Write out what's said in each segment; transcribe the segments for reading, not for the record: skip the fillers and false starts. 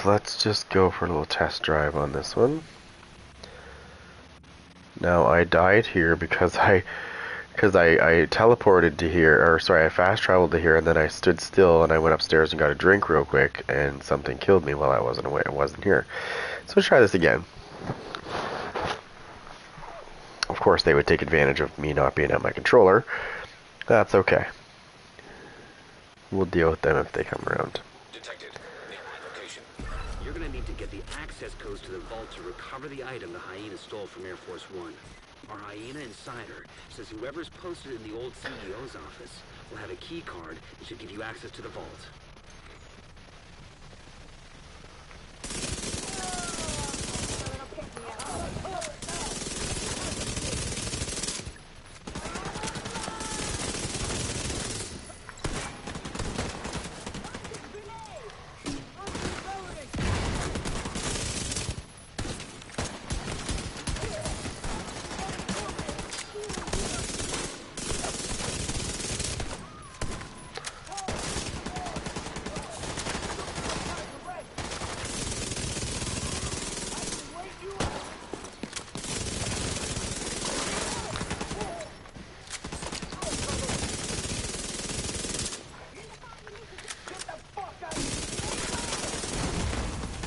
let's just go for a little test drive on this one. Now I died here because I teleported to here, or sorry, I fast traveled to here, and then I stood still and I went upstairs and got a drink real quick, and something killed me while I wasn't away. I wasn't here. So let's try this again. Of course, they would take advantage of me not being at my controller. That's okay. We'll deal with them if they come around. Detected. Near my location. You're gonna need to get the access codes to the vault to recover the item the hyena stole from Air Force One. Our hyena insider says whoever's posted in the old CEO's office will have a key card that should give you access to the vault.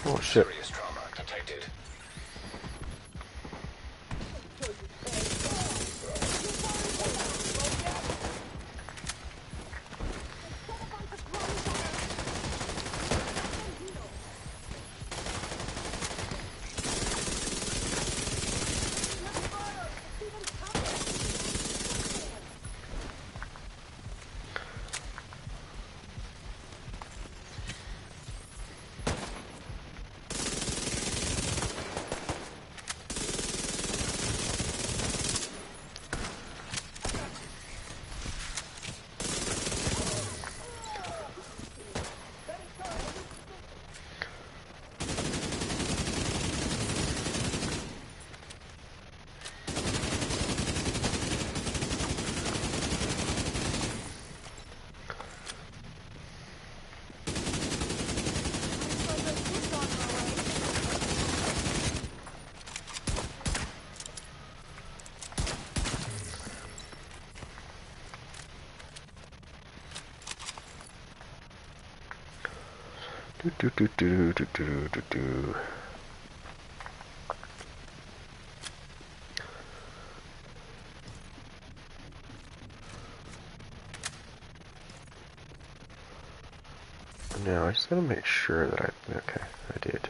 Oh shit. Serious trauma detected. Do. Now I just gotta make sure that okay, I did.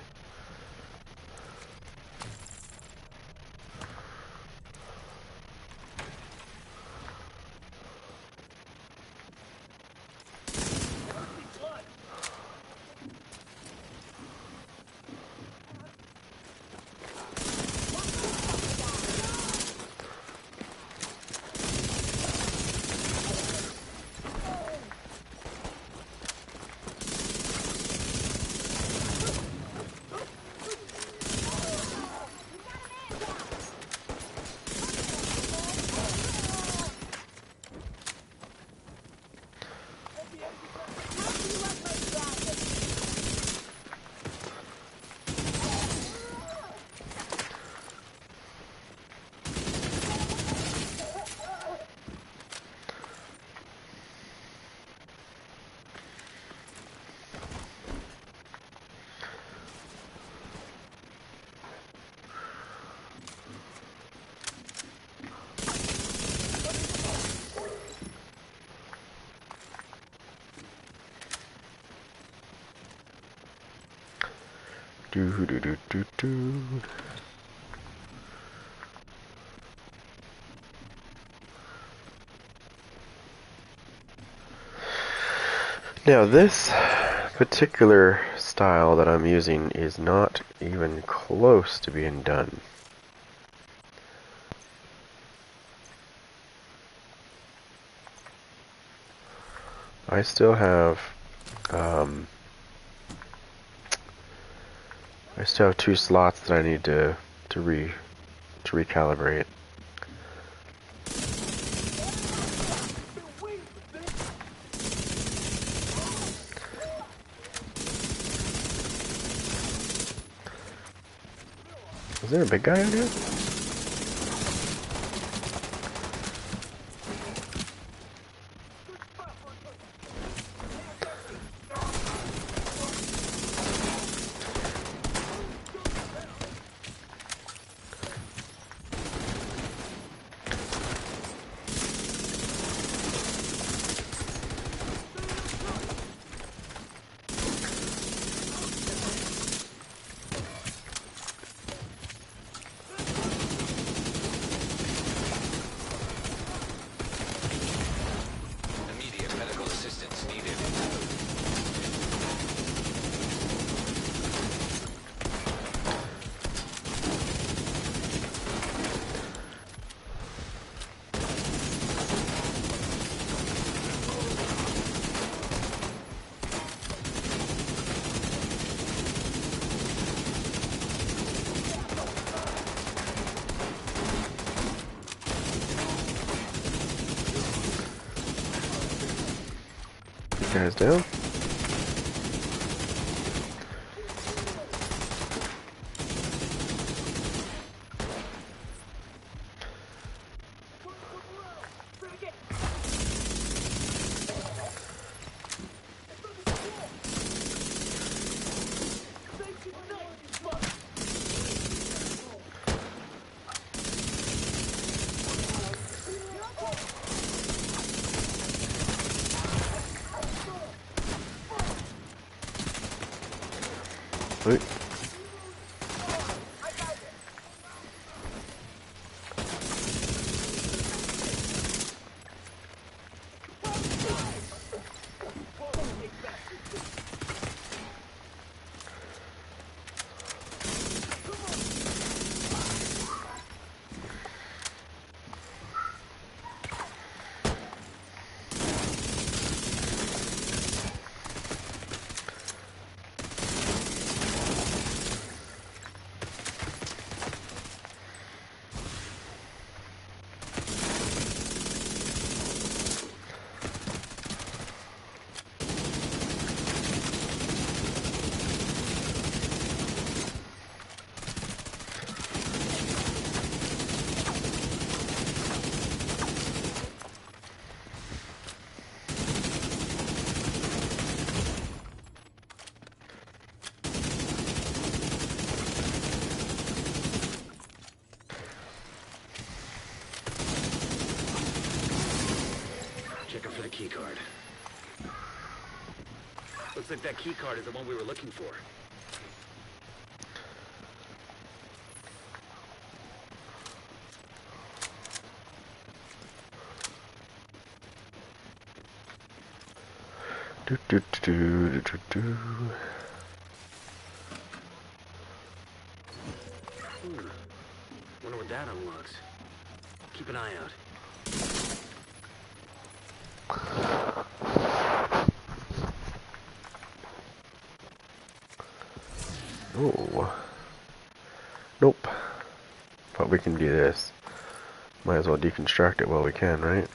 Do. Now this particular style that I'm using is not even close to being done. I still have two slots that I need to recalibrate. Is there a big guy out here? Immediate medical assistance needed. You guys down? Wait. Checking for the key card. Looks like that key card is the one we were looking for. Do do do do do do. Wonder what that unlocks. Keep an eye out. Oh. Nope. But we can do this. Might as well deconstruct it while we can, right?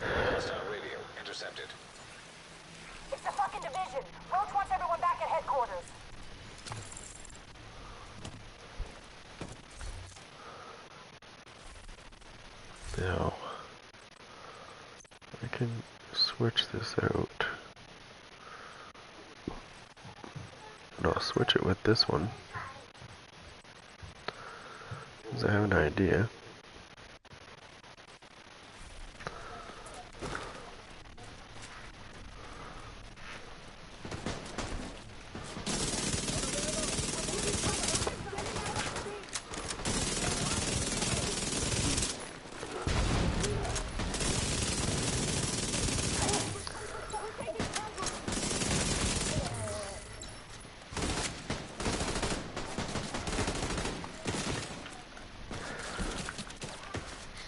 Hostile radio intercepted. It's the fucking division. Roach wants everyone back at headquarters. Now, I can switch this out. And I'll switch it with this one. Because I have an idea.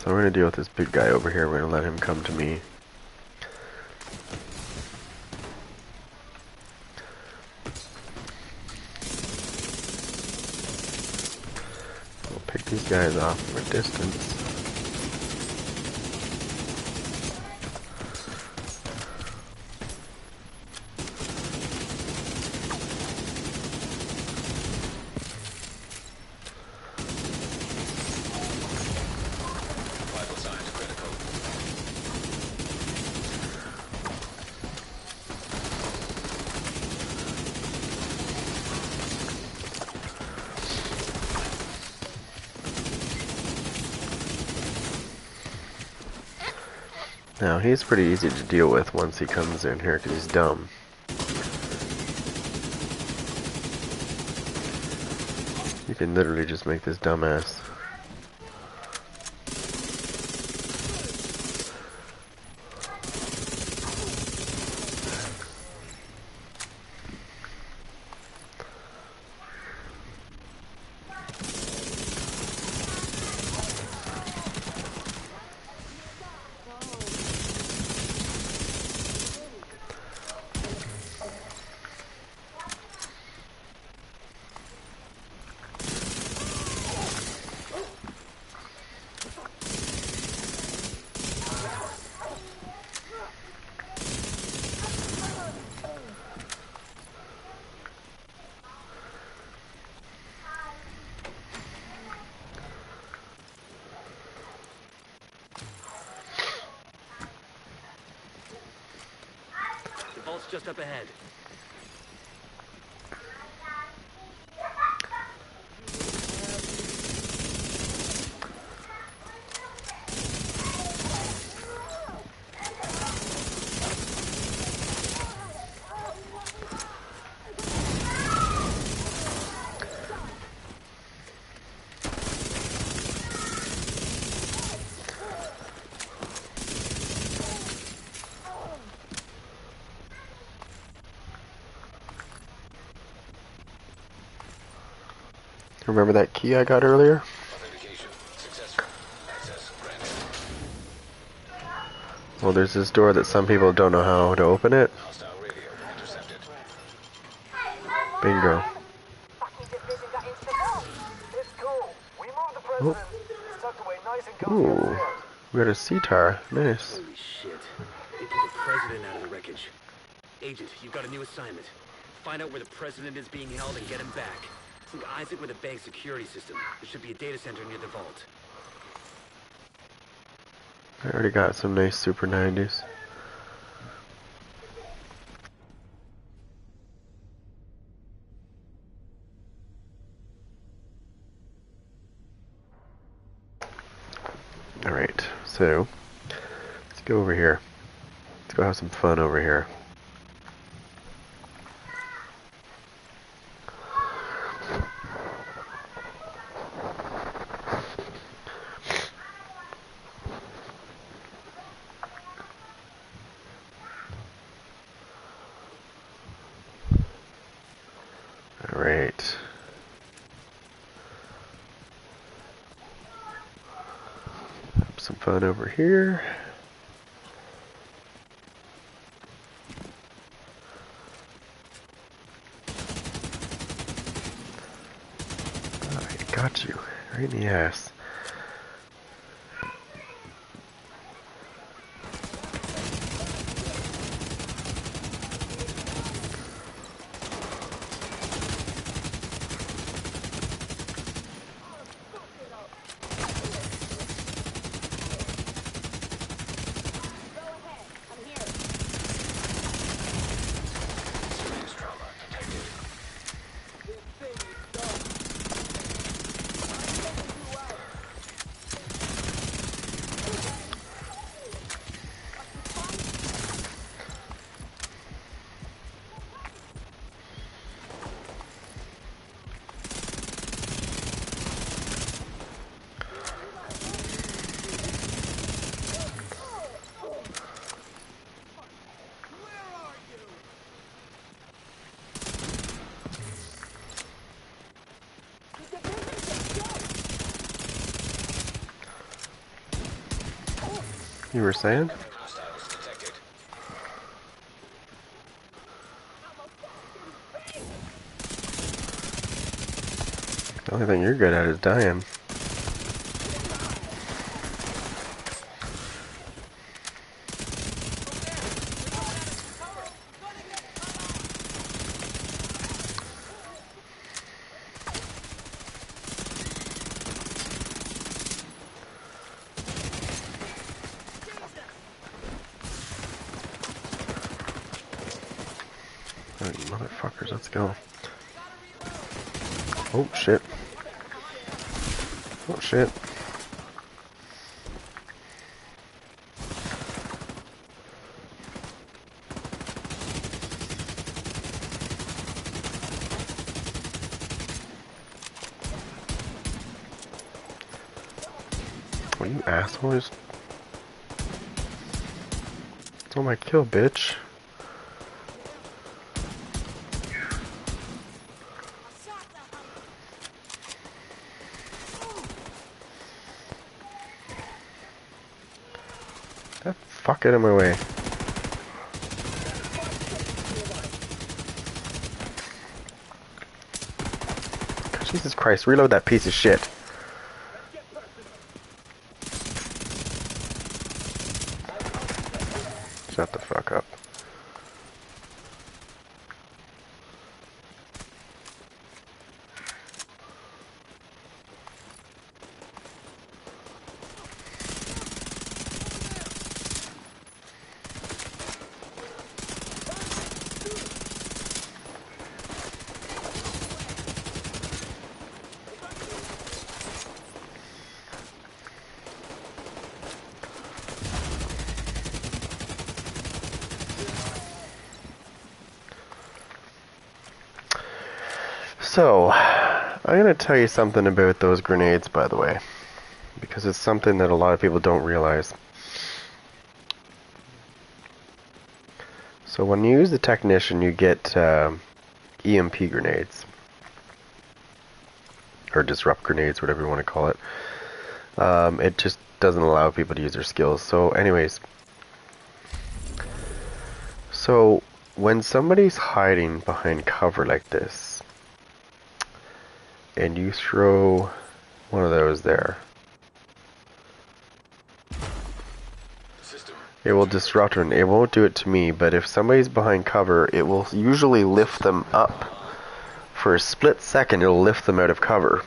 So we're going to deal with this big guy over here. We're going to let him come to me. We'll pick these guys off from a distance. Now, he's pretty easy to deal with once he comes in here because he's dumb. You can literally just make this dumbass. The vault's just up ahead. Remember that key I got earlier? Well, there's this door that some people don't know how to open it. Bingo. Fucking division got into the vault. It's cool. We moved the president. He's tucked away nice and cozy Ooh, upstairs. we got a C-tar. Nice. Holy shit. They pulled the president out of the wreckage. Agent, you've got a new assignment. Find out where the president is being held and get him back. Link Isaac with a bank security system. There should be a data center near the vault. I already got some nice Super 90s. Alright, so let's go over here. Let's go have some fun over here. Alright. Have some fun over here. Oh, I got you. Right in the ass. You were saying? The only thing you're good at is dying. Alright, motherfuckers, let's go. Oh shit. Oh shit. What you assholes? It's all my kill, bitch. That fuck out of my way. Jesus Christ, reload that piece of shit. Shut the fuck up. So, I'm going to tell you something about those grenades, by the way, because it's something that a lot of people don't realize. So when you use the technician, you get EMP grenades, or disrupt grenades, whatever you want to call it. It just doesn't allow people to use their skills. So anyways, so when somebody's hiding behind cover like this, and you throw one of those there, it will disrupt them. It won't do it to me, but if somebody's behind cover, it will usually lift them up. For a split second, it'll lift them out of cover.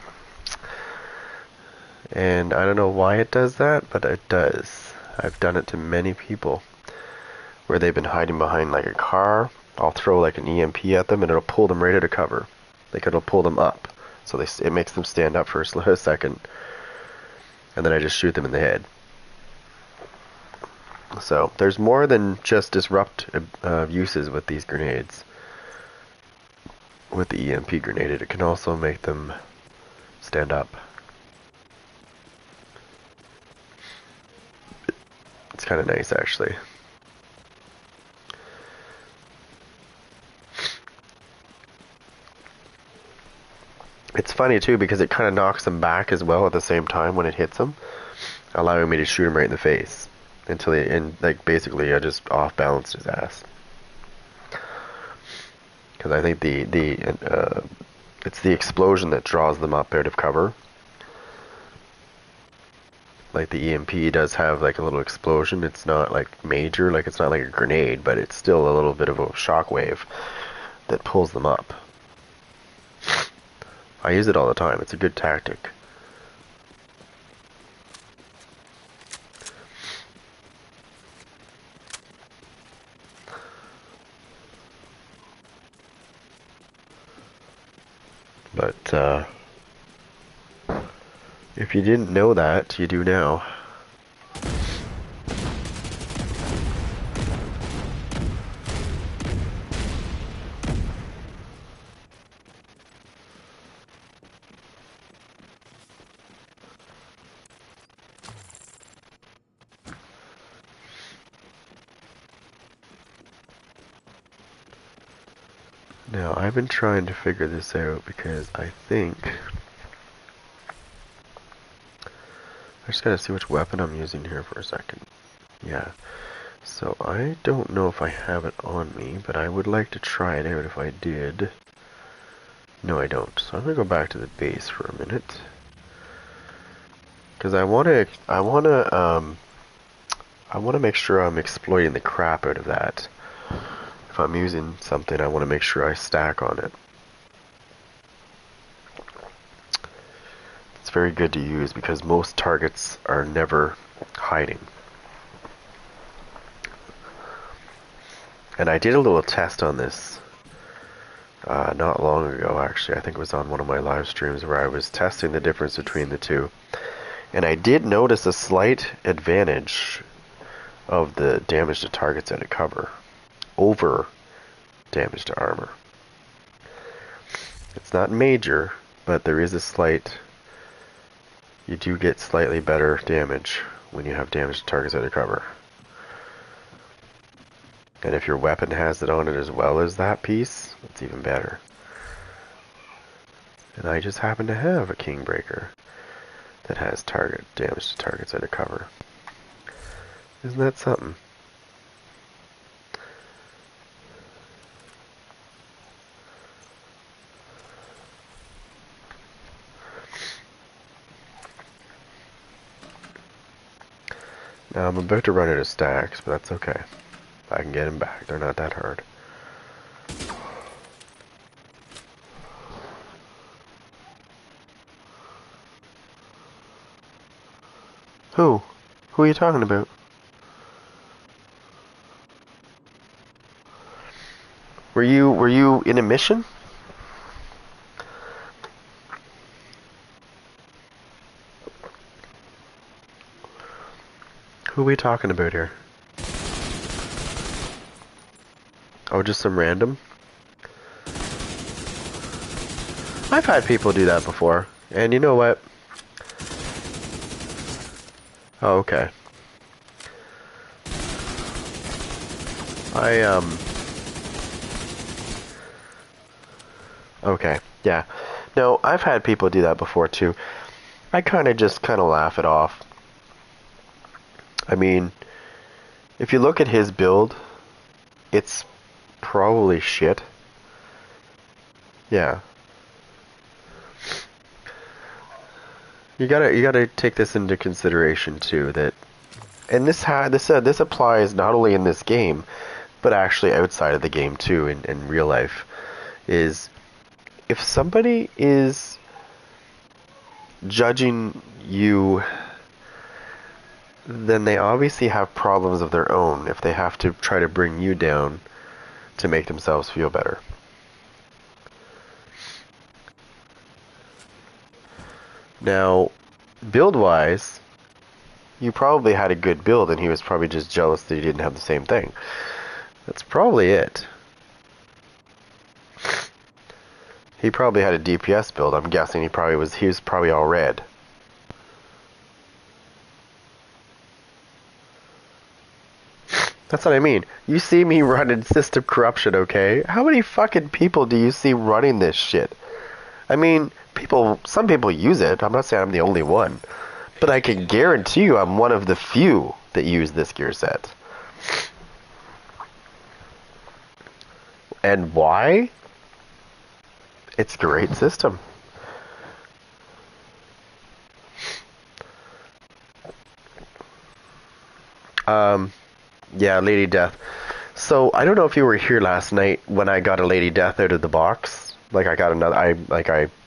And I don't know why it does that, but it does. I've done it to many people where they've been hiding behind like a car. I'll throw like an EMP at them and it'll pull them right out of cover. Like it'll pull them up. So it makes them stand up for a second. And then I just shoot them in the head. So there's more than just disrupt uses with these grenades. With the EMP grenade, it can also make them stand up. It's kind of nice, actually. It's funny too because it kind of knocks them back as well at the same time when it hits them, allowing me to shoot him right in the face until like basically I just off balanced his ass. Because I think it's the explosion that draws them up out of cover. Like the EMP does have like a little explosion. It's not like major, like it's not like a grenade, but it's still a little bit of a shockwave that pulls them up. I use it all the time. It's a good tactic. But if you didn't know that, you do now. Now, I've been trying to figure this out because I think I just gotta see which weapon I'm using here for a second. Yeah. So I don't know if I have it on me, but I would like to try it out if I did. No, I don't. So I'm gonna go back to the base for a minute. Because I wanna make sure I'm exploiting the crap out of that. If I'm using something, I want to make sure I stack on it. It's very good to use because most targets are never hiding. And I did a little test on this not long ago, actually. I think it was on one of my live streams where I was testing the difference between the two. And I did notice a slight advantage of the damage to targets out of cover over damage to armor. It's not major, but there is a slight you do get slightly better damage when you have damage to targets under cover. And if your weapon has it on it as well as that piece, it's even better. And I just happen to have a Kingbreaker that has target damage to targets under cover. Isn't that something? Now I'm about to run out of stacks, but that's okay. I can get them back. They're not that hard. Who? Who are you talking about? Were you in a mission? Who are we talking about here? Oh, just some random? I've had people do that before, and you know what? Oh, okay. Okay, yeah. No, I've had people do that before too. I kind of laugh it off. I mean, if you look at his build, it's probably shit. Yeah. You gotta take this into consideration too, that, and this applies not only in this game, but actually outside of the game too, in real life, is if somebody is judging you, then they obviously have problems of their own if they have to try to bring you down to make themselves feel better. Now, build-wise, you probably had a good build and he was probably just jealous that you didn't have the same thing. That's probably it. He probably had a DPS build. I'm guessing he was probably all red. That's what I mean. You see me running system corruption, okay? How many fucking people do you see running this shit? I mean, some people use it. I'm not saying I'm the only one. But I can guarantee you I'm one of the few that use this gear set. And why? It's a great system. Yeah, Lady Death. So I don't know if you were here last night when I got a Lady Death out of the box. Like I got another.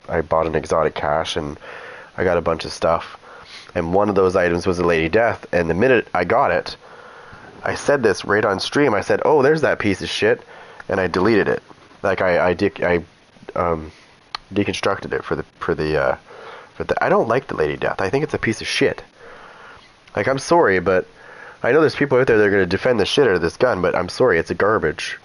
I bought an exotic cache and I got a bunch of stuff. And one of those items was a Lady Death. And the minute I got it, I said this right on stream. I said, "Oh, there's that piece of shit," and I deleted it. Like I deconstructed it for the. I don't like the Lady Death. I think it's a piece of shit. Like, I'm sorry, but I know there's people out there that are going to defend the shit out of this gun, but I'm sorry, it's a garbage.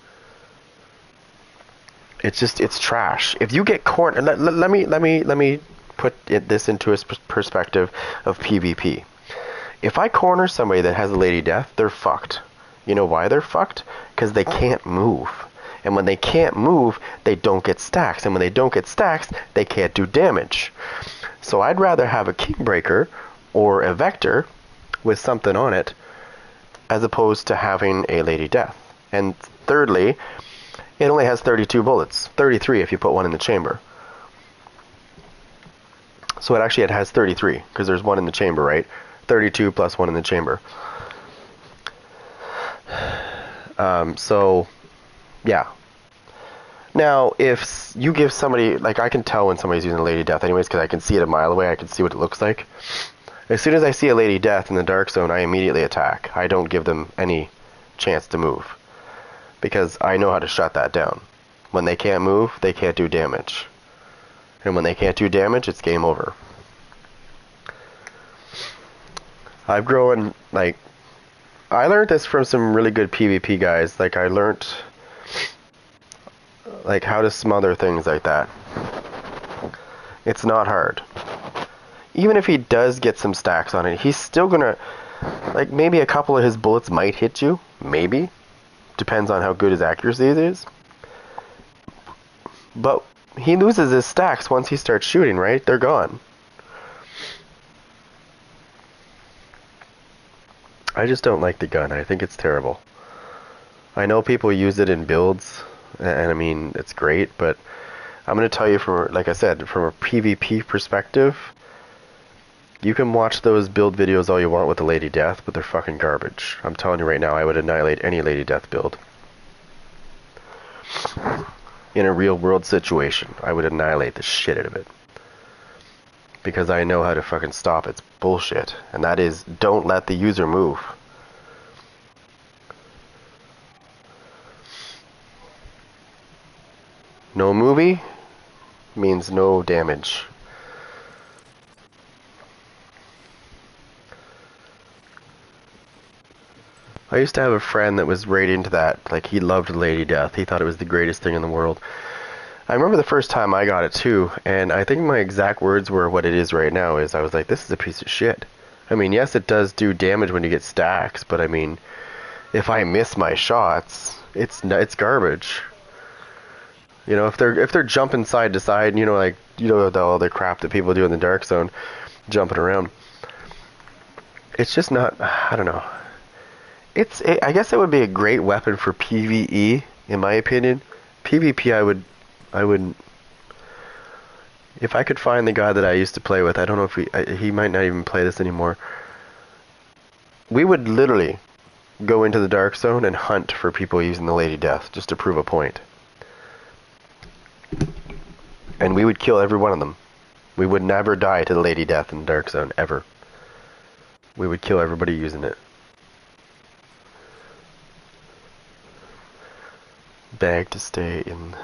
It's trash. If you get cornered, let me put this into a perspective of PvP. If I corner somebody that has a Lady Death, they're fucked. You know why they're fucked? Because they can't move. And when they can't move, they don't get stacks. And when they don't get stacks, they can't do damage. So I'd rather have a Kingbreaker or a Vector with something on it as opposed to having a Lady Death. And thirdly, it only has 32 bullets. 33 if you put one in the chamber. So it has 33 because there's one in the chamber, right? 32 plus one in the chamber. So, yeah. Now, if you give somebody, like, I can tell when somebody's using a Lady Death anyways because I can see it a mile away. I can see what it looks like. As soon as I see a Lady Death in the dark zone, I immediately attack. I don't give them any chance to move because I know how to shut that down. When they can't move, they can't do damage. And when they can't do damage, it's game over. I've grown, like, I learned this from some really good PvP guys. Like, I learned, like, how to smother things like that. It's not hard. even if he does get some stacks on it, he's still gonna, like, maybe a couple of his bullets might hit you. Maybe. Depends on how good his accuracy is. But he loses his stacks once he starts shooting, right? They're gone. I just don't like the gun. I think it's terrible. I know people use it in builds, and I mean, it's great, but I'm going to tell you from, like I said, from a PvP perspective, you can watch those build videos all you want with the Lady Death, but they're fucking garbage. I'm telling you right now, I would annihilate any Lady Death build. In a real world situation, I would annihilate the shit out of it. Because I know how to fucking stop its bullshit. And that is, don't let the user move. No movie means no damage. I used to have a friend that was right into that. Like, he loved Lady Death. He thought it was the greatest thing in the world. I remember the first time I got it too, and I think my exact words were what it is right now is I was like, this is a piece of shit. I mean, yes, it does do damage when you get stacks, but I mean, if I miss my shots, it's garbage. You know, if they're jumping side to side, you know, like, you know, all the crap that people do in the Dark Zone, jumping around. It's just not, I don't know. I guess it would be a great weapon for PvE, in my opinion. PvP, I wouldn't. If I could find the guy that I used to play with, I don't know if he might not even play this anymore. We would literally go into the Dark Zone and hunt for people using the Lady Death, just to prove a point. And we would kill every one of them. We would never die to the Lady Death in the Dark Zone, ever. We would kill everybody using it. Begged to stay in...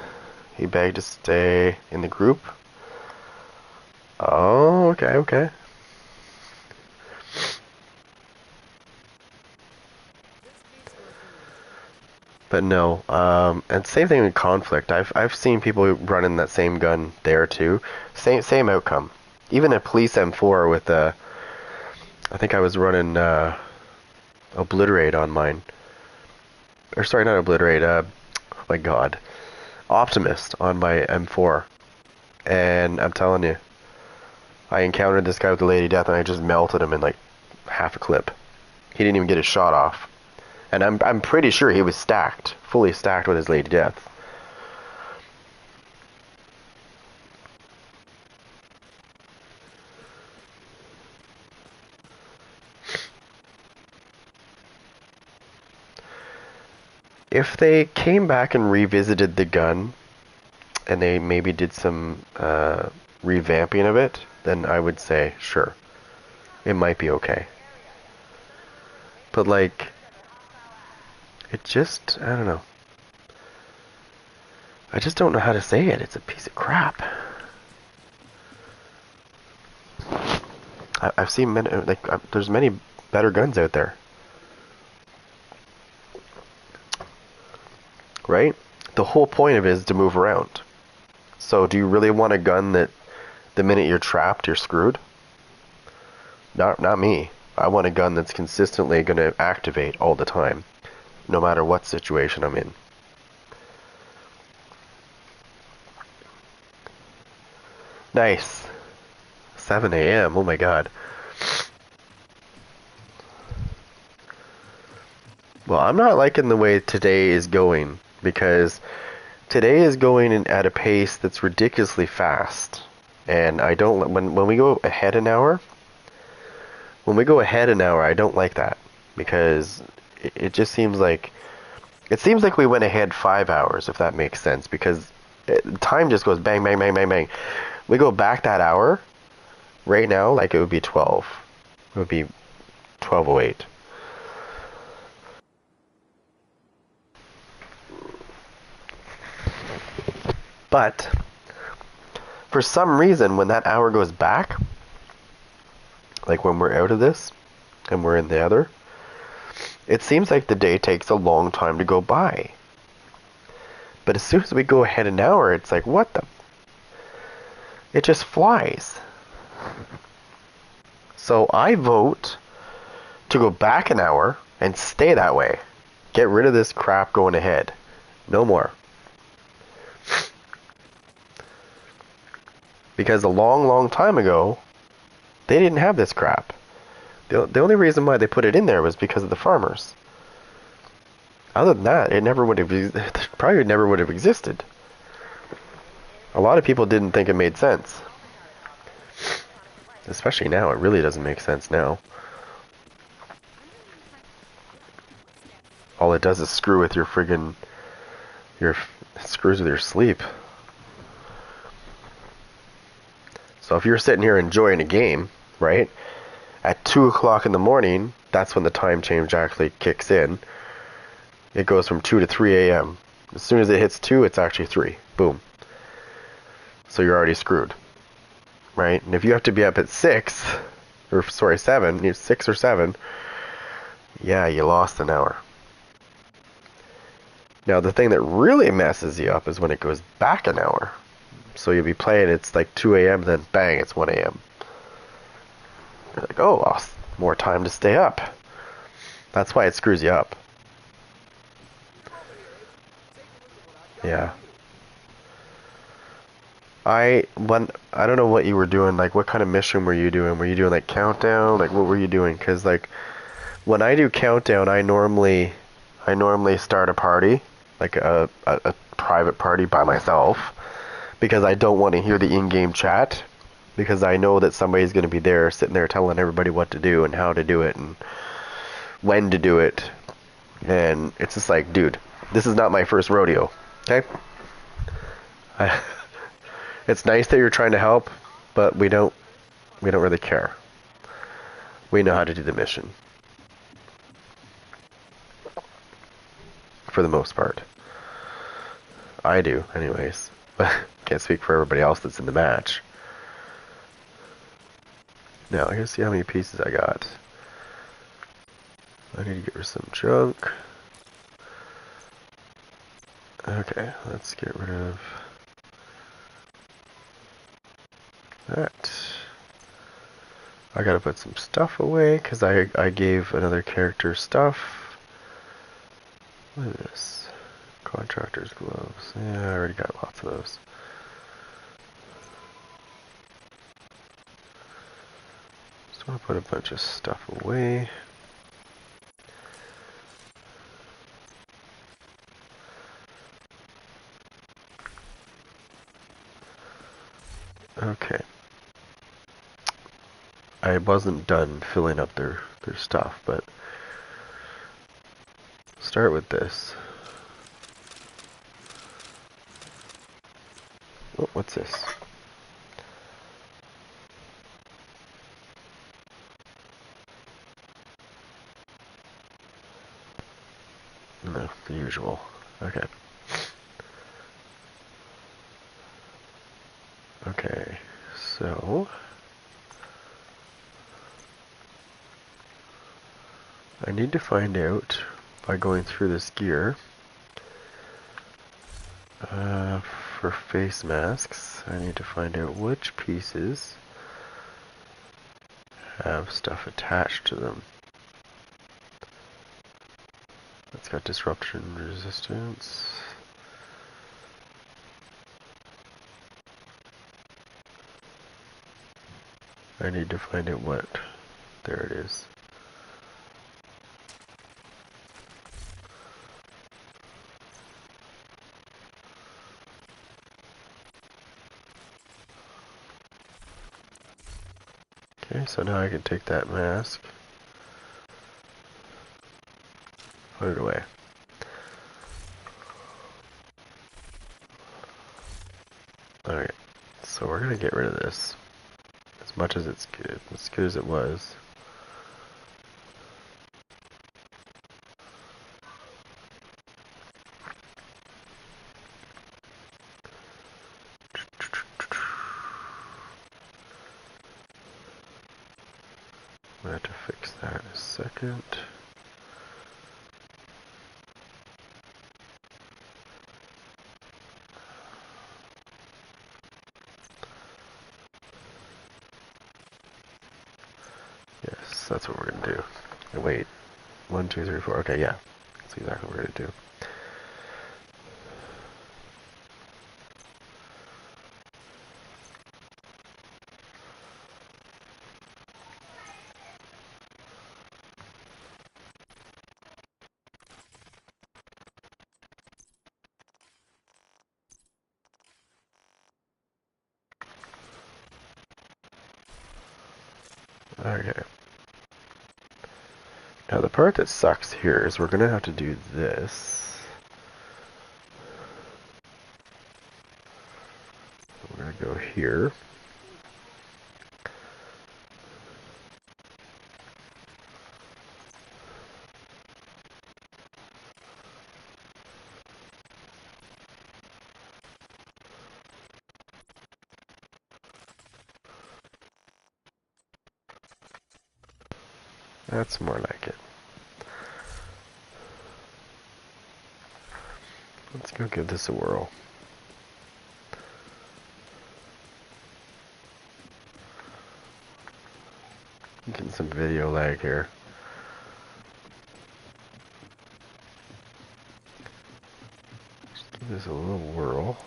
He begged to stay in the group? Oh, okay. But no, and same thing with Conflict. I've seen people running that same gun there too. Same outcome. Even a police M4 with I think I was running Obliterate on mine. Or sorry, not Obliterate. Oh my God, Optimist on my M4. And I'm telling you, I encountered this guy with the Lady Death, and I just melted him in like half a clip. He didn't even get his shot off. And I'm pretty sure he was stacked, fully stacked with his Lady Death. If they came back and revisited the gun, and they maybe did some revamping of it, then I would say, sure, it might be okay. But like, it just, I don't know. I just don't know how to say it. It's a piece of crap. I've seen many, like, there's many better guns out there. Right? The whole point of it is to move around. So do you really want a gun that the minute you're trapped, you're screwed? Not me. I want a gun that's consistently going to activate all the time, no matter what situation I'm in. Nice. 7 a.m. Oh my God. Well, I'm not liking the way today is going, because today is going at a pace that's ridiculously fast. And I don't, when we go ahead an hour, I don't like that, because it just seems like, we went ahead 5 hours, if that makes sense, because time just goes bang, bang, bang, bang, bang. We go back that hour, right now, like it would be 12. It would be 12:08. But for some reason, when that hour goes back, like when we're out of this and we're in the other, it seems like the day takes a long time to go by. But as soon as we go ahead an hour, it's like, what the? It just flies. So I vote to go back an hour and stay that way. Get rid of this crap going ahead. No more. Because a long, long time ago, they didn't have this crap. The only reason why they put it in there was because of the farmers. Other than that, it never would have probably never would have existed. A lot of people didn't think it made sense. Especially now, it really doesn't make sense now. All it does is screw with your friggin' it screws with your sleep. So if you're sitting here enjoying a game, right? At 2 o'clock in the morning, that's when the time change actually kicks in. It goes from 2 to 3 a.m. As soon as it hits 2, it's actually 3. Boom. So you're already screwed. Right? And if you have to be up at 6, or sorry, 7, 6 or 7, yeah, you lost an hour. Now, the thing that really messes you up is when it goes back an hour. So you'll be playing, it's like 2 a.m., then bang, it's 1 a.m. You're like, oh, well, more time to stay up. That's why it screws you up. Yeah. I don't know what you were doing. Like, what kind of mission were you doing? Were you doing like countdown? Like, what were you doing? Because like, when I do countdown, I normally start a party, like a private party by myself, because I don't want to hear the in-game chat, because I know that somebody's going to be there, sitting there telling everybody what to do and how to do it and when to do it, and it's just like, dude, this is not my first rodeo, okay? It's nice that you're trying to help, but we don't really care. We know how to do the mission. For the most part. I do, anyways. But can't speak for everybody else that's in the match. Now, here's see how many pieces I got. I need to get rid of some junk. Okay, let's get rid of that. I gotta put some stuff away, because I gave another character stuff. What is this? Contractor's gloves. Yeah, I already got lots of those. Just want to put a bunch of stuff away. Okay. I wasn't done filling up their stuff, but start with this. Oh, what's this? No, the usual. Okay. Okay, so I need to find out by going through this gear for face masks. I need to find out which pieces have stuff attached to them. It's got disruption resistance. I need to find out what. There it is. Okay, so now I can take that mask, put it away. Alright, so we're gonna get rid of this. As much as it's good, as good as it was. I'm gonna have to fix that in a second. That's what we're gonna do. Wait, 1, 2, 3, 4. Okay, yeah, that's exactly what we're gonna do. Okay. Now the part that sucks here is we're gonna have to do this. We're gonna go here. That's more like it. Let's go give this a whirl. Getting some video lag here. Just give this a little whirl.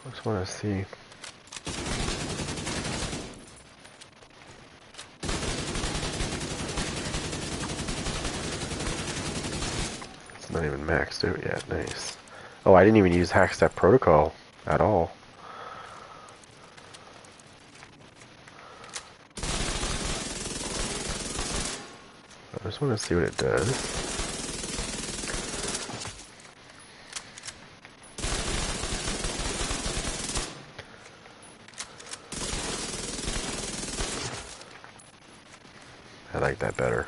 I just want to see. It's not even maxed out yet. Nice. Oh, I didn't even use hack step protocol at all. I just want to see what it does. I like that better.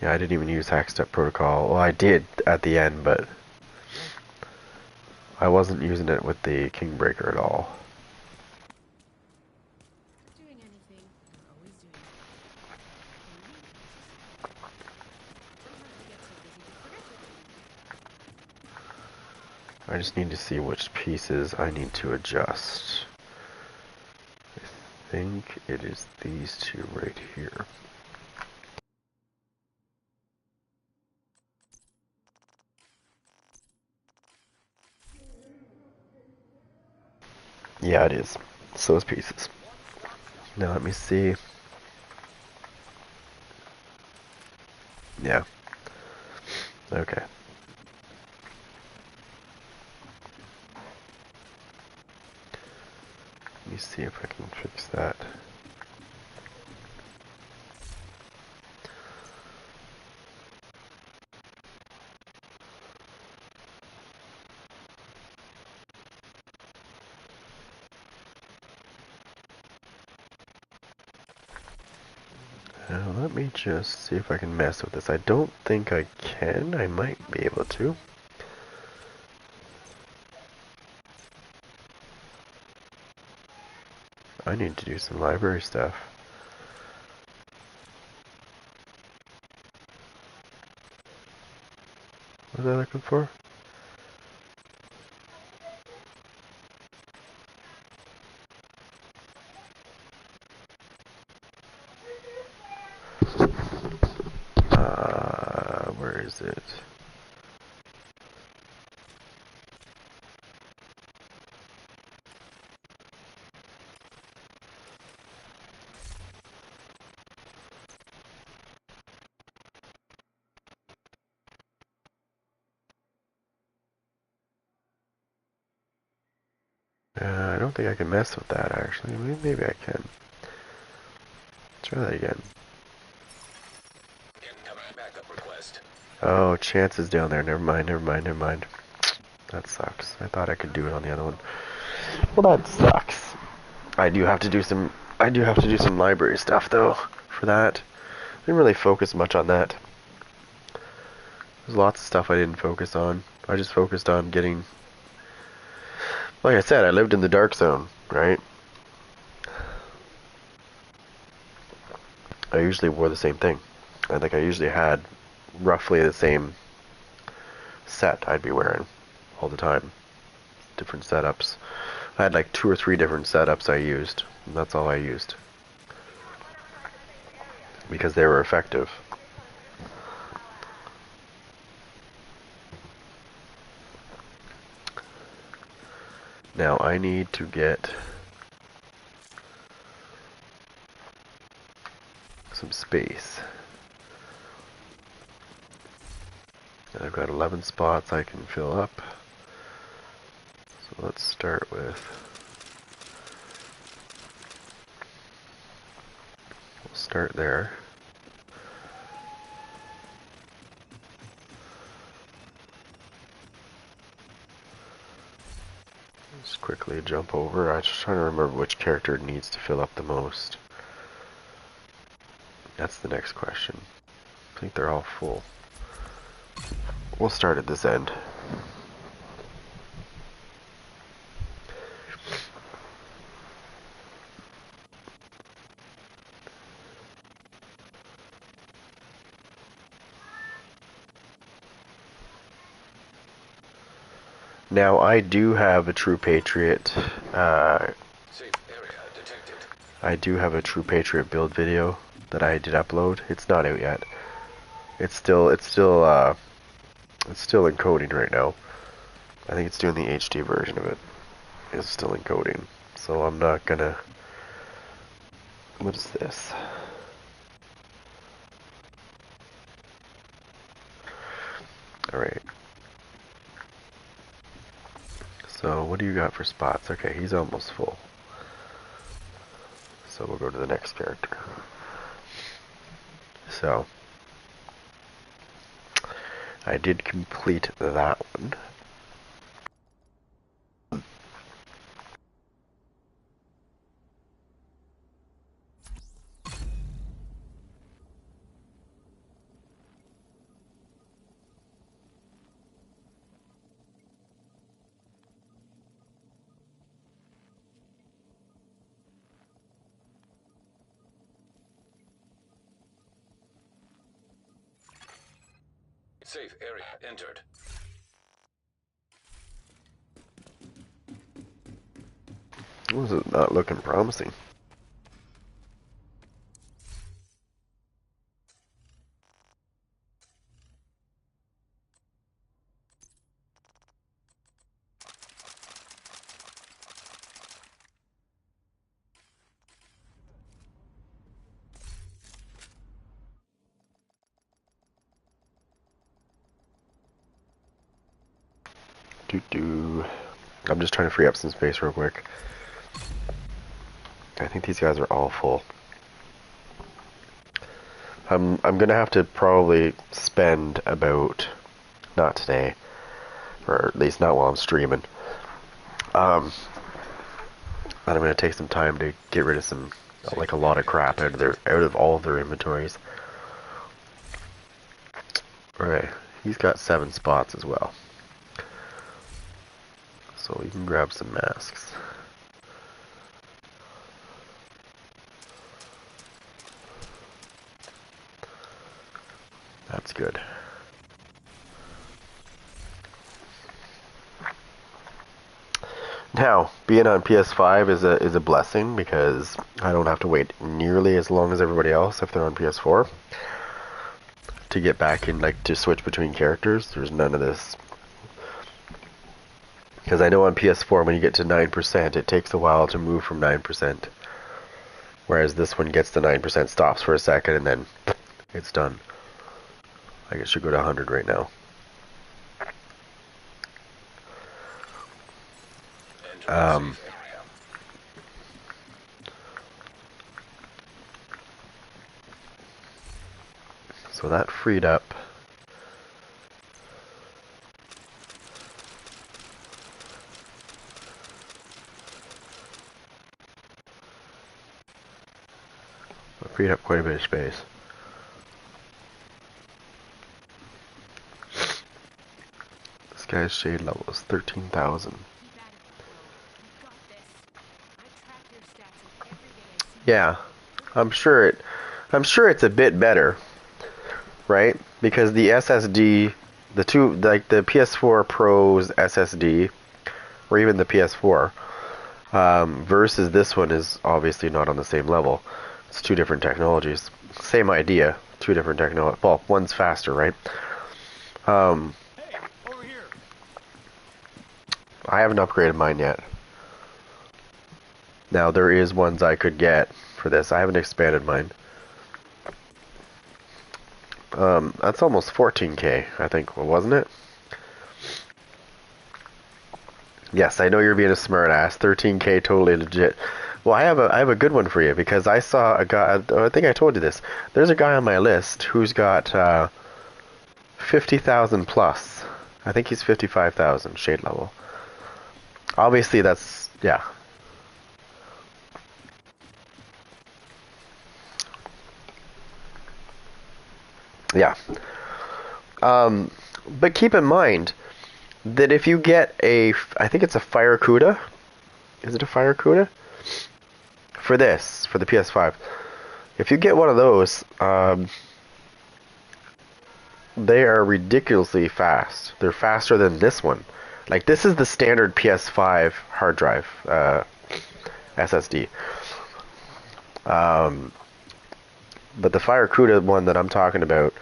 Yeah, I didn't even use hack step protocol. Well, I did at the end, but I wasn't using it with the Kingbreaker at all. Doing anything. Always doing it. Sometimes we get so busy we forget to. I just need to see which pieces I need to adjust. I think it is these two right here. Yeah, it is. It's those pieces. Now let me see. Yeah. Okay. Let me see if I can fix that. Now let me just see if I can mess with this. I don't think I can. I might be able to. I need to do some library stuff. What was I looking for? Where is it? I don't think I can mess with that actually. Maybe I can. Try that again. Backup request. Oh, Chance is down there. Never mind, never mind, never mind. That sucks. I thought I could do it on the other one. Well, that sucks. I do have to do some. I do have to do some library stuff though. For that, I didn't really focus much on that. There's lots of stuff I didn't focus on. I just focused on getting. Like I said, I lived in the dark zone, right? I usually wore the same thing. I think I usually had roughly the same set I'd be wearing all the time. Different setups. I had like 2 or 3 different setups I used. And that's all I used. Because they were effective. Now I need to get some space. And I've got 11 spots I can fill up. So let's start with... We'll start there. Just quickly jump over. I'm just trying to remember which character needs to fill up the most. That's the next question. I think they're all full. We'll start at this end. Now I do have a True Patriot. Safe area detected. I do have a True Patriot build video that I did upload. It's not out yet. It's still encoding right now. I think it's doing the HD version of it. It's still encoding, so I'm not gonna. What is this? All right. So what do you got for spots? Okay, he's almost full. So we'll go to the next character. So I did complete that one. Safe area entered. Was it not looking promising? I'm just trying to free up some space real quick. I think these guys are all full. I'm gonna have to probably spend about, not today, or at least not while I'm streaming. And I'm gonna take some time to get rid of some, like a lot of crap out of all of their inventories. Alright, he's got 7 spots as well. So we can grab some masks. That's good. Now, being on PS5 is a blessing because I don't have to wait nearly as long as everybody else if they're on PS4 to get back in, like, to switch between characters. There's none of this. Because I know on PS4 when you get to 9%, it takes a while to move from 9%. Whereas this one gets to 9%, stops for a second, and then it's done. I guess it should go to 100 right now. So that freed up I freed up quite a bit of space. This guy's shade level is 13,000. Keep at it, bro. You got this. I track your stats and every day I see Yeah, I'm sure it's a bit better, right? Because the SSD, the two, like the PS4 Pro's SSD, or even the PS4, versus this one is obviously not on the same level. It's two different technologies. Same idea, two different technology. Well, one's faster, right? Hey, over here. I haven't upgraded mine yet. Now, there is ones I could get for this. I haven't expanded mine. That's almost 14K, I think, wasn't it? Yes, I know you're being a smartass. 13K, totally legit. Well, I have a good one for you because I saw a guy. I think I told you this. There's a guy on my list who's got 50,000 plus. I think he's 55,000 shade level. Obviously, that's yeah. Yeah. But keep in mind that if you get I think it's a Fire Cuda. Is it a Fire Cuda? For this, for the PS5. If you get one of those, they are ridiculously fast. They're faster than this one. Like, this is the standard PS5 hard drive, SSD. But the Fire Cuda one that I'm talking about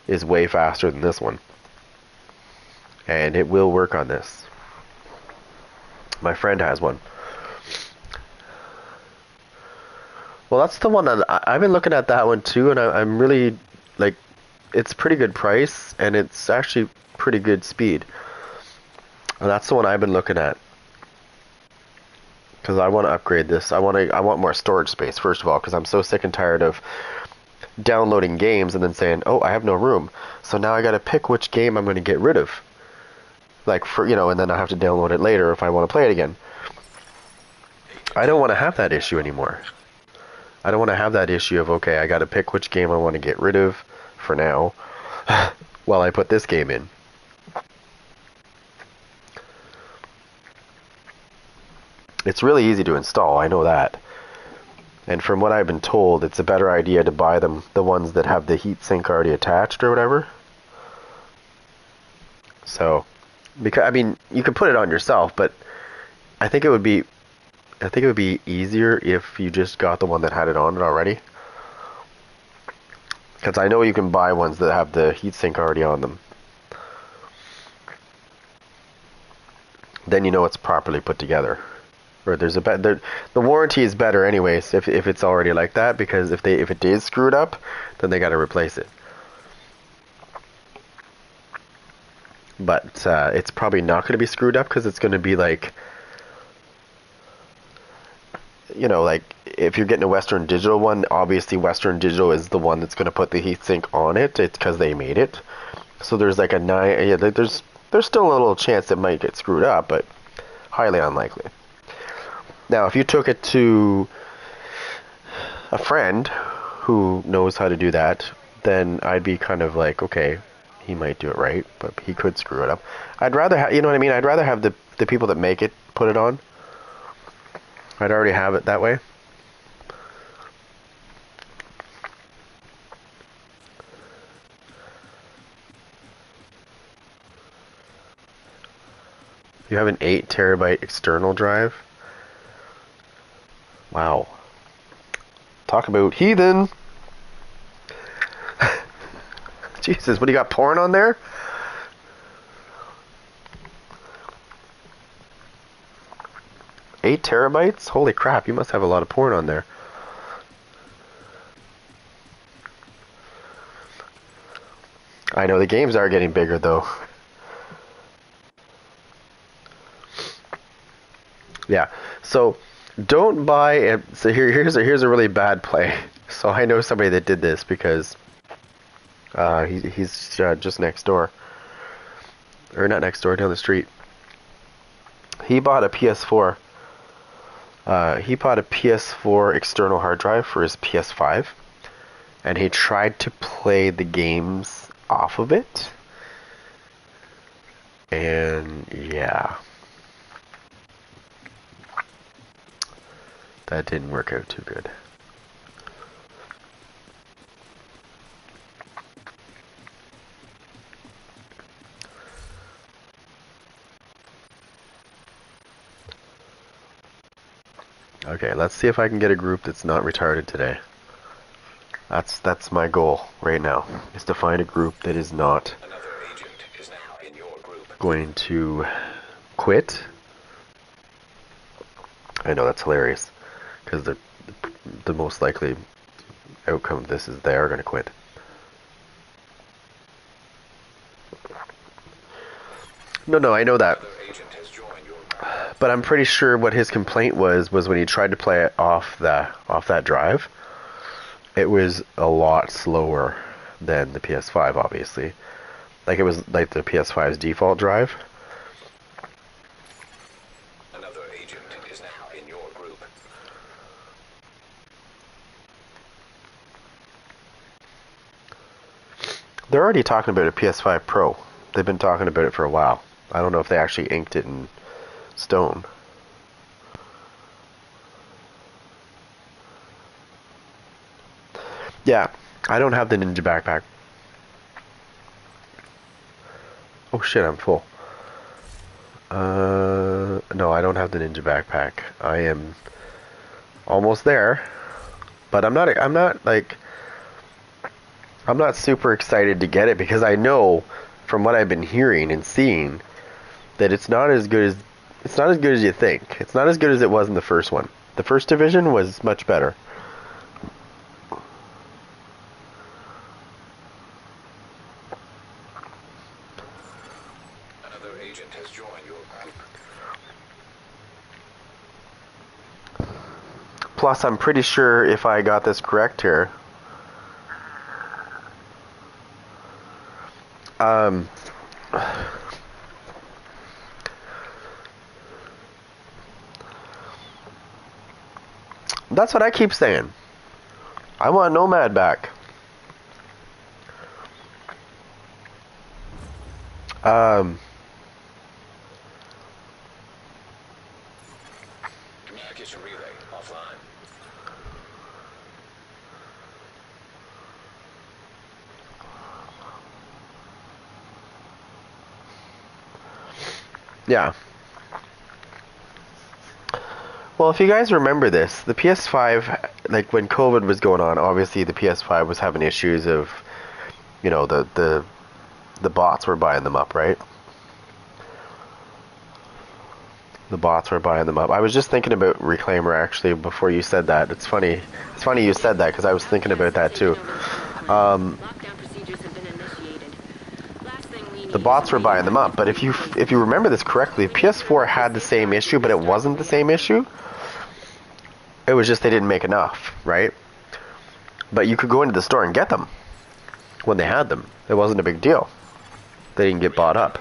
is way faster than this one. And it will work on this. My friend has one. Well, that's the one that I've been looking at that one too, and I'm really, like, it's pretty good price, and it's actually pretty good speed. And that's the one I've been looking at. Because I want to upgrade this. I want more storage space, first of all, because I'm so sick and tired of downloading games and then saying, oh, I have no room. So now I got to pick which game I'm going to get rid of. Like, and then I have to download it later if I want to play it again. I don't want to have that issue anymore. I don't want to have that issue of, okay, I got to pick which game I want to get rid of for now while I put this game in. It's really easy to install, I know that. And from what I've been told, it's a better idea to buy the ones that have the heatsink already attached or whatever. So, because I mean, you could put it on yourself, but I think it would be easier if you just got the one that had it on it already. Because I know you can buy ones that have the heatsink already on them. Then you know it's properly put together. Or there's the warranty is better anyways if it's already like that, because if it is screwed up, then they got to replace it. But it's probably not going to be screwed up because it's going to be like, like if you're getting a Western Digital one, obviously Western Digital is the one that's going to put the heatsink on it. It's because they made it. So there's like there's still a little chance it might get screwed up, but highly unlikely. Now, if you took it to a friend who knows how to do that, then I'd be kind of like, okay, he might do it right, but he could screw it up. I'd rather have, you know what I mean? I'd rather have the people that make it put it on. I'd already have it that way. You have an 8 terabyte external drive? Wow. Talk about heathen. Jesus, what do you got, porn on there? Eight terabytes? Holy crap, you must have a lot of porn on there. I know, the games are getting bigger though. Yeah, so don't buy it. So here's a really bad play. So I know somebody that did this because he's just next door, or not next door, down the street. He bought a PS4 He bought a PS4 external hard drive for his PS5, and he tried to play the games off of it. And yeah, that didn't work out too good. Okay, let's see if I can get a group that's not retarded today. That's my goal right now, is to find a group that is not going to quit. I know that's hilarious, because the most likely outcome of this is they are going to quit. No, I know that. But I'm pretty sure what his complaint was when he tried to play it off that drive. It was a lot slower than the PS5, obviously. Like, it was like the PS5's default drive. Another agent is now in your group. They're already talking about a PS5 Pro. They've been talking about it for a while. I don't know if they actually inked it in stone. Yeah, I don't have the ninja backpack. Oh shit, I'm full. No, I don't have the ninja backpack. I am almost there, but I'm not super excited to get it, because I know from what I've been hearing and seeing that it's not as good as you think. It's not as good as it was in the first one. The first division was much better. Another agent has joined your group. Plus, I'm pretty sure if I got this correct here, that's what I keep saying. I want Nomad back. Communication relay offline. Yeah. Well, if you guys remember this, the PS5, like when COVID was going on, obviously the PS5 was having issues of, you know, the bots were buying them up, right? The bots were buying them up. I was just thinking about Reclaimer actually before you said that. It's funny you said that, because I was thinking about that too. The bots were buying them up, but if you remember this correctly, PS4 had the same issue, but it wasn't the same issue. It was just they didn't make enough, right? But you could go into the store and get them when they had them. It wasn't a big deal. They didn't get bought up.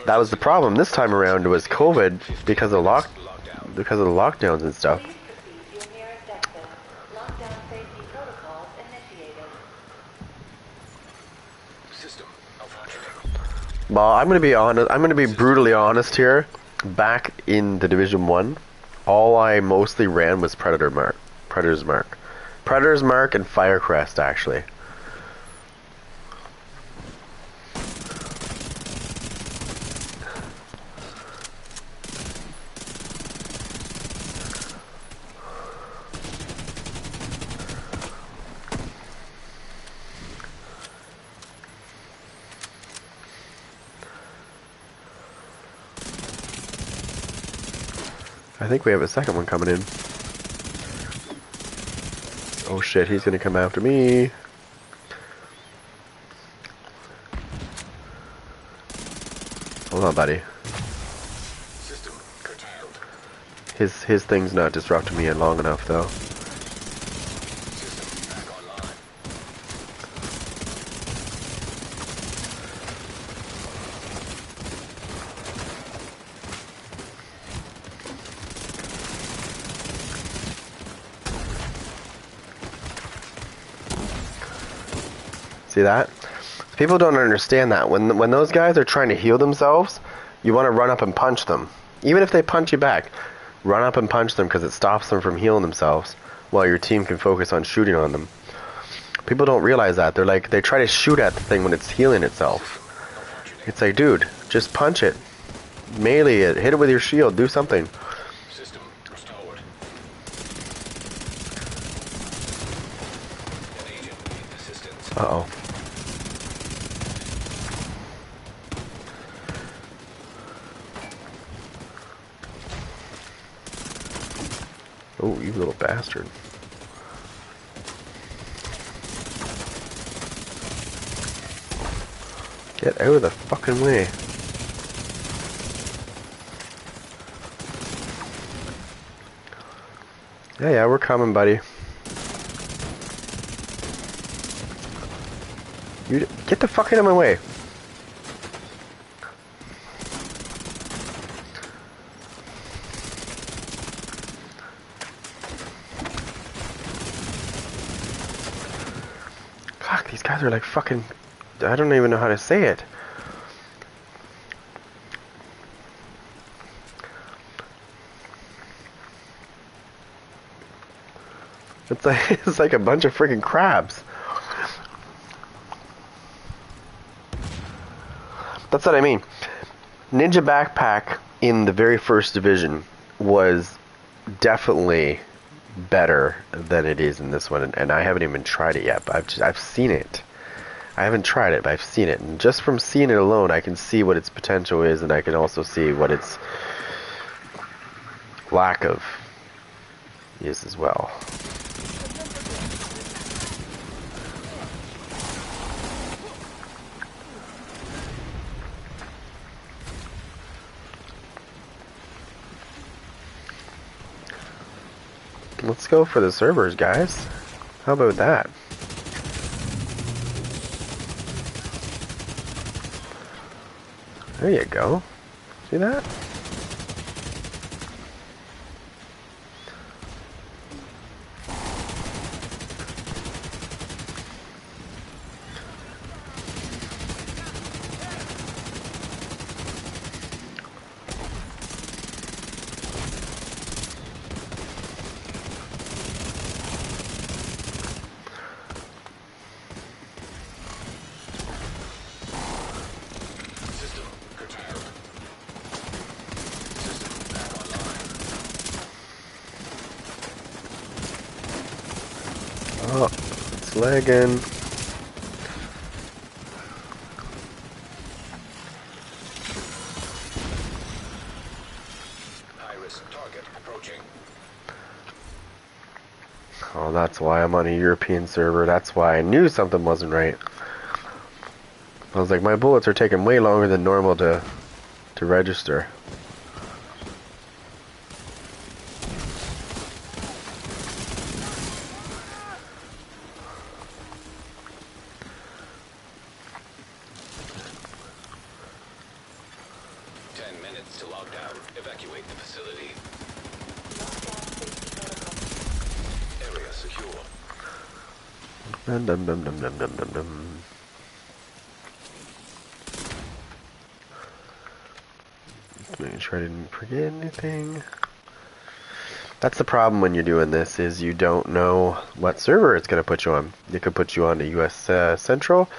That was the problem this time around, was COVID, because of the lockdowns and stuff. Well, I'm going to be honest. I'm going to be brutally honest here. Back in the Division 1, all I mostly ran was Predator's Mark, and Firecrest, actually. I think we have a second one coming in. Oh shit, he's gonna come after me. Hold on, buddy. System curtailed. His thing's not disrupting me long enough, though. System back online. See that? People don't understand that. When those guys are trying to heal themselves, you want to run up and punch them. Even if they punch you back, run up and punch them because it stops them from healing themselves while your team can focus on shooting on them. People don't realize that. They try to shoot at the thing when it's healing itself. It's like, dude, just punch it. Melee it. Hit it with your shield. Do something. System restored. An agent needs assistance. Uh-oh. Oh, you little bastard. Get out of the fucking way. Yeah, we're coming, buddy. You get the fuck out of my way. Fuck, these guys are like fucking... I don't even know how to say it. It's like a bunch of freaking crabs. That's what I mean. Ninja Backpack in the very first division was definitely better than it is in this one, and I haven't even tried it yet. But I've seen it. I haven't tried it, but I've seen it, and just from seeing it alone, I can see what its potential is, and I can also see what its lack of is as well. Let's go for the servers, guys. How about that? There you go. See that? System curtailed. System back online. Oh, it's lagging. High-risk target approaching. Oh, that's why I'm on a European server. That's why I knew something wasn't right. I was like, my bullets are taking way longer than normal to register. To lock down. Evacuate the facility. Area secure. Dum dum dum dum dum dum dum dum. Just making sure I didn't forget anything. That's the problem when you're doing this, is you don't know what server it's going to put you on. It could put you on a US Central,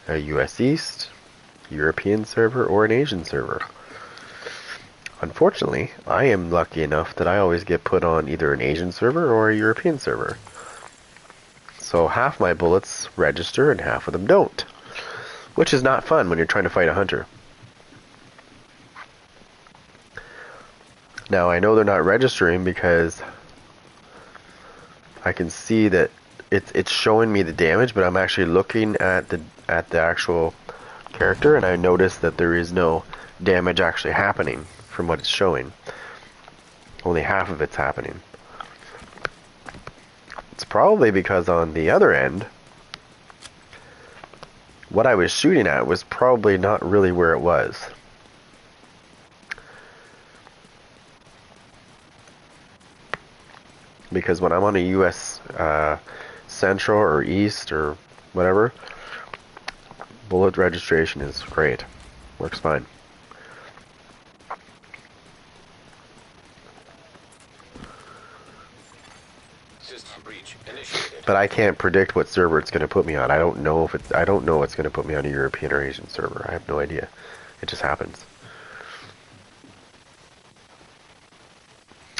a US East, European server, or an Asian server. Unfortunately, I am lucky enough that I always get put on either an Asian server or a European server. So half my bullets register and half of them don't. Which is not fun when you're trying to fight a hunter. Now I know they're not registering because I can see that it's showing me the damage, but I'm actually looking at the actual character, and I notice that there is no damage actually happening from what it's showing. Only half of it's happening. It's probably because on the other end, what I was shooting at was probably not really where it was. Because when I'm on a US Central or East or whatever, Bullet registration is great. Works fine. System breach initiated. But I can't predict what server it's going to put me on. I don't know if it's. I don't know it's going to put me on a European or Asian server. I have no idea. It just happens.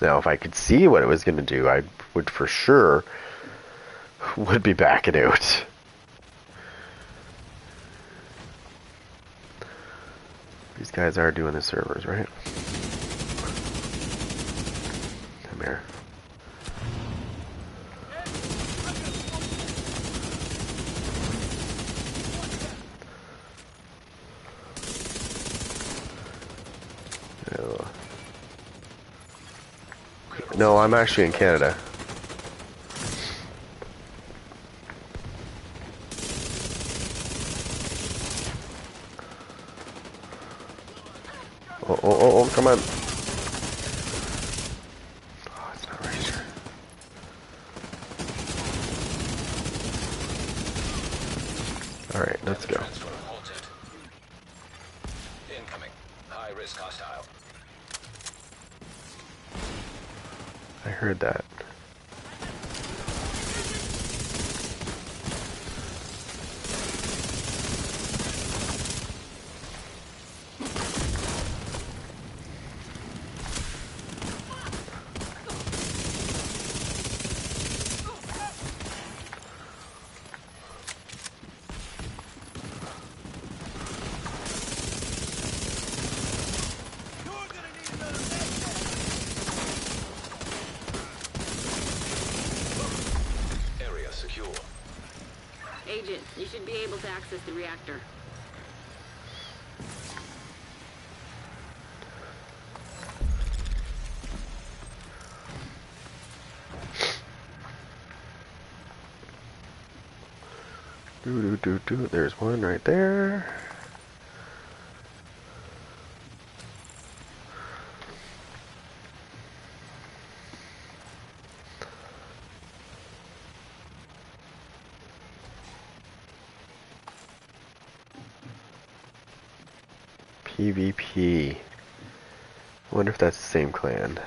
Now, if I could see what it was going to do, I would for sure would be backing out. These guys are doing the servers, right? Come here. No, I'm actually in Canada. Oh, come on. Oh, it's not registered. Alright, let's go. Transfer halted. Incoming. High risk hostile. I heard that. Area secure. Agent, you should be able to access the reactor. There's one right there. PvP. I wonder if that's the same clan.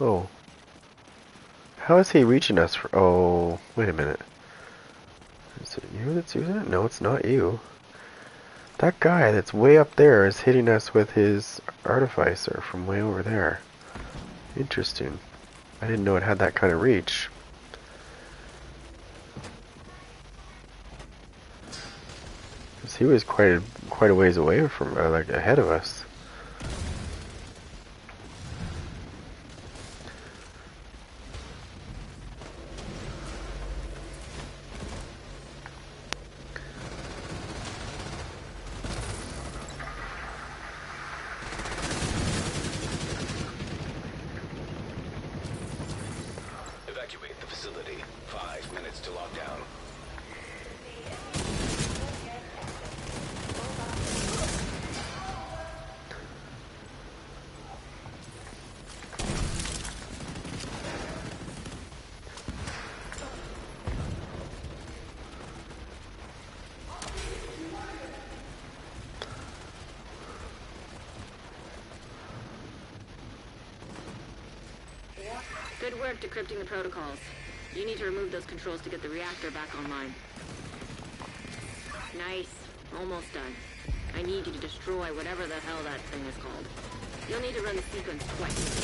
Oh. How is he reaching us? Oh, wait a minute. Is it you that's using it? No, it's not you. That guy that's way up there is hitting us with his artificer from way over there. Interesting. I didn't know it had that kind of reach. 'Cause he was quite a ways away from, like, ahead of us. Evacuate the facility. 5 minutes to lockdown. Good work decrypting the protocols. You need to remove those controls to get the reactor back online. Nice. Almost done. I need you to destroy whatever the hell that thing is called. You'll need to run the sequence twice.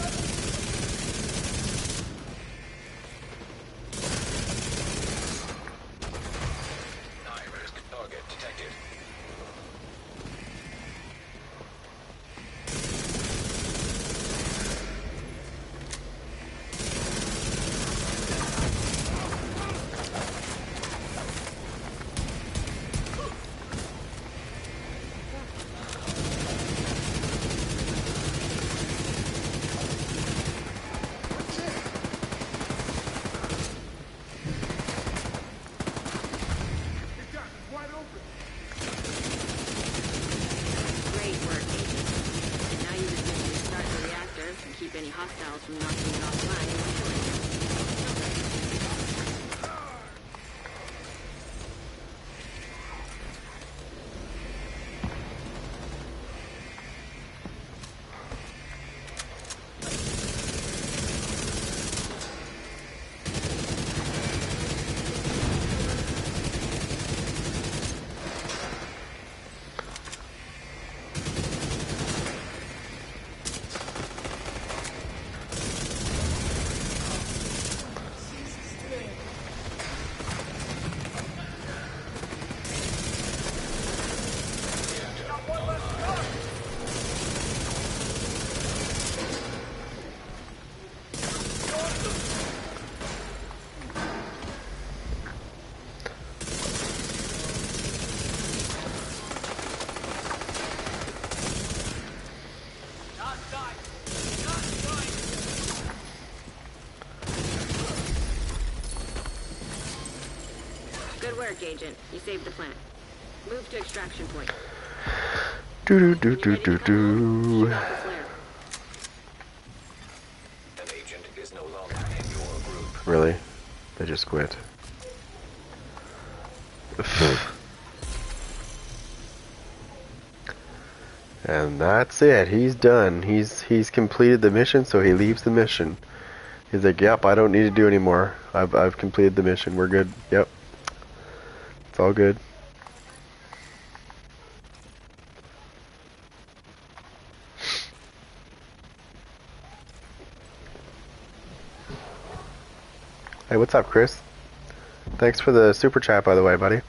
High risk target detected. projectiles from knocking it offline and killing it. Good work, Agent. You saved the plant. Move to extraction point. Do do do do do do. Shoot off the flare. An agent is no longer in your group. Really? They just quit. And that's it. He's done. He's completed the mission, so he leaves the mission. He's like, "Yep, I don't need to do anymore. I've completed the mission. We're good. Yep, it's all good." Hey, what's up, Chris? Thanks for the super chat, by the way, buddy.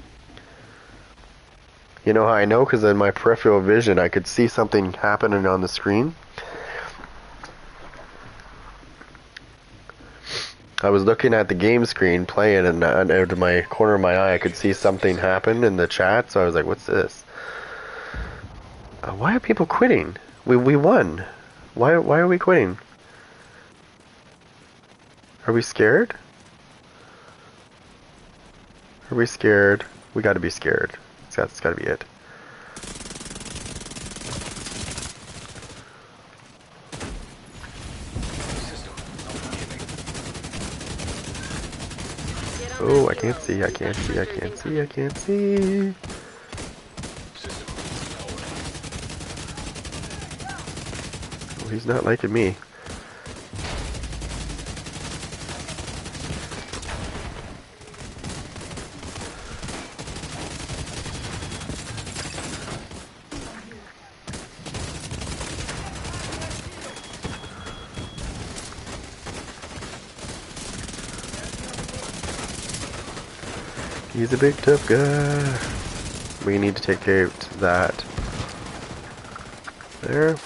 You know how I know? Because in my peripheral vision, I could see something happening on the screen. I was looking at the game screen playing, and out of my corner of my eye, I could see something happen in the chat. So I was like, "What's this? Why are people quitting? We won. Why are we quitting? Are we scared? Are we scared? We got to be scared. That's got to be it." Oh, I can't see, I can't see, I can't see, I can't see. Oh, he's not liking me. He's a big tough guy. We need to take out that. There.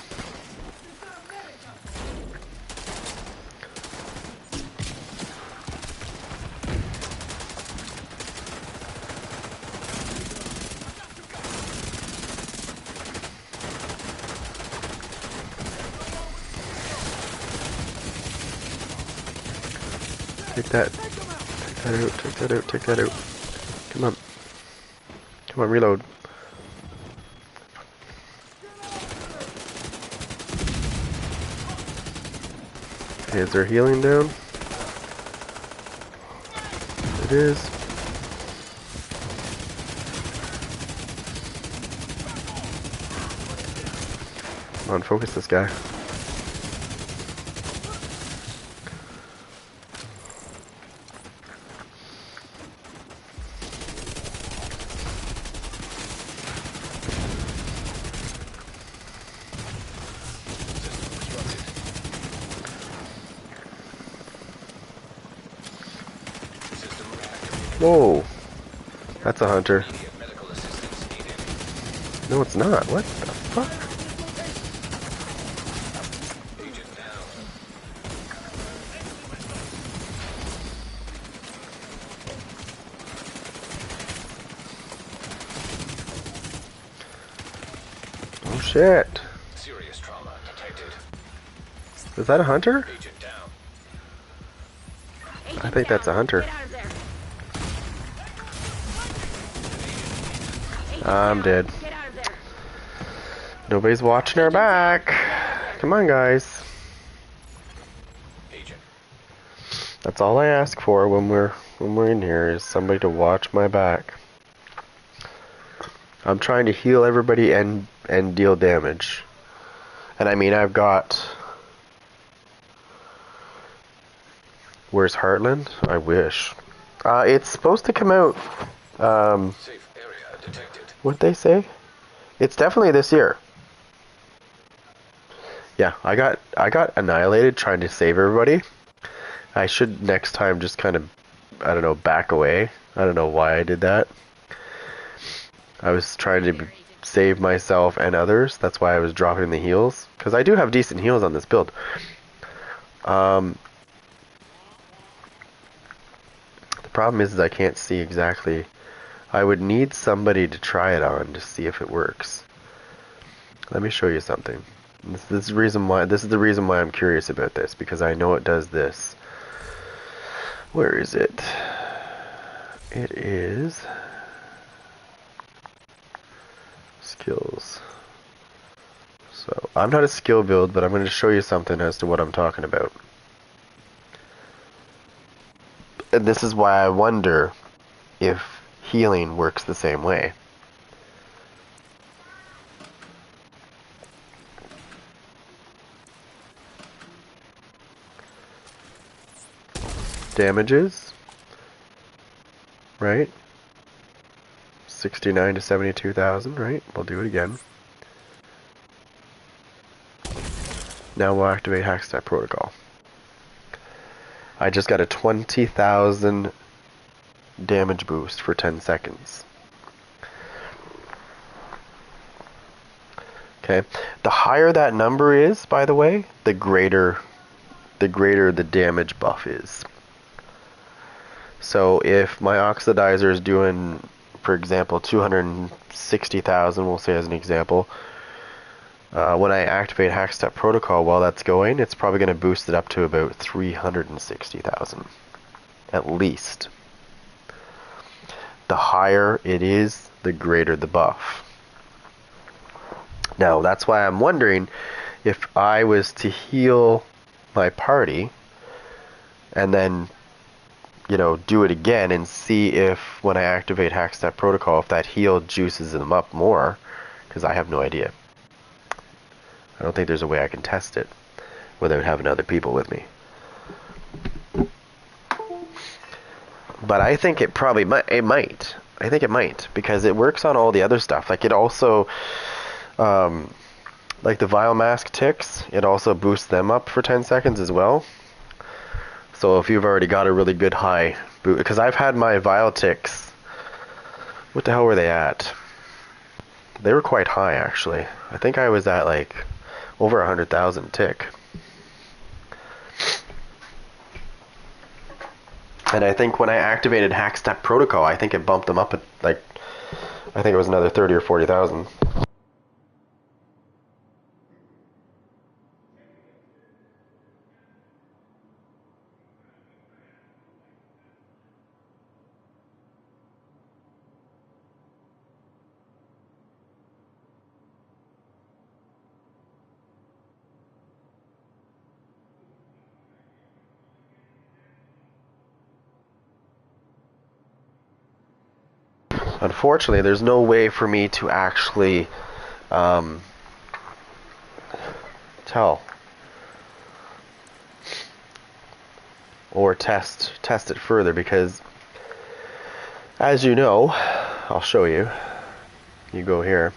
Take that. Take that out, take that out, take that out. Come on. Come on, reload. Okay, is there healing down? It is. Come on, focus this guy. Whoa, that's a hunter. No, it's not. What the fuck? Oh shit. Serious trauma detected. Is that a hunter? Agent down. I think that's a hunter. Get out of there. I'm dead. Get out of there. Nobody's watching our back. Come on, guys. That's all I ask for when we're in here, is somebody to watch my back. I'm trying to heal everybody and deal damage. And I mean, I've got... Where's Heartland? I wish. It's supposed to come out... Safe area detected. What'd they say? It's definitely this year. Yeah, I got annihilated trying to save everybody. I should next time just kind of, I don't know, back away. I don't know why I did that. I was trying to save myself and others. That's why I was dropping the heals. Because I do have decent heals on this build. The problem is I can't see exactly. I would need somebody to try it on to see if it works. Let me show you something. This is the reason why I'm curious about this, because I know it does this. Where is it? It is skills. So I'm not a skill build, but I'm going to show you something as to what I'm talking about. And this is why I wonder if healing works the same way. Damages, right? 69 to 72,000, right? We'll do it again. Now we'll activate Hackstep Protocol. I just got a 20,000 damage boost for 10 seconds. Okay. The higher that number is, by the way, the greater the damage buff is. So if my oxidizer is doing, for example, 260,000, we'll say as an example, when I activate Hackstep Protocol while that's going, it's probably going to boost it up to about 360,000, at least. The higher it is, the greater the buff. Now, that's why I'm wondering if I was to heal my party and then, you know, do it again and see if when I activate Hackstep Protocol, if that heal juices them up more, because I have no idea. I don't think there's a way I can test it without having other people with me. But I think it probably might. I think it might, because it works on all the other stuff. Like it also, like the Vile Mask ticks, it also boosts them up for 10 seconds as well. So if you've already got a really good high boot, because I've had my Vile ticks, what the hell were they at? They were quite high actually. I think I was at like over 100,000 tick. And I think when I activated Hackstep Protocol, I think it bumped them up at like, I think it was another 30 or 40,000. Unfortunately, there's no way for me to actually tell or test it further, because as you know, I'll show you. You go here.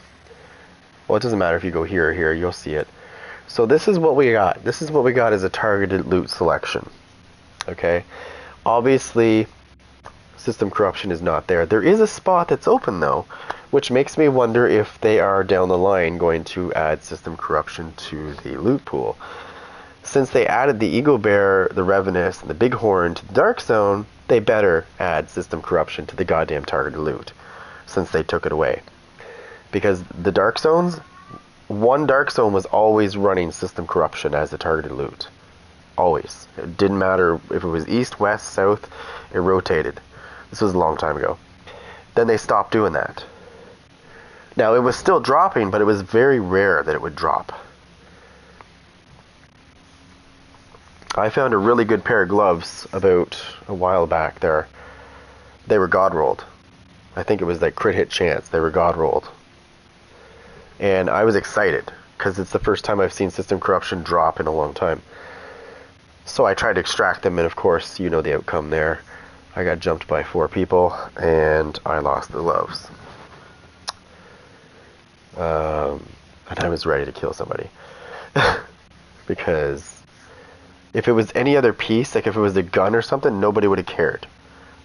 Well, it doesn't matter if you go here or here, you'll see it. So this is what we got. This is what we got as a targeted loot selection. Okay? Obviously, system corruption is not there. There is a spot that's open though, which makes me wonder if they are down the line going to add system corruption to the loot pool. Since they added the Eagle Bear, the Revenus, and the Bighorn to the Dark Zone, they better add system corruption to the goddamn targeted loot, since they took it away. Because the Dark Zones, one Dark Zone was always running system corruption as the targeted loot. Always. It didn't matter if it was east, west, south, it rotated. This was a long time ago. Then they stopped doing that. Now, it was still dropping, but it was very rare that it would drop. I found a really good pair of gloves about a while back there. They were god rolled. I think it was like crit hit chance. They were god rolled. And I was excited because it's the first time I've seen system corruption drop in a long time. So I tried to extract them, and of course, you know the outcome there. I got jumped by 4 people, and I lost the gloves. And I was ready to kill somebody. Because if it was any other piece, like if it was a gun or something, nobody would have cared.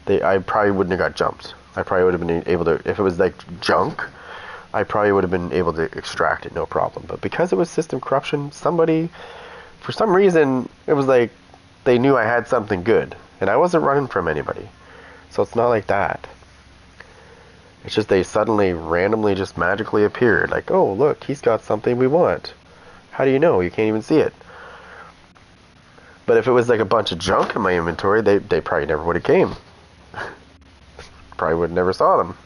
I probably wouldn't have got jumped. I probably would have been able to, if it was like junk, I probably would have been able to extract it, no problem. But because it was system corruption, somebody, for some reason, it was like they knew I had something good. And I wasn't running from anybody. So it's not like that. It's just they suddenly, randomly, just magically appeared. Like, oh, look, he's got something we want. How do you know? You can't even see it. But if it was like a bunch of junk in my inventory, they probably never would have came. Probably would have never saw them.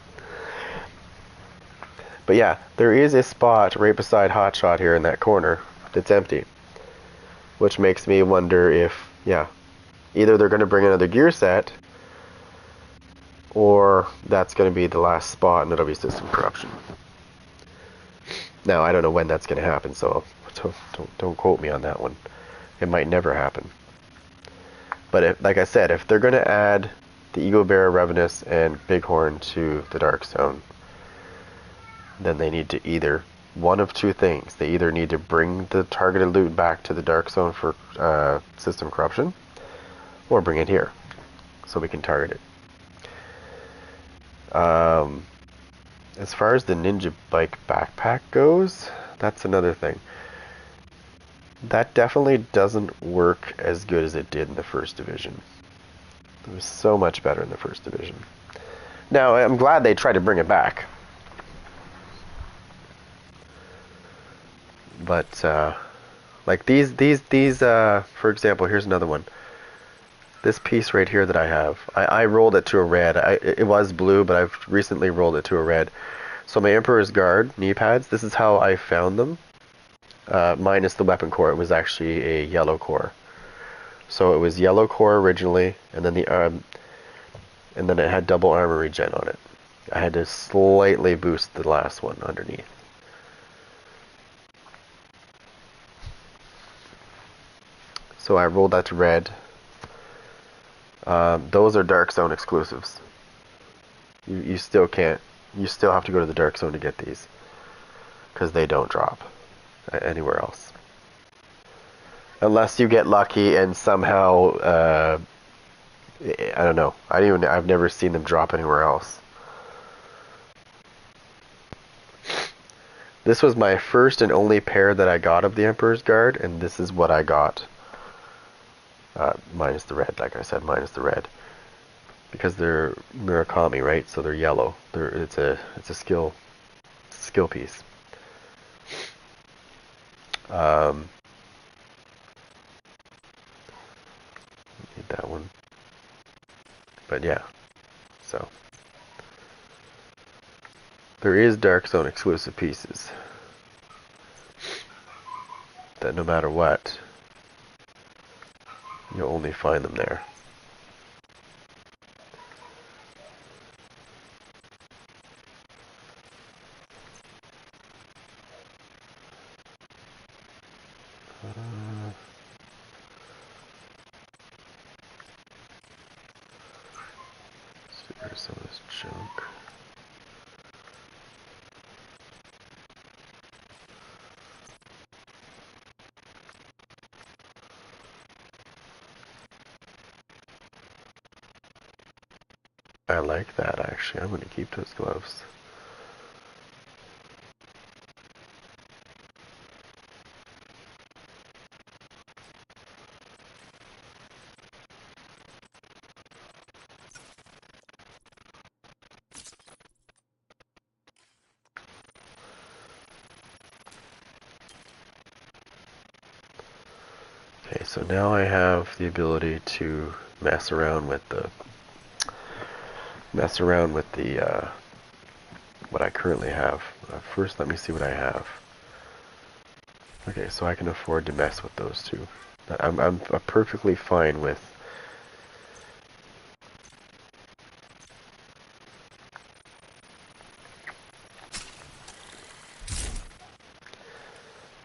But yeah, there is a spot right beside Hotshot here in that corner that's empty. Which makes me wonder if, yeah, either they're going to bring another gear set, or that's going to be the last spot and it'll be system corruption. Now, I don't know when that's going to happen, so don't quote me on that one. It might never happen. But if, like I said, if they're going to add the Eagle Bear, Revenus, and Bighorn to the Dark Zone, then they need to either, one of two things. They either need to bring the targeted loot back to the Dark Zone for system corruption, or bring it here, so we can target it. As far as the Ninja Bike backpack goes, that's another thing. That definitely doesn't work as good as it did in the First Division. It was so much better in the First Division. Now, I'm glad they tried to bring it back. But, like these, for example, here's another one. This piece right here that I have, I rolled it to a red. It was blue, but I've recently rolled it to a red. So my Emperor's Guard knee pads, this is how I found them. Minus the weapon core, it was actually a yellow core. So it was yellow core originally, and then and then it had double armor regen on it. I had to slightly boost the last one underneath. So I rolled that to red. Those are Dark Zone exclusives. You still can't. You still have to go to the Dark Zone to get these, because they don't drop anywhere else, unless you get lucky and somehow I don't know. I've never seen them drop anywhere else. This was my first and only pair that I got of the Emperor's Guard, and this is what I got. Minus the red, like I said, minus the red, because they're Murakami, right? So they're yellow. It's a skill piece. Need that one, but yeah. So there is Dark Zone exclusive pieces that no matter what, you'll only find them there. See, there's some of this junk. I like that, actually. I'm going to keep those gloves. Okay, so now I have the ability to mess around with the what I currently have. First, let me see what I have. Okay, so I can afford to mess with those two. I'm perfectly fine with.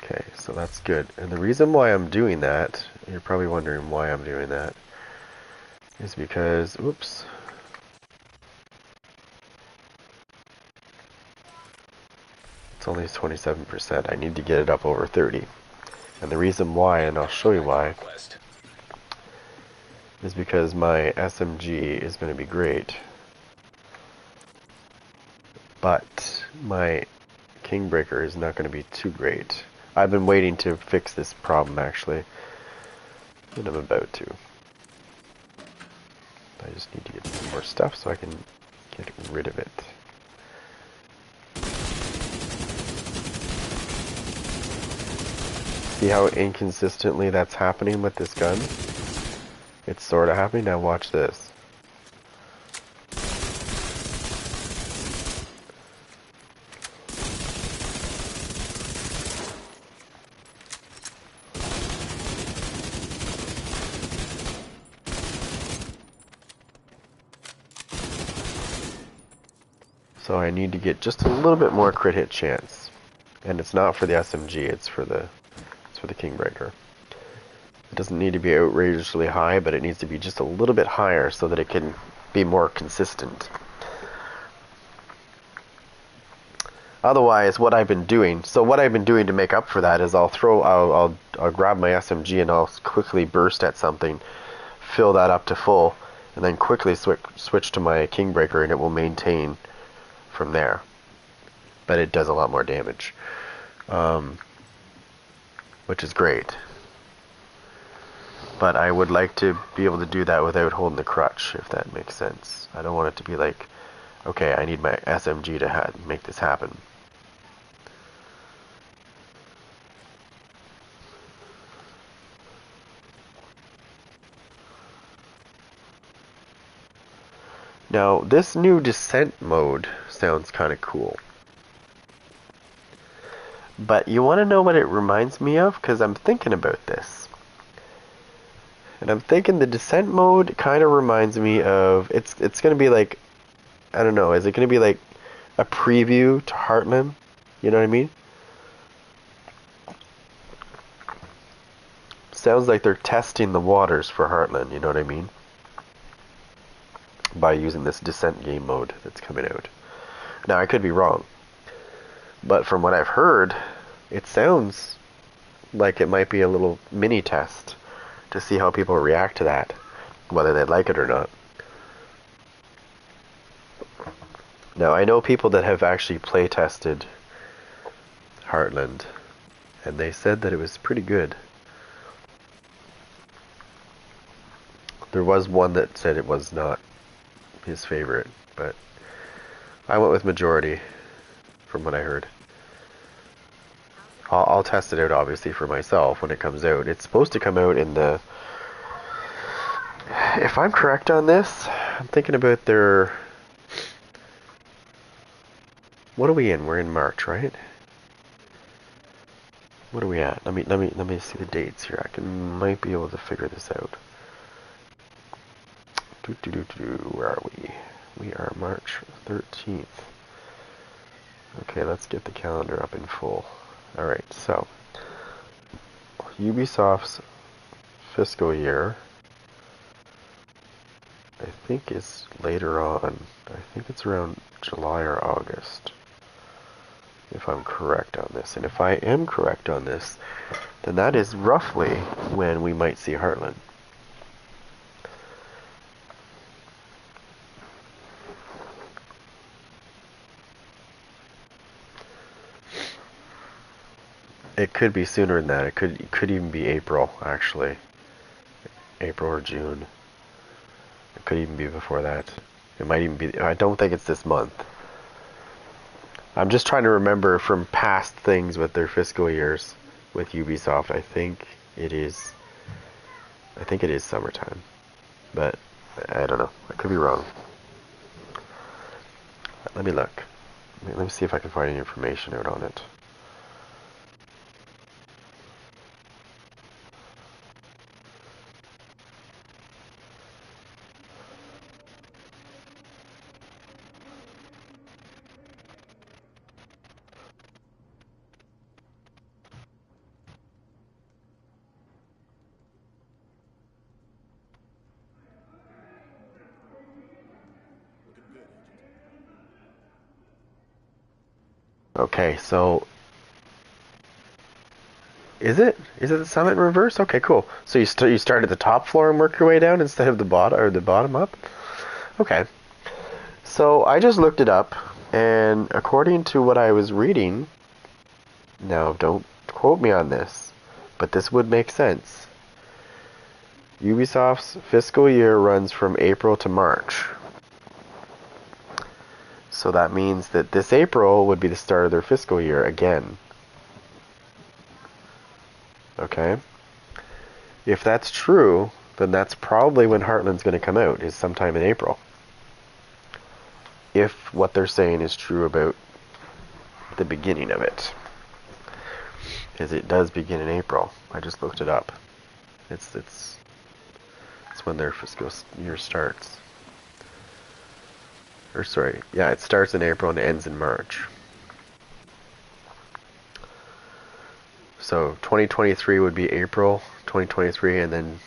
Okay, so that's good. And the reason why I'm doing that, you're probably wondering why I'm doing that, is because, oops. It's only 27%. I need to get it up over 30. And the reason why, and I'll show you why, is because my SMG is going to be great. But my Kingbreaker is not going to be too great. I've been waiting to fix this problem, actually. And I'm about to. I just need to get some more stuff so I can get rid of it. See how inconsistently that's happening with this gun? It's sort of happening. Now watch this. So I need to get just a little bit more crit hit chance. And it's not for the SMG, it's for the Kingbreaker. It doesn't need to be outrageously high, but it needs to be just a little bit higher so that it can be more consistent. Otherwise, what I've been doing to make up for that is I'll grab my SMG and I'll quickly burst at something, fill that up to full, and then quickly switch to my Kingbreaker, and it will maintain from there. But it does a lot more damage, which is great. But I would like to be able to do that without holding the crutch, if that makes sense. I don't want it to be like, okay, I need my SMG to make this happen. Now, this new descent mode sounds kind of cool. But you want to know what it reminds me of? Because I'm thinking about this. And I'm thinking the descent mode kind of reminds me of... It's going to be like... I don't know. Is it going to be like a preview to Heartland? You know what I mean? Sounds like they're testing the waters for Heartland. You know what I mean? By using this descent game mode that's coming out. Now, I could be wrong. But from what I've heard, it sounds like it might be a little mini test to see how people react to that, whether they like it or not. Now, I know people that have actually play tested Heartland, and they said that it was pretty good. There was one that said it was not his favorite, but I went with majority from what I heard. I'll test it out, obviously, for myself when it comes out. It's supposed to come out in the... If I'm correct on this, I'm thinking about their... What are we in? We're in March, right? What are we at? Let me see the dates here. Might be able to figure this out. Where are we? We are March 13th. Okay, let's get the calendar up in full. Alright, so Ubisoft's fiscal year, I think, is later on. I think it's around July or August, if I'm correct on this. And if I am correct on this, then that is roughly when we might see Heartland. It could be sooner than that. It could even be April, actually. April or June. It could even be before that. It might even be... I don't think it's this month. I'm just trying to remember from past things with their fiscal years with Ubisoft. I think it is summertime. But I don't know. I could be wrong. Let me look. Let me see if I can find any information out on it. Okay, so is it? Is it the summit in reverse? Okay, cool. So you start at the top floor and work your way down instead of the bottom or the bottom up? Okay. So I just looked it up, and according to what I was reading, now don't quote me on this, but this would make sense. Ubisoft's fiscal year runs from April to March. So that means that this April would be the start of their fiscal year again. Okay? If that's true, then that's probably when Heartland's going to come out, is sometime in April. If what they're saying is true about the beginning of it. Because it does begin in April. I just looked it up. It's when their fiscal year starts. Or sorry, yeah, it starts in April and ends in March. So 2023 would be April 2023, and then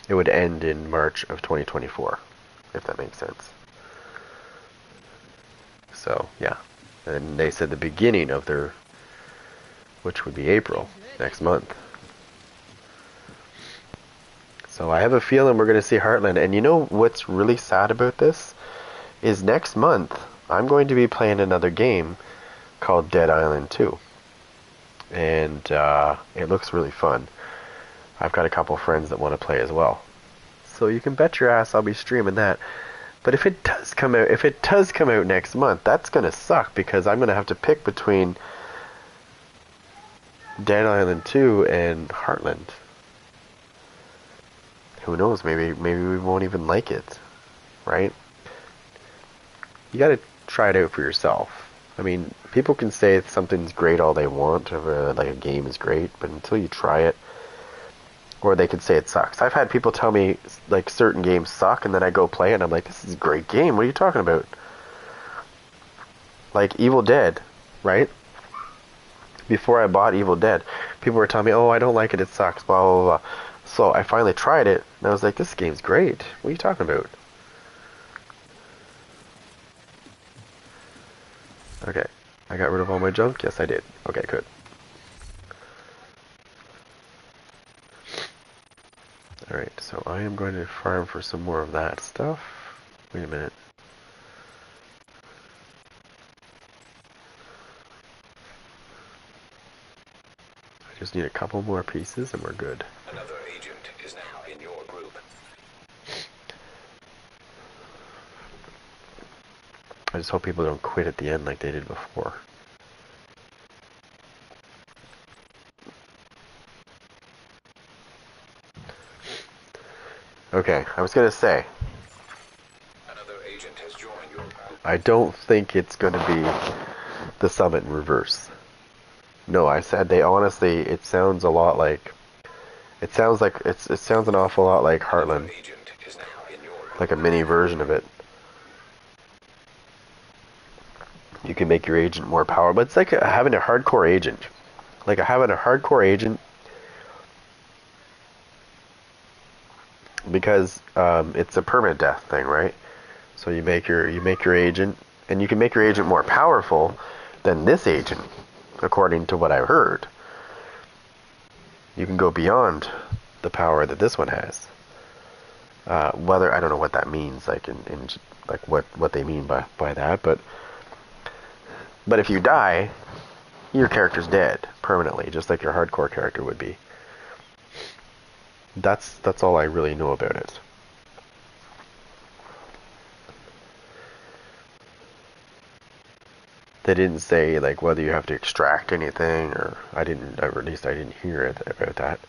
it would end in March of 2024, if that makes sense. So, yeah. And they said the beginning of their, which would be April, next month. So I have a feeling we're going to see Heartland. And you know what's really sad about this? Is next month, I'm going to be playing another game called Dead Island 2. And it looks really fun. I've got a couple friends that want to play as well. So you can bet your ass I'll be streaming that. But if it does come out next month, that's going to suck because I'm going to have to pick between Dead Island 2 and Heartland. Who knows, maybe we won't even like it, right? You got to try it out for yourself. I mean, people can say something's great all they want, or like a game is great, but until you try it, or they could say it sucks. I've had people tell me like certain games suck, and then I go play it, and I'm like, this is a great game. What are you talking about? Like Evil Dead, right? Before I bought Evil Dead, people were telling me, oh, I don't like it, it sucks, blah, blah, blah. So I finally tried it, and I was like, this game's great. What are you talking about? Okay, I got rid of all my junk? Yes, I did. Okay, good. Alright, so I am going to farm for some more of that stuff. Wait a minute. I just need a couple more pieces and we're good. Another agent is now in your group. I just hope people don't quit at the end like they did before. Okay, I was gonna say, Another agent has joined your group. I don't think it's gonna be the Summit in reverse. No, I said they honestly, it sounds a lot like, it sounds an awful lot like Heartland, Agent is now in your group. like a mini version of it. You can make your agent more powerful, but it's like having a hardcore agent. Like having a hardcore agent, because it's a permadeath thing, right? So you make your agent, and you can make your agent more powerful than this agent, according to what I've heard. You can go beyond the power that this one has. Whether I don't know what that means, like in like what they mean by that, but if you die, your character's dead permanently, just like your hardcore character would be. That's all I really know about it. They didn't say like whether you have to extract anything, or I didn't, or at least I didn't hear it about that.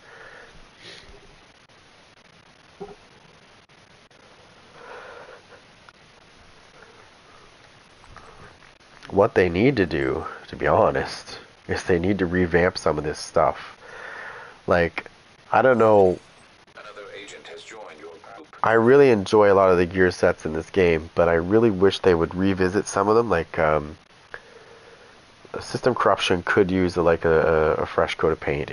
What they need to do, to be honest, is they need to revamp some of this stuff. Like, I don't know. Another agent has joined your group. I really enjoy a lot of the gear sets in this game, but I really wish they would revisit some of them. Like, System Corruption could use a fresh coat of paint.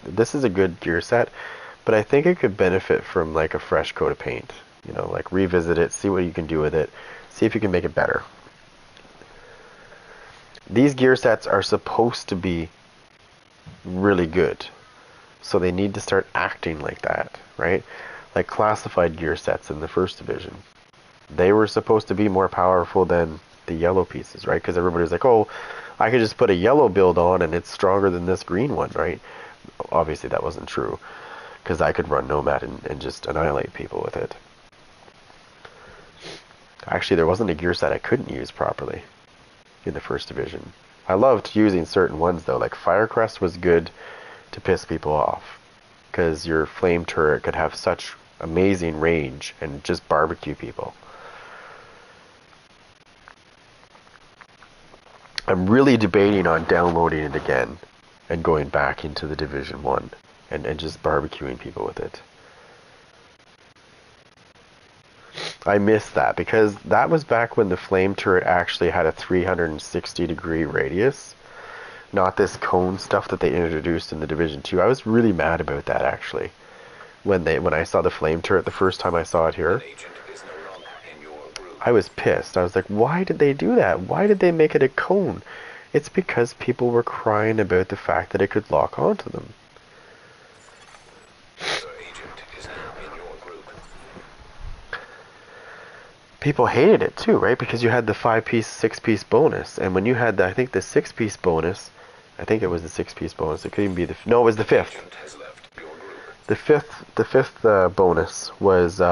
This is a good gear set, but I think it could benefit from like a fresh coat of paint. You know, like revisit it, see what you can do with it, see if you can make it better. these gear sets are supposed to be really good. So they need to start acting like that, right? Like classified gear sets in the first division. They were supposed to be more powerful than the yellow pieces, right? Because everybody's like, oh, I could just put a yellow build on and it's stronger than this green one, right? Obviously that wasn't true, because I could run Nomad and just annihilate people with it. Actually, there wasn't a gear set I couldn't use properly in the first division. I loved using certain ones though, like Firecrest was good to piss people off, because your flame turret could have such amazing range and just barbecue people. I'm really debating on downloading it again and going back into the Division 1 and just barbecuing people with it. I miss that, because that was back when the flame turret actually had a 360-degree radius, not this cone stuff that they introduced in the Division 2. I was really mad about that, actually, when I saw the flame turret the first time I saw it here. I was pissed. I was like, why did they do that? Why did they make it a cone? It's because people were crying about the fact that it could lock onto them. People hated it too, right? Because you had the 5-piece, 6-piece bonus. And when you had the, I think the 6-piece bonus, I think it was the 6-piece bonus. It could even be the, no, it was the 5th. The fifth bonus was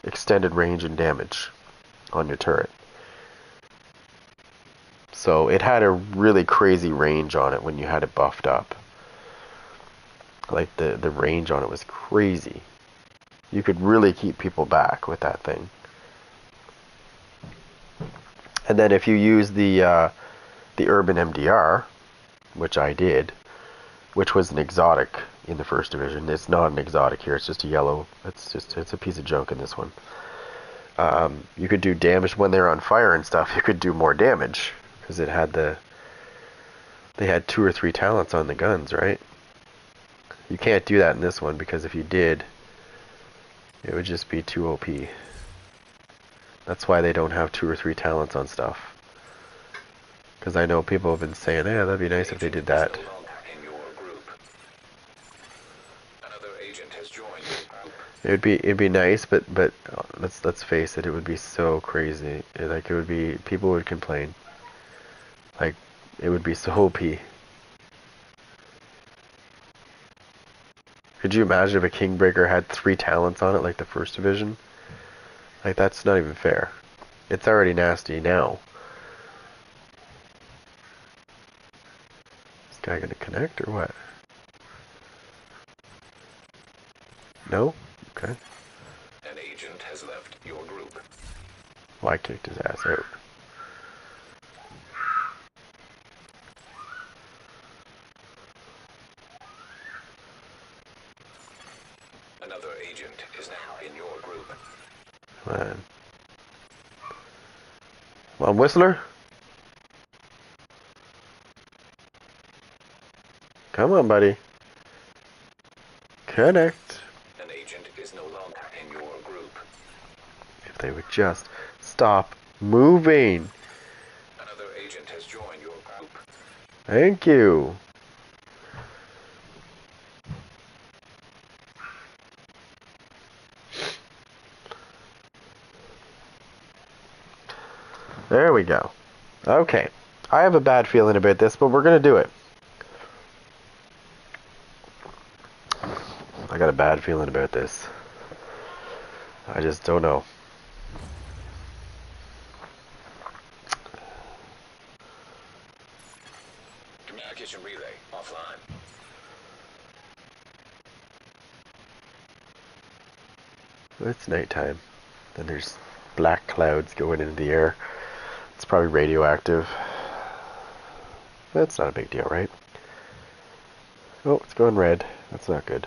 extended range and damage on your turret. So it had a really crazy range on it when you had it buffed up. Like the range on it was crazy. You could really keep people back with that thing. And then if you use the Urban MDR, which I did, which was an exotic in the first division. It's not an exotic here. It's just a yellow. It's a piece of junk in this one. You could do damage when they're on fire and stuff. You could do more damage because it had they had 2 or 3 talents on the guns, right? You can't do that in this one, because if you did, it would just be too OP. That's why they don't have 2 or 3 talents on stuff. Because I know people have been saying, yeah, that'd be nice if they did that. It'd be nice, but let's face it, it would be so crazy. Like, it would be, people would complain. Like, it would be so OP. Could you imagine if a Kingbreaker had 3 talents on it like the first division? Like, that's not even fair. It's already nasty now. Is this guy gonna connect or what? No? Okay. An agent has left your group. Well, I kicked his ass out. Another agent is now in your group. Man. Come on, Whistler. Come on, buddy. Connect. An agent is no longer in your group. If they would just stop moving. Another agent has joined your group. Thank you. There we go. Okay. I have a bad feeling about this, but we're going to do it. I got a bad feeling about this. I just don't know. Communication relay offline. It's nighttime. Then there's black clouds going into the air. It's probably radioactive. That's not a big deal, right? Oh, it's going red. That's not good.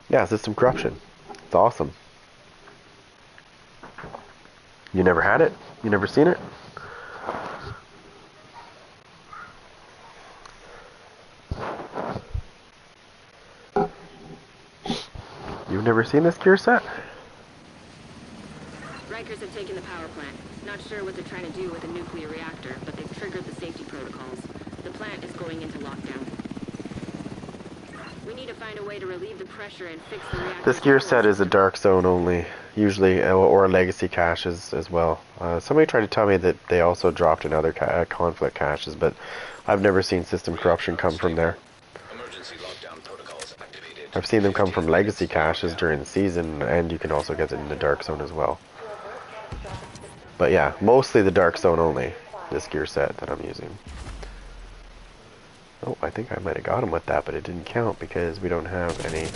Yeah, system corruption. It's awesome. You never had it? You never seen it? You've never seen this gear set? Rikers have taken the power plant. Not sure what they're trying to do with a nuclear reactor, but they've triggered the safety protocols. The plant is going into lockdown. We need to find a way to relieve the pressure and fix the reactor. This gear set is a dark zone only, usually, or legacy caches as well. Somebody tried to tell me that they also dropped in other conflict caches, but I've never seen system corruption come from there. Emergency lockdown protocols activated. I've seen them come from legacy caches during the season, and you can also get it in the dark zone as well. But yeah, mostly the dark zone only, this gear set that I'm using. Oh, I think I might have got him with that, but it didn't count because we don't have any.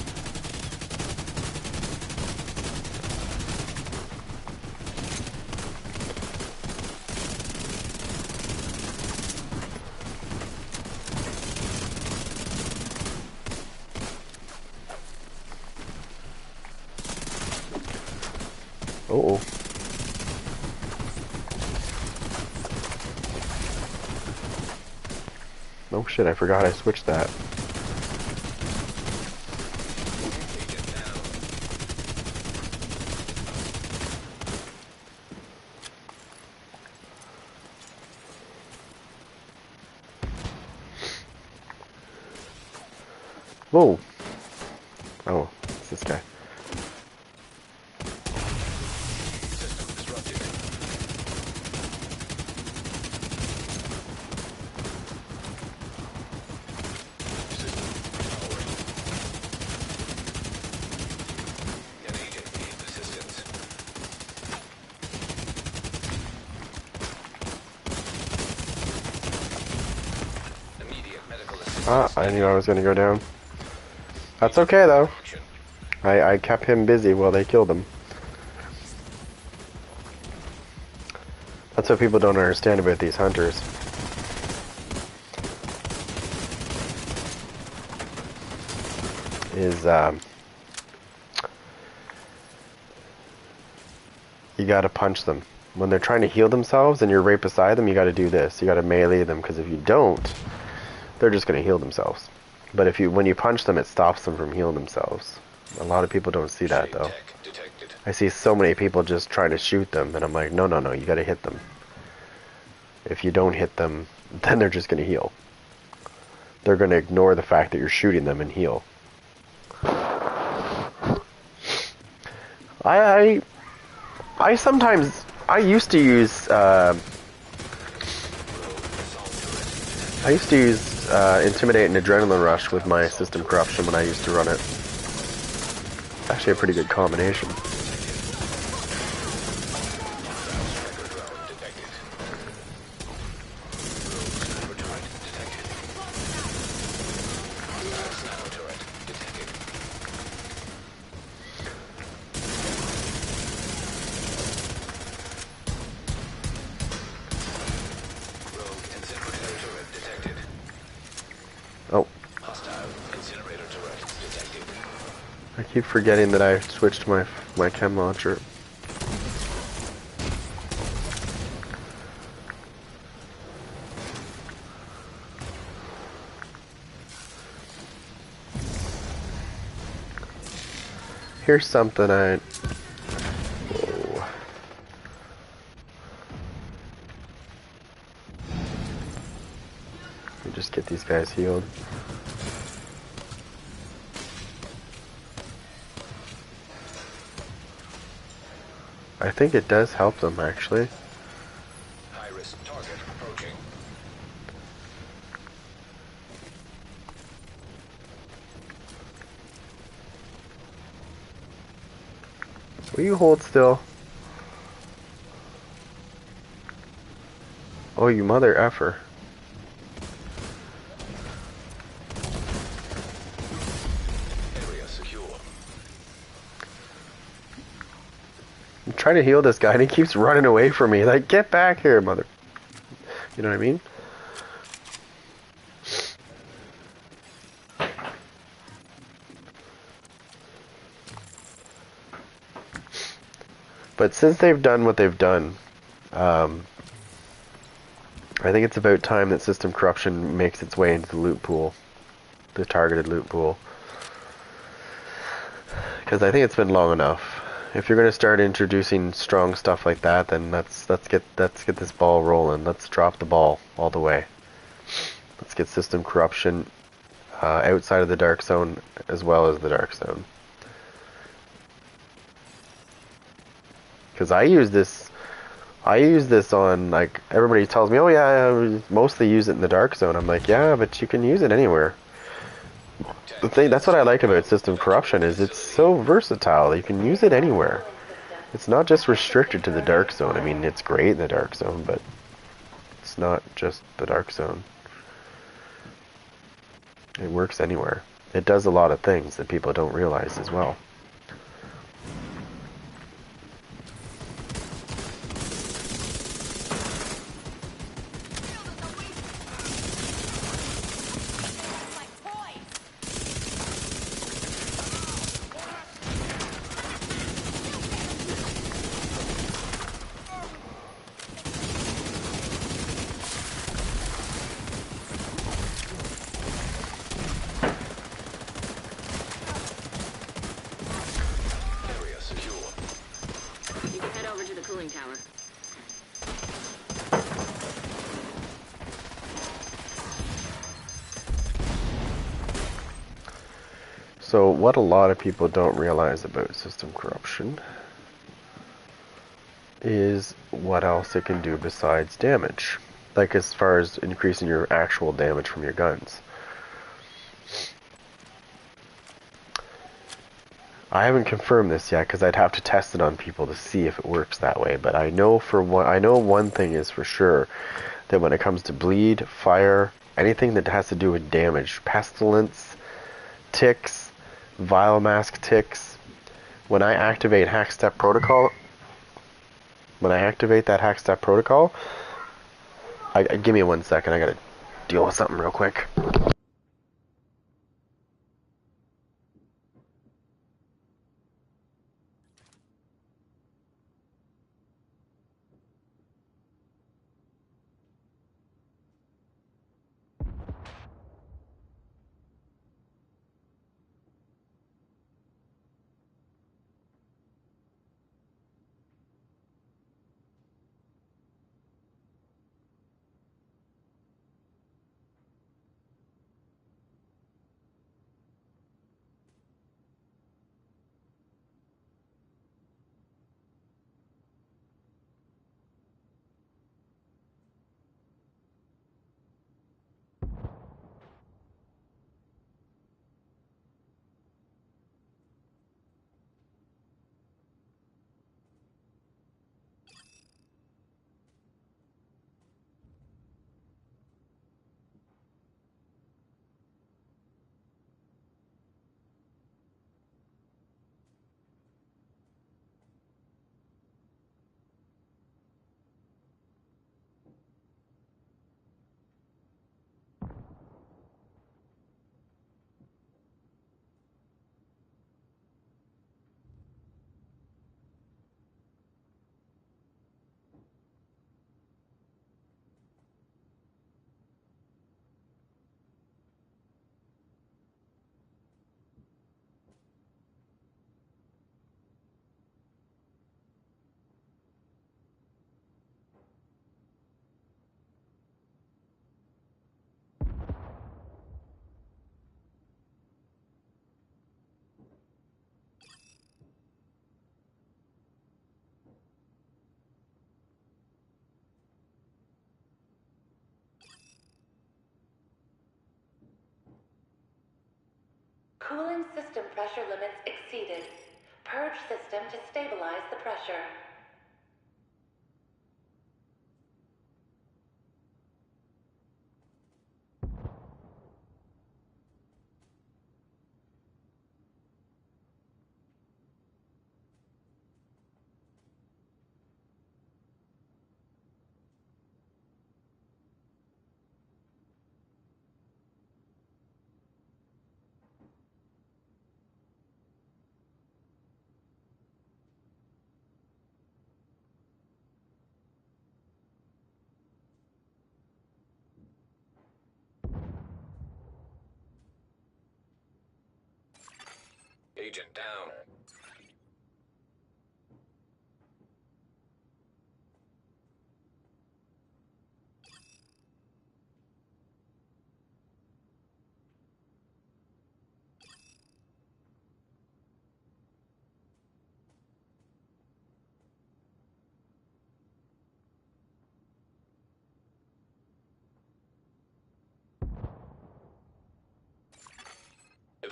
Uh-oh. Oh shit, I forgot I switched that. Whoa! Oh, it's this guy. System disrupted. System powering. An agent needs assistance. Immediate medical assistance. Ah, I knew I was gonna go down. That's okay though. Action. I kept him busy while they killed him. That's what people don't understand about these hunters. Is you gotta punch them. When they're trying to heal themselves and you're right beside them, you gotta do this. You gotta melee them, because if you don't, they're just gonna heal themselves. But when you punch them, it stops them from healing themselves. A lot of people don't see that though. Tech detected. I see so many people just trying to shoot them, and I'm like, no, you gotta hit them. If you don't hit them, then they're just gonna heal. They're gonna ignore the fact that you're shooting them and heal. I sometimes, I used to use Intimidate and Adrenaline Rush with my System Corruption when I used to run it. Actually a pretty good combination. Oh. I keep forgetting that I switched my chem launcher. Here's something I... Whoa. Let me just get these guys healed. I think it does help them, actually. High-risk target approaching. Will you hold still? Oh, you mother effer. Area secure. I'm trying to heal this guy and he keeps running away from me. Like, get back here, mother. You know what I mean? But since they've done what they've done, I think it's about time that System Corruption makes its way into the loot pool. The targeted loot pool. Because I think it's been long enough. If you're gonna start introducing strong stuff like that, then let's get this ball rolling. Let's drop the ball all the way. Let's get system corruption outside of the dark zone as well as the dark zone. Because I use this on, like, everybody tells me, oh yeah, I mostly use it in the dark zone. I'm like, yeah, but you can use it anywhere. The thing, that's what I like about system corruption, is it's so versatile. You can use it anywhere. It's not just restricted to the dark zone. I mean, it's great in the dark zone, but it's not just the dark zone. It works anywhere. It does a lot of things that people don't realize as well. Area secure. You can head over to the cooling tower. So what a lot of people don't realize about system corruption is what else it can do besides damage. Like as far as increasing your actual damage from your guns. I haven't confirmed this yet because I'd have to test it on people to see if it works that way, but I know one thing is for sure, that when it comes to bleed, fire, anything that has to do with damage, pestilence, ticks, vile mask ticks, when I activate hack step protocol, give me 1 second, I gotta deal with something real quick. Cooling system pressure limits exceeded. Purge system to stabilize the pressure. Agent down.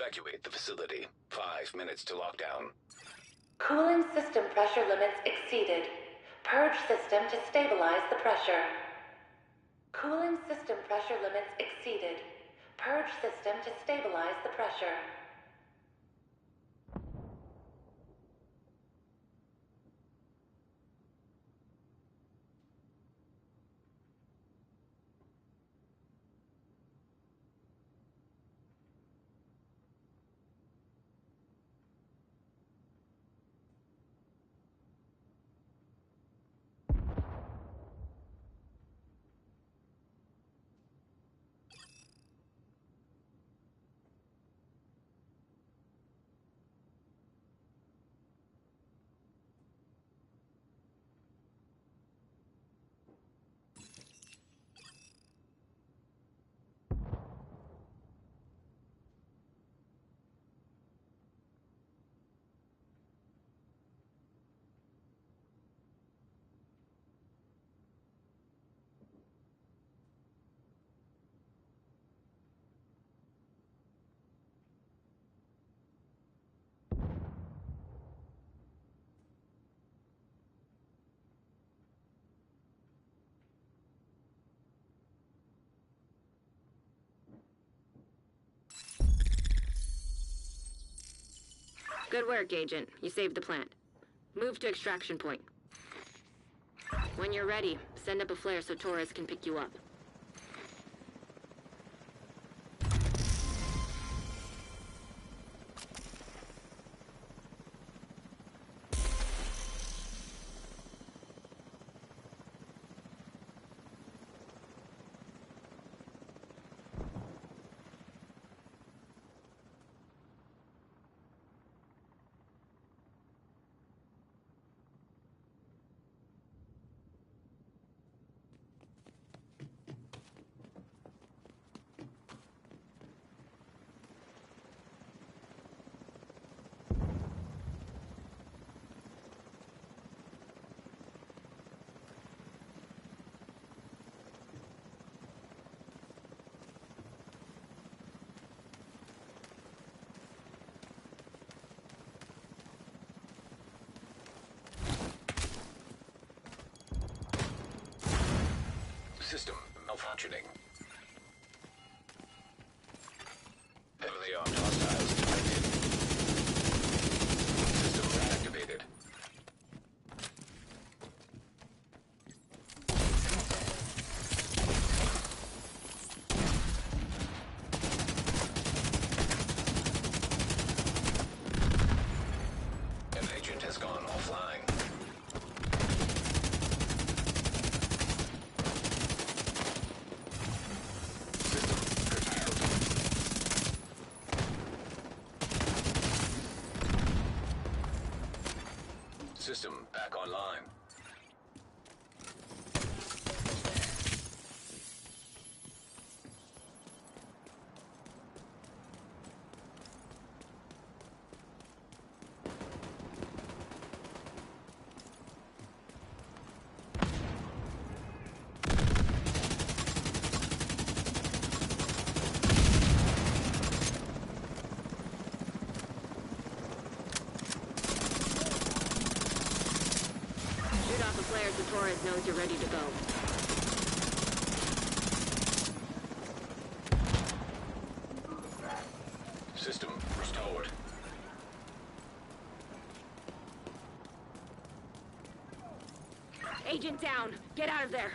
Evacuate the facility. 5 minutes to lockdown. Cooling system pressure limits exceeded. Purge system to stabilize the pressure. Cooling system pressure limits exceeded. Purge system to stabilize the pressure. Good work, Agent. You saved the plant. Move to extraction point. When you're ready, send up a flare so Torres can pick you up. System malfunctioning. Heavily armed hostiles detected. System reactivated. An agent has gone offline. System back online. Shoot off a flare so Torres knows you're ready to go. System restored. Agent down! Get out of there!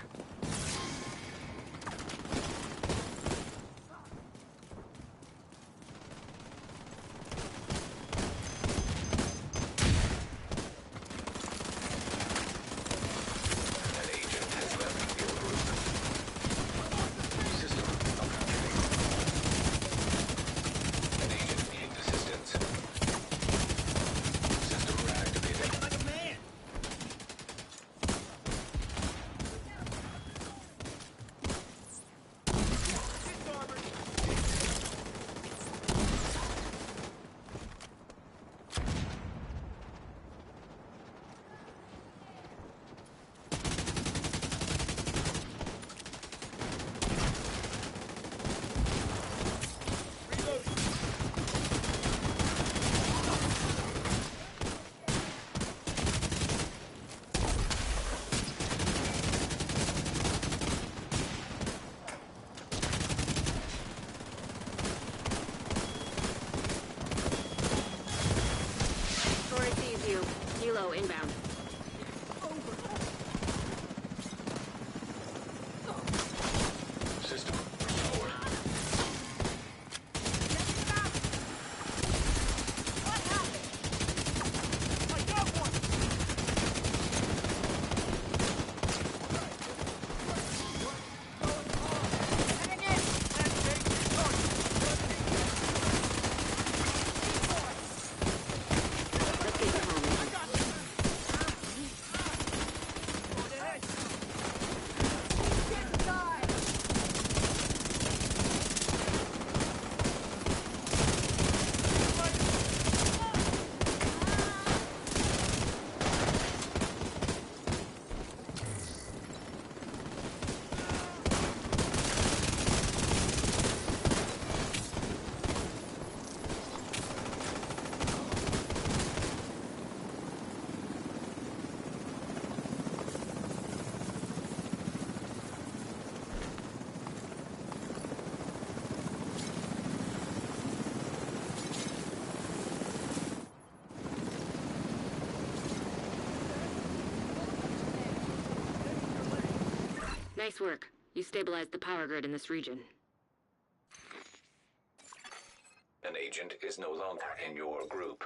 An agent has left your group. System malfunctioning. An agent needs assistance. System reactivated. Like a man! Nice work. You stabilized the power grid in this region. An agent is no longer in your group.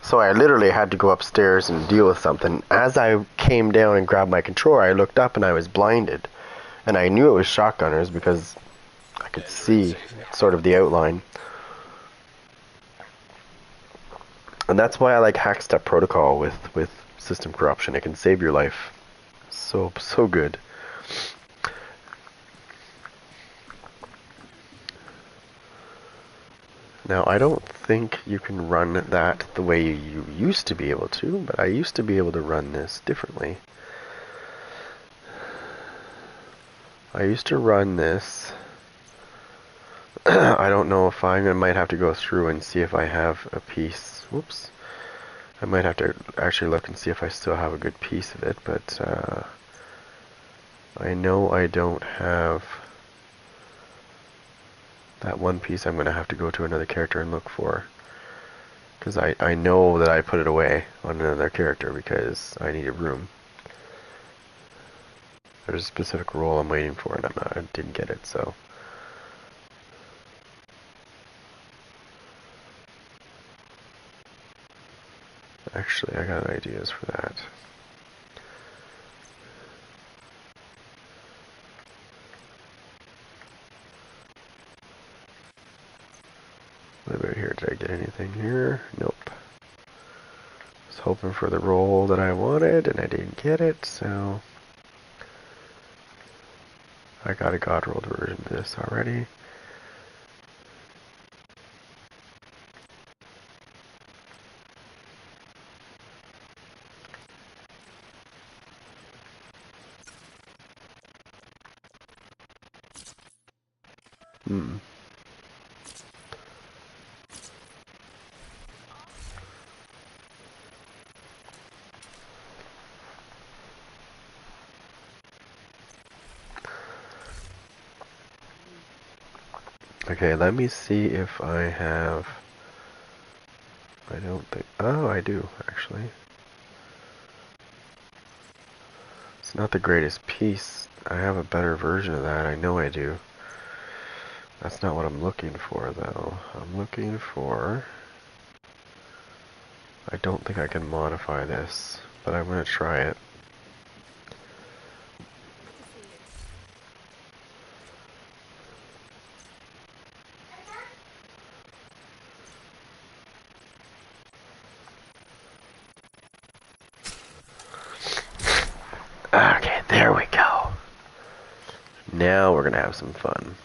So I literally had to go upstairs and deal with something. As I came down and grabbed my controller, I looked up and I was blinded. And I knew it was shotgunners because I could see sort of the outline. And that's why I like hack step protocol with system corruption. It can save your life. So good. Now, I don't think you can run that the way you used to be able to, but I used to be able to run this differently. I used to run this. I don't know if I might have to go through and see if I have a piece. Whoops. I might have to actually look and see if I still have a good piece of it, but I know I don't have that one piece. I'm going to have to go to another character and look for. Because I know that I put it away on another character because I needed room. There's a specific role I'm waiting for and I didn't get it, so. Actually, I got ideas for that. What about here? Did I get anything here? Nope. Was hoping for the role that I wanted and I didn't get it, so I got a god rolled version of this already. Okay, let me see if I have... I don't think... Oh, I do, actually. It's not the greatest piece. I have a better version of that. I know I do. That's not what I'm looking for, though. I'm looking for... I don't think I can modify this, but I'm going to try it. Okay, there we go. Now we're going to have some fun.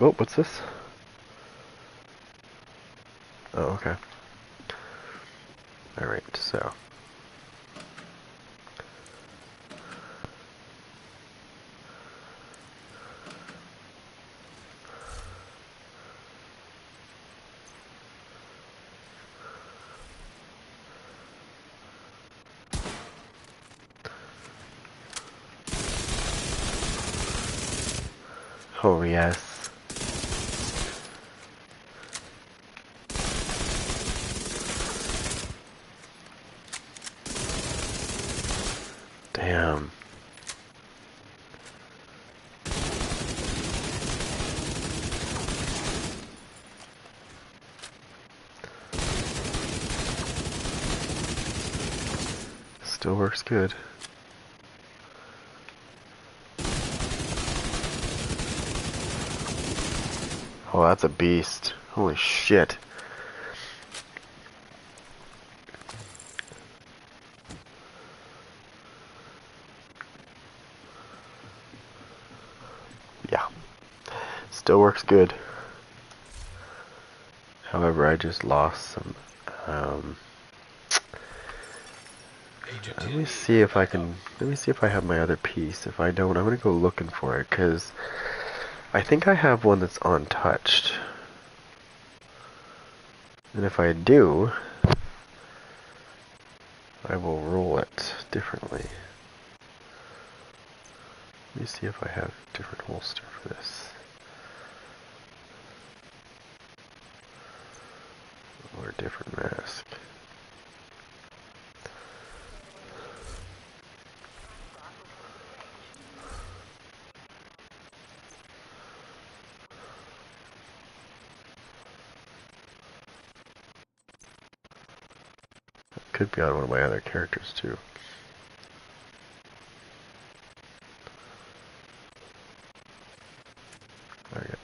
Oh, what's this? Oh, okay. Alright, so... Oh, yes. Damn. Still works good. Oh, that's a beast. Holy shit. Still works good. However, I just lost some. Um, Agent Let in me need see of if I backup. can. Let me see if I have my other piece. If I don't, I'm gonna go looking for it because I think I have one that's untouched. And if I do, I will roll it differently. Let me see if I have a different holster for this. Or a different mask. Could be on one of my other characters too. Okay.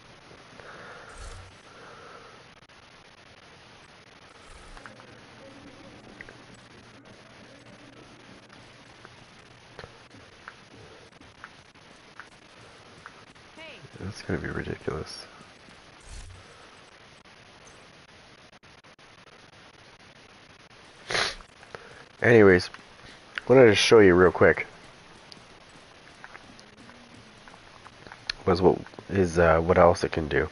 Hey, That's gonna be ridiculous. Anyways, wanted to show you real quick what else it can do.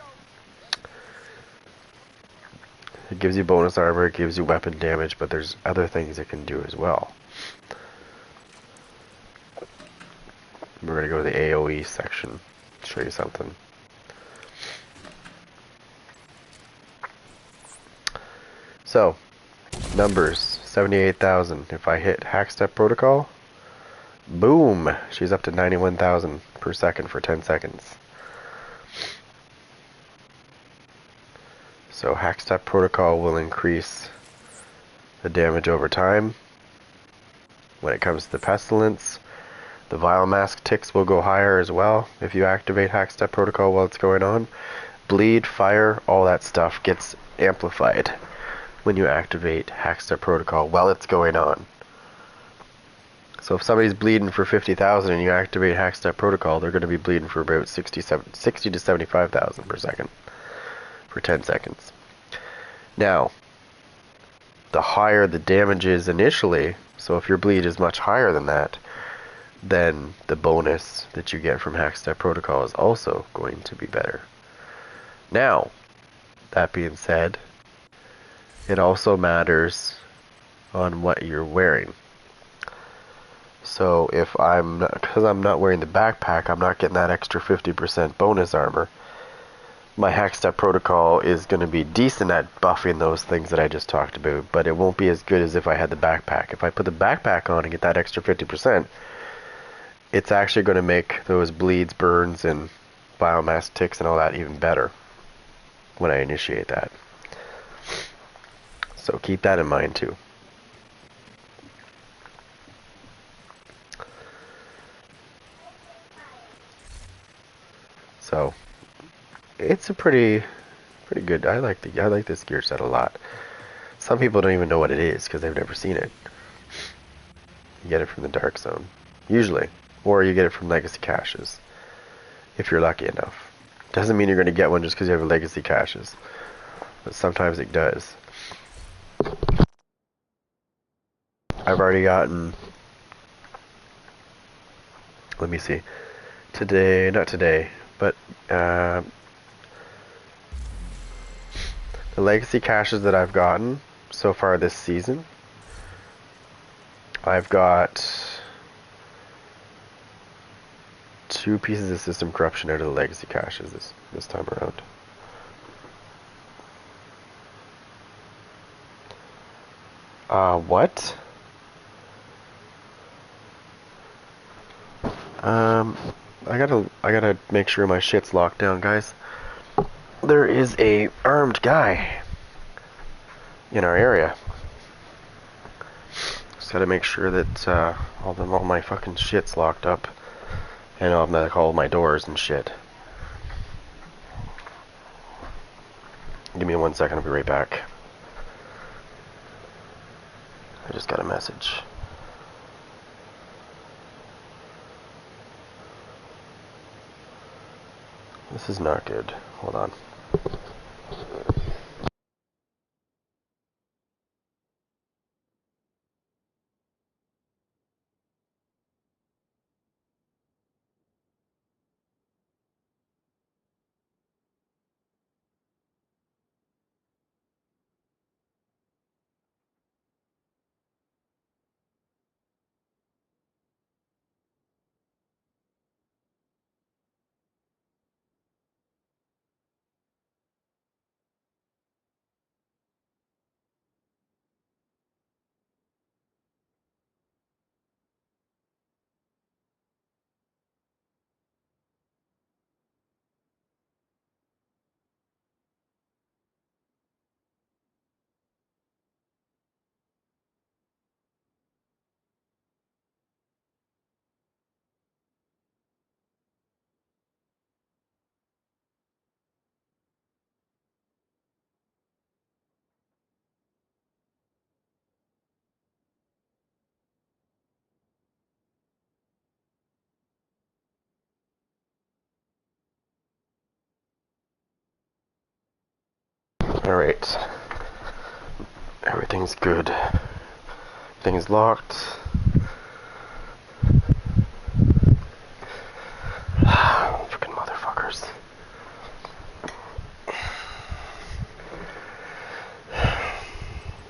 It gives you bonus armor, it gives you weapon damage, but there's other things it can do as well. We're gonna go to the AoE section, show you something. So, numbers 78,000. If I hit hack step protocol, boom, she's up to 91,000 per second for 10 seconds. So hack step protocol will increase the damage over time. When it comes to the pestilence, the vile mask ticks will go higher as well if you activate hack step protocol while it's going on. Bleed, fire, all that stuff gets amplified when you activate hack step protocol while it's going on. So if somebody's bleeding for 50,000 and you activate hack step protocol, they're going to be bleeding for about 60 to 75,000 per second for 10 seconds. Now, the higher the damage is initially, so if your bleed is much higher than that, then the bonus that you get from hack step protocol is also going to be better. Now, that being said, it also matters on what you're wearing. So if because I'm not wearing the backpack, I'm not getting that extra 50% bonus armor. My hack step protocol is going to be decent at buffing those things that I just talked about, but it won't be as good as if I had the backpack. If I put the backpack on and get that extra 50%, it's actually going to make those bleeds, burns, and biomass ticks and all that even better when I initiate that. So keep that in mind too. So it's a pretty good. I like this gear set a lot. Some people don't even know what it is because they've never seen it. You get it from the Dark Zone, usually, or you get it from Legacy Caches, if you're lucky enough. Doesn't mean you're going to get one just because you have Legacy Caches, but sometimes it does. I've already gotten. Let me see. Not today, but the Legacy Caches that I've gotten so far this season, I've got 2 pieces of system corruption out of the Legacy Caches this time around. What? I gotta make sure my shit's locked down, guys. There is a armed guy in our area. Just gotta make sure that all my fucking shit's locked up, and I'll have all my doors and shit. Give me 1 second. I'll be right back. I just got a message. This is not good. Hold on. Alright. Everything's good. Everything's locked. Freaking motherfuckers.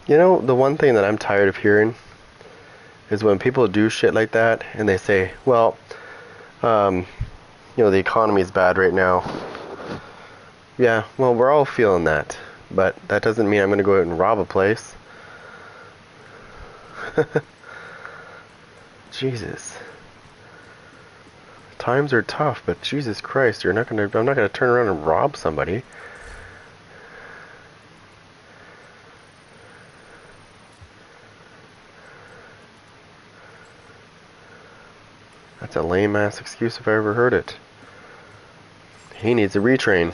You know, the one thing that I'm tired of hearing is when people do shit like that and they say, well, the economy is bad right now. Yeah, well, we're all feeling that. But that doesn't mean I'm going to go out and rob a place. Jesus. Times are tough, but Jesus Christ, I'm not going to turn around and rob somebody. That's a lame ass excuse if I ever heard it. He needs a retrain.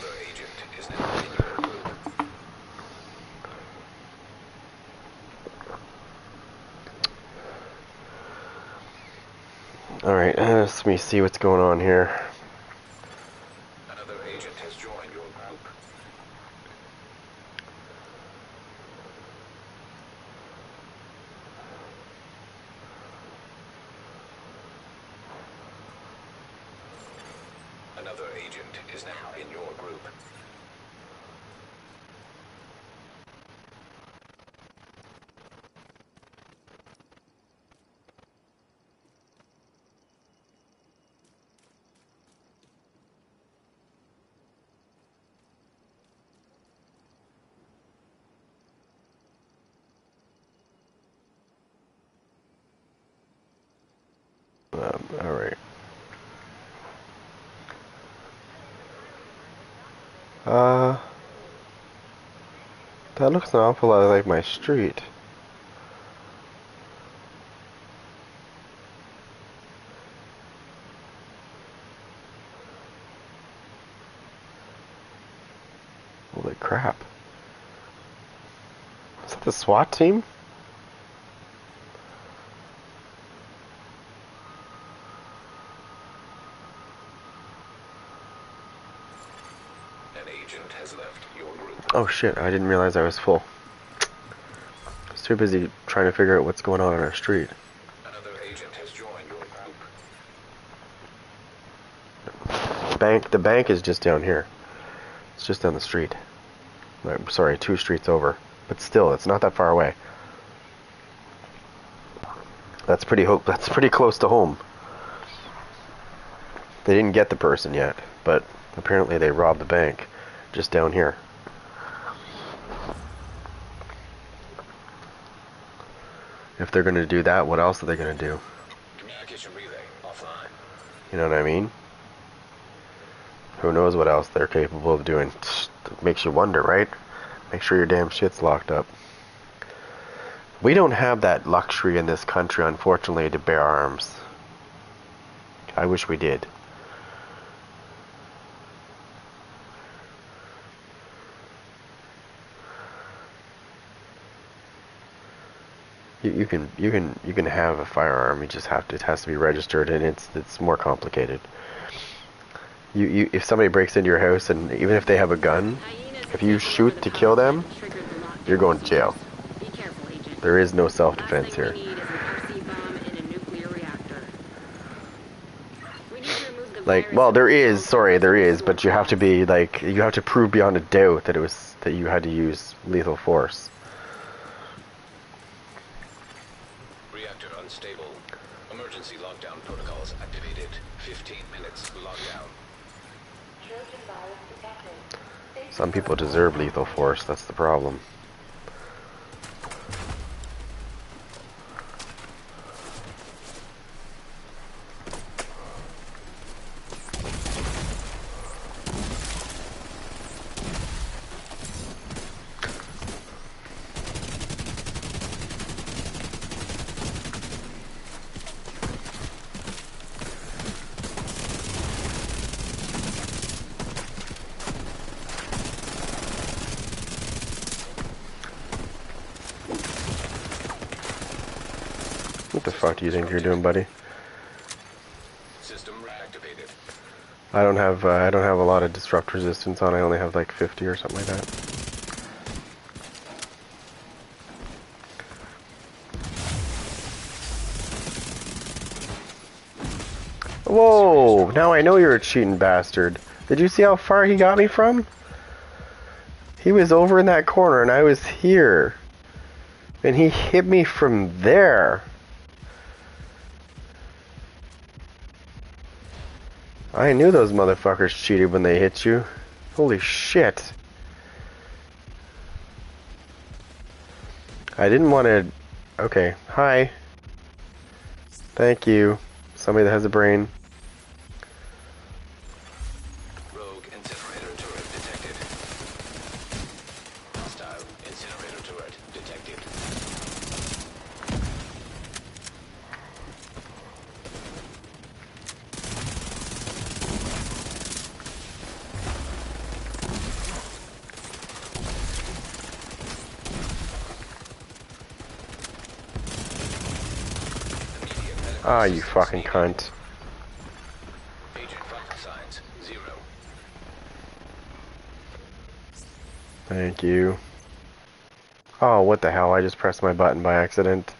Alright, let me see what's going on here. Another agent has joined your group. Another agent is now in your group. Alright. That looks an awful lot like my street. Holy crap. Is that the SWAT team? An agent has left your group. Oh shit, I didn't realize I was full. I was too busy trying to figure out what's going on our street. Another agent has joined your group. The bank is just down here. It's just down the street. I'm sorry, 2 streets over. But still, it's not that far away. That's pretty close to home. They didn't get the person yet, but apparently they robbed the bank just down here. If they're going to do that, what else are they going to do? Communication relay offline. You know what I mean? Who knows what else they're capable of doing. It makes you wonder, right? Make sure your damn shit's locked up. We don't have that luxury in this country, unfortunately, to bear arms. I wish we did. You can have a firearm. It has to be registered, and it's more complicated. if somebody breaks into your house and even if they have a gun, Hyenas if have you taken over shoot the to power kill plant them, and triggered the lockdown you're going to jail. procedures. Be careful, Agent. There is no Last self-defense thing we here. need is an RC bomb in a nuclear reactor. We need to remove the Like, virus well, so there we can is, solve sorry, there Devastable is, but you have to cause. be, like, you have to prove beyond a doubt that that you had to use lethal force. Reactor unstable. Emergency lockdown protocols activated. 15 minutes lockdown. Trojan virus detected. Safety Some people protocol deserve lethal activated. force, that's the problem. What the fuck do you think you're doing, buddy? System reactivated. I don't have a lot of disrupt resistance on. I only have like 50 or something like that. Whoa! Now I know you're a cheating bastard. Did you see how far he got me from? He was over in that corner and I was here. And he hit me from there. I knew those motherfuckers cheated when they hit you. Holy shit. I didn't want to... Okay, hi. Thank you. Somebody that has a brain. Rogue incinerator turret detected. Hostile incinerator turret detected. Ah, you fucking cunt. Agent vital signs 0. Thank you. Oh, what the hell? I just pressed my button by accident.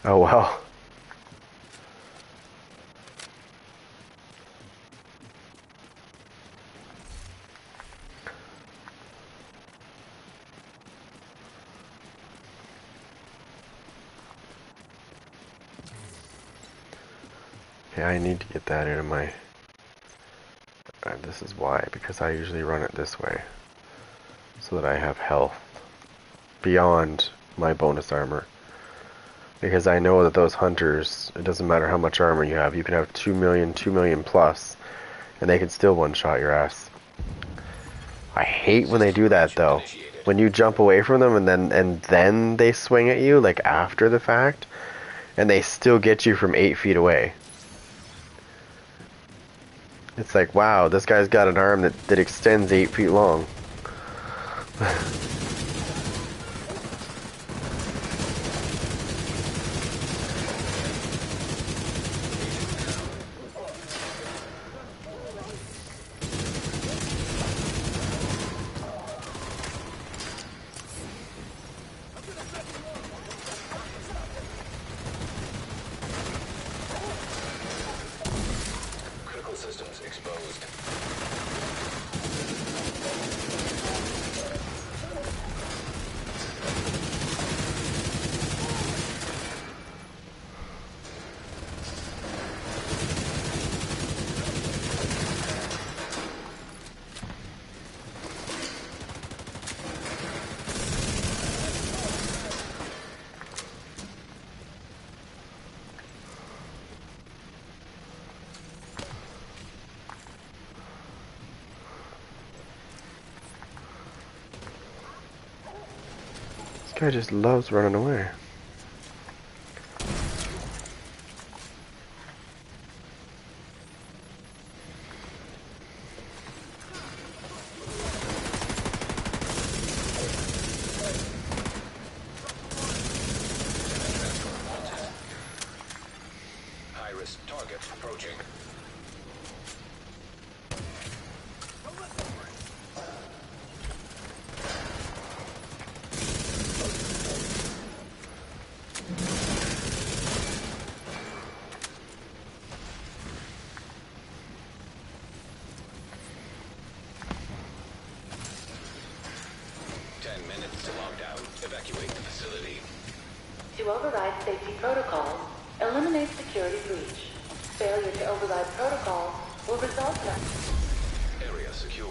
Oh well. Okay, I need to get that into my... this is why, because I usually run it this way. So that I have health beyond my bonus armor. Because I know that those hunters, it doesn't matter how much armor you have, you can have 2 million plus, and they can still one-shot your ass. I hate when they do that though. When you jump away from them and then they swing at you, like after the fact, and they still get you from 8 feet away. It's like, wow, this guy's got an arm that extends 8 feet long. Critical systems exposed. This guy just loves running away. approaching. Evacuate the facility. To override safety protocols, eliminate security breach. Failure to override protocols will result in... Area secure.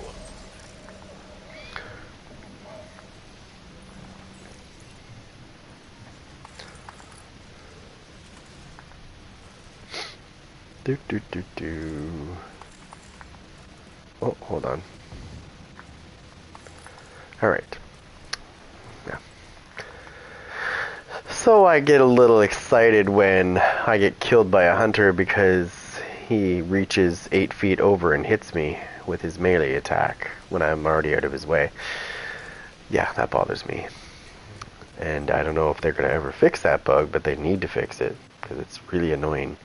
Do. Oh, hold on. Alright. Yeah. So I get a little excited when I get killed by a hunter because he reaches 8 feet over and hits me with his melee attack when I'm already out of his way. Yeah, that bothers me. And I don't know if they're going to ever fix that bug, but they need to fix it because it's really annoying.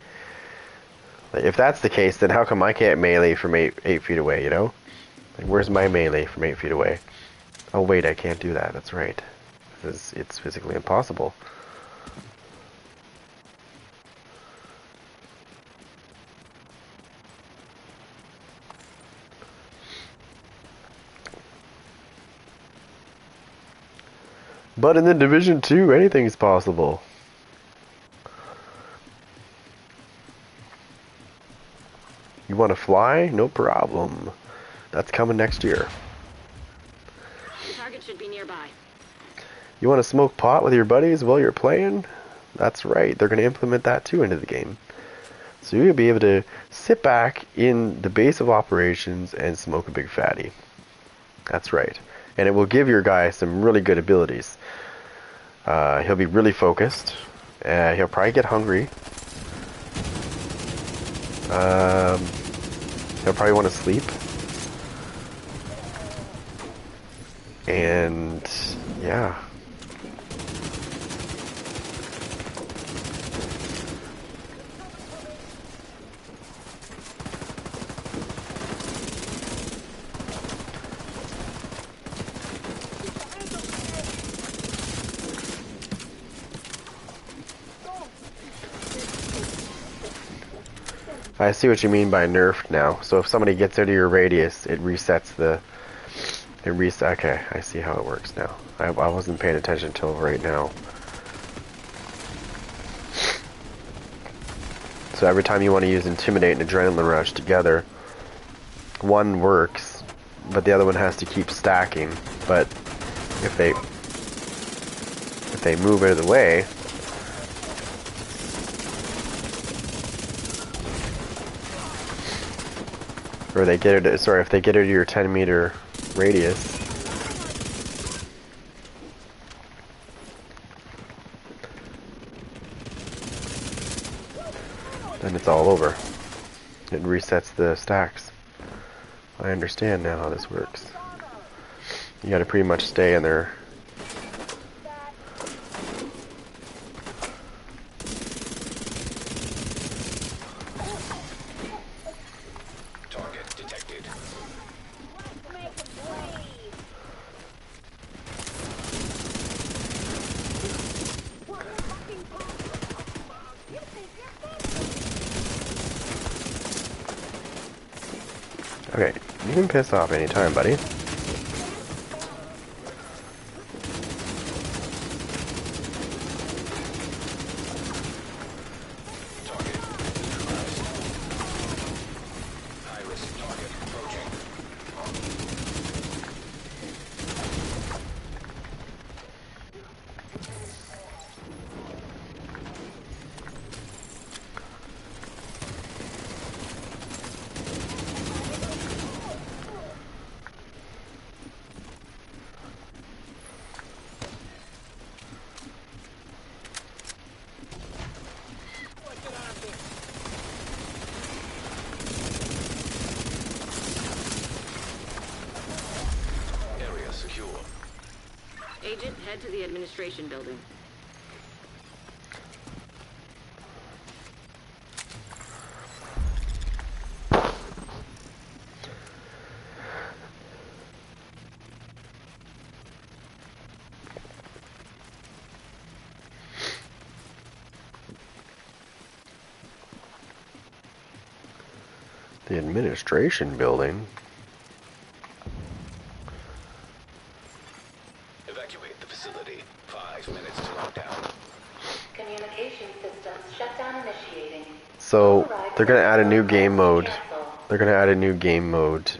If that's the case, then how come I can't melee from 8 feet away, you know? Like, where's my melee from 8 feet away? Oh wait, I can't do that, that's right. It's physically impossible. But in the Division 2, anything's possible. You want to fly? No problem. That's coming next year. Target should be nearby. You want to smoke pot with your buddies while you're playing? That's right, they're going to implement that too into the game. So you'll be able to sit back in the base of operations and smoke a big fatty. That's right. And it will give your guy some really good abilities. He'll be really focused. He'll probably get hungry. He'll probably want to sleep. And yeah. I see what you mean by nerfed now. So if somebody gets out of your radius, it resets the... Okay, I see how it works now. I wasn't paying attention until right now. So every time you want to use Intimidate and Adrenaline Rush together, one works, but the other one has to keep stacking. But if they move out of the way... Or they get it, sorry, if they get it to your 10-meter radius. Then it's all over. It resets the stacks. I understand now how this works. You gotta pretty much stay in there. Okay, you can piss off anytime, buddy. Agent, head to the administration building. The administration building? Evacuate the facility. 5 minutes to lockdown. Communication systems shut down initiating. So, Override they're gonna add a new protocol game mode. cancel. They're gonna add a new game mode.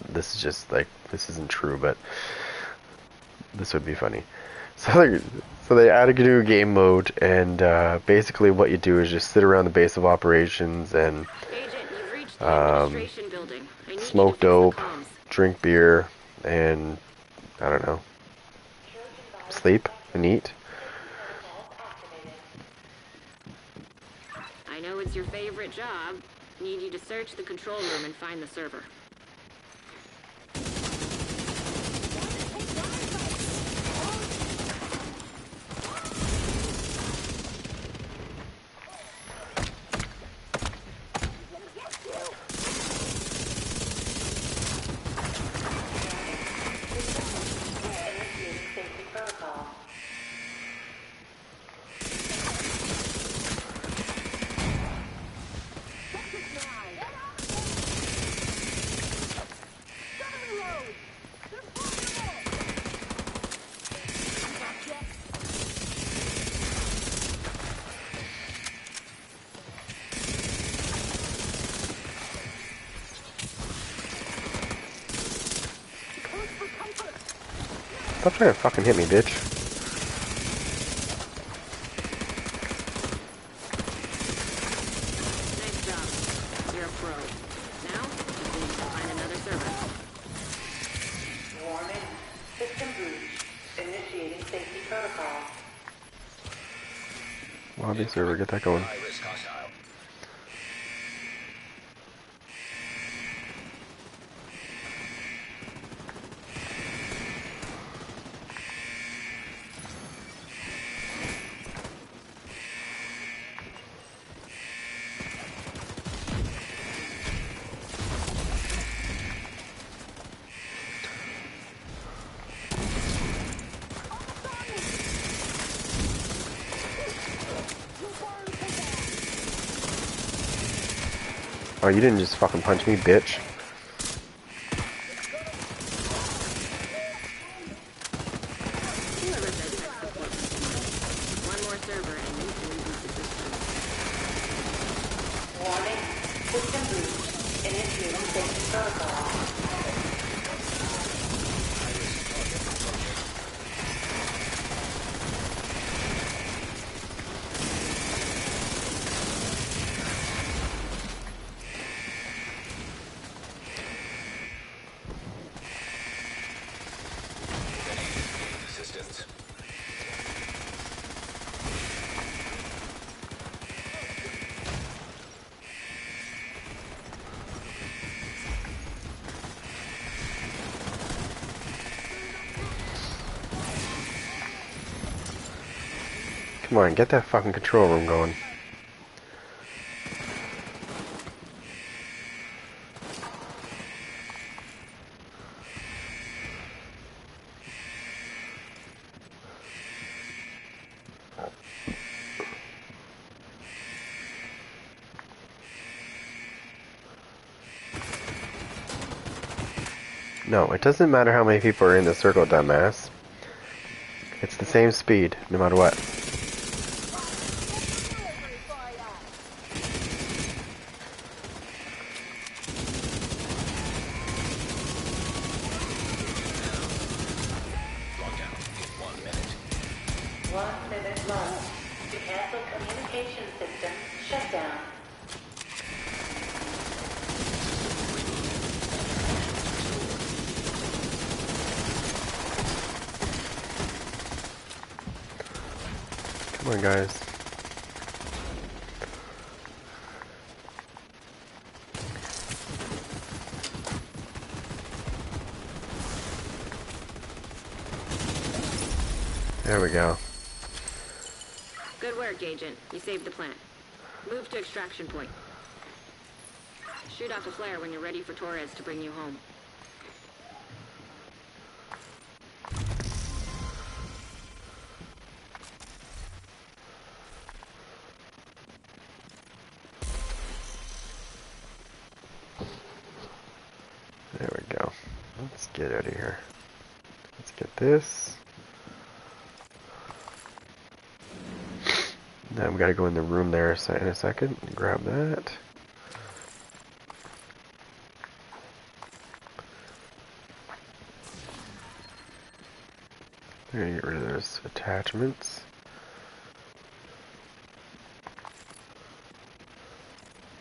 This is just like, this isn't true, but this would be funny. So they add a new game mode, and basically what you do is just sit around the base of operations and Agent, you've reached the administration building. I need you to smoke fix the dope, comms. drink beer, and I don't know, sleep and eat. I know it's your favorite job. Need you to search the control room and find the server. Initiating safety protocol. Stop trying to fucking hit me, bitch. Nice job. You're a pro. Now, just need to find another server. Warning. System breach. Initiating safety protocol. Lobby server, get that going. High risk hostile. Oh, you didn't just fucking punch me, bitch. Whoever said tech support. One more server and you can reboot the system. Warning. System breach. Initiating safety protocol. Assistance. Come on, get that fucking control room going. No, it doesn't matter how many people are in the circle, dumbass. It's the same speed, no matter what. Lockdown in 1 minute. 1 minute left. To cancel communication system shutdown. Come on, guys. There we go. Good work, Agent. You saved the plant. Move to extraction point. Shoot off a flare when you're ready for Torres to bring you home. get out of here. Let's get this. Now we gotta go in the room there in a second and grab that. I'm gonna get rid of those attachments.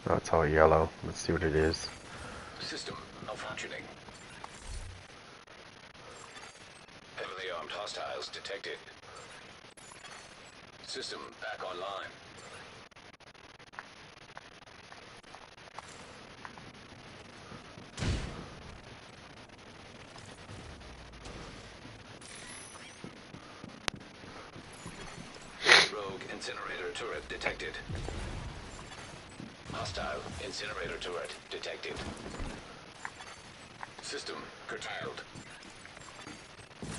Oh, it's all yellow. Let's see what it is. System malfunctioning. Heavily armed hostiles detected. System back online. Rogue incinerator turret detected. Hostile incinerator turret detected. System curtailed.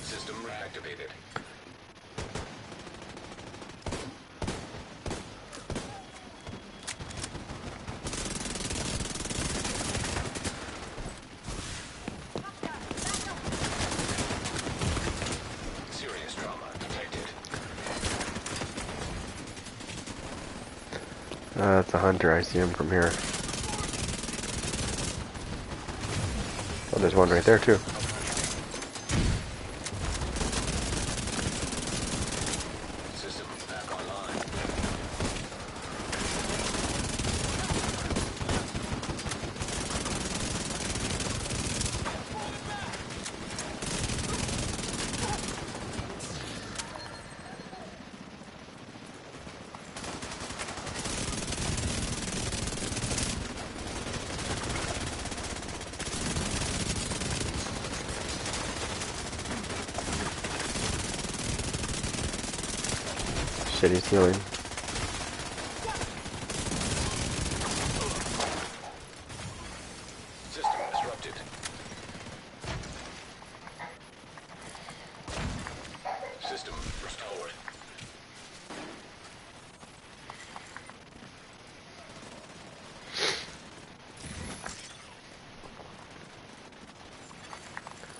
System reactivated. Serious trauma detected. That's a hunter. I see him from here. Oh, there's one right there too. System back online. Shit, he's healing. System disrupted. System restored.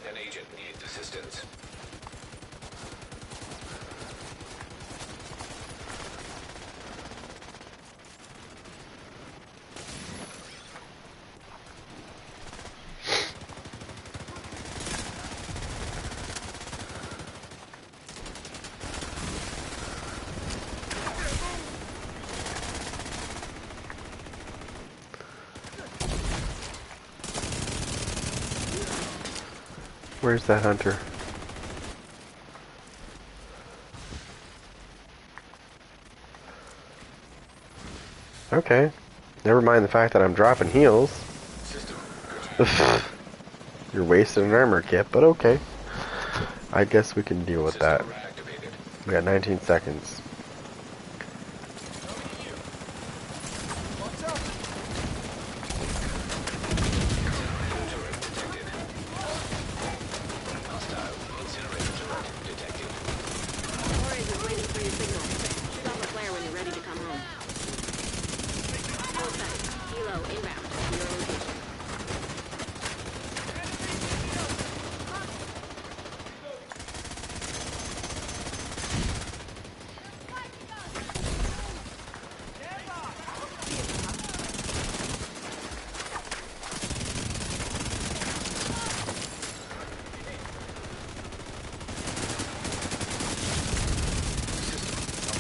An agent needs assistance. Where's that hunter? Okay. Never mind the fact that I'm dropping heals. System You're wasting an armor kit, but okay. I guess we can deal with that. system reactivated. We got 19 seconds. Turret detected. Hostile incinerator turret detected. Torres is waiting for your signal. Shoot off a flare when you're ready to come home. Hold tight. Helo inbound to your location.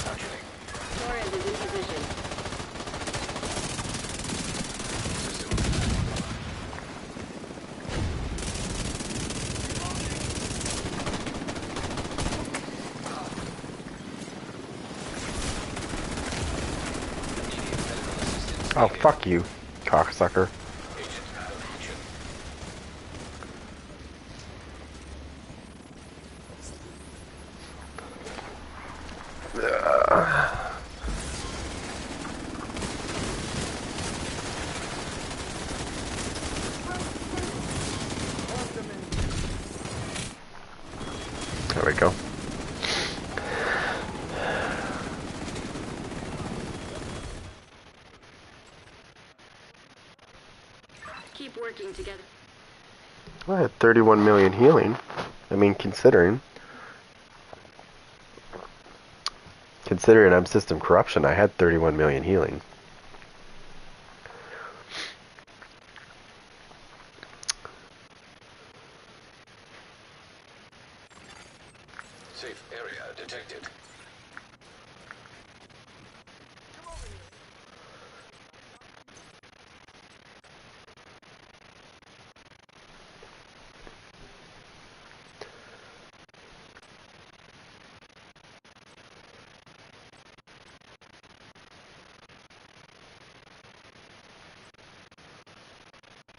Functioning. Torres is in position. Oh, fuck you, cocksucker. Agent malfunction. There we go. Keep working together. I had 31 million healing. I mean, considering I'm system corruption, I had 31 million healing. Safe area detected.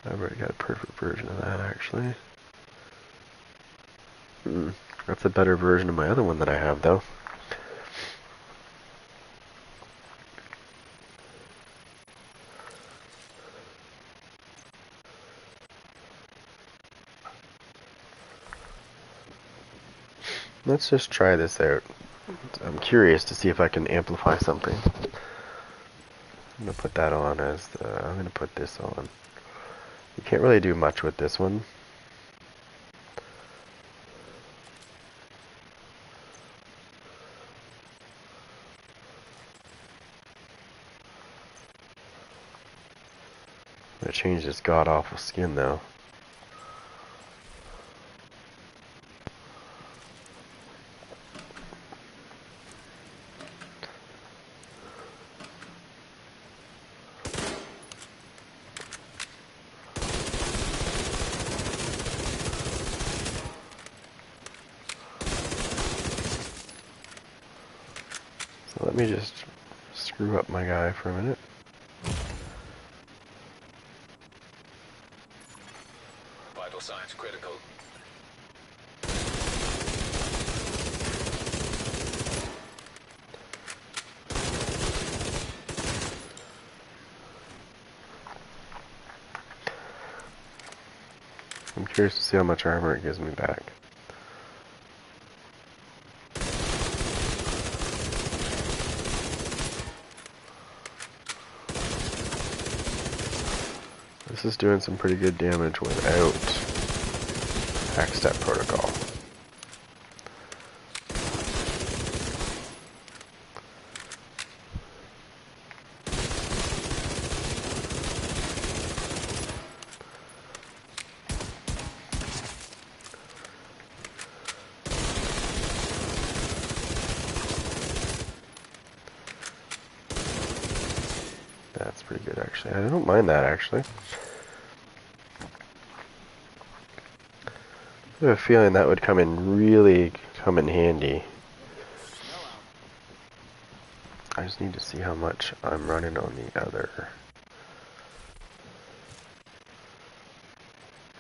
I've already got a perfect version of that, actually. That's a better version of my other one that I have, though. Let's just try this out. I'm curious to see if I can amplify something. I'm gonna put that on as the... I'm gonna put this on. You can't really do much with this one. I'm gonna change this god-awful skin, though. So let me just screw up my guy for a minute. Vital signs critical. I'm curious to see how much armor it gives me back. This is doing some pretty good damage without Hackstep Protocol. That's pretty good, actually. I don't mind that, actually. I have a feeling that would really come in handy. I just need to see how much I'm running on the other.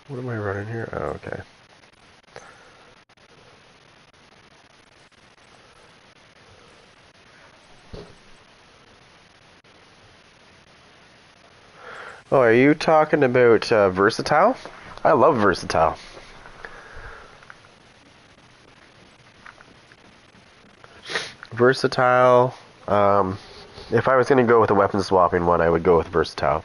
What am I running here? Oh, okay. Oh, are you talking about Versatile? I love Versatile. Versatile. If I was going to go with a weapon swapping one, I would go with Versatile.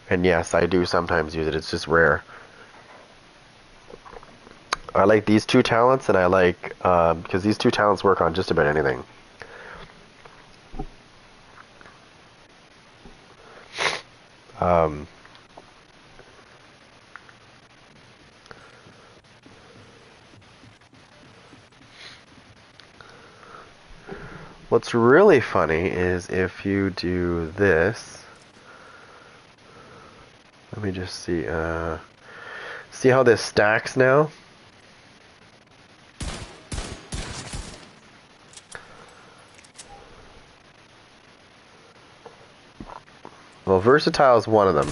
And yes, I do sometimes use it. It's just rare. I like these two talents, and I like because these two talents work on just about anything. What's really funny is if you do this. Let me just see. See how this stacks now? Well, Versatile is one of them.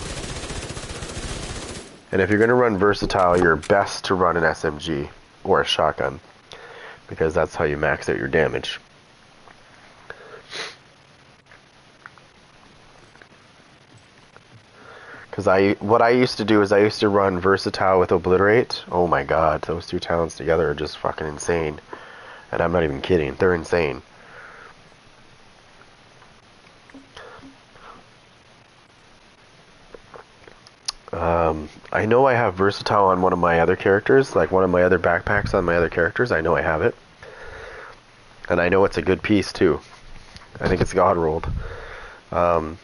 And if you're going to run Versatile, you're best to run an SMG or a shotgun, because that's how you max out your damage. Because what I used to do is I used to run Versatile with Obliterate. Oh my god, those two talents together are just fucking insane. And I'm not even kidding, they're insane. I know I have versatile on one of my other characters, like one of my other backpacks on my other characters. I know I have it. And I know it's a good piece too. I think it's God rolled. And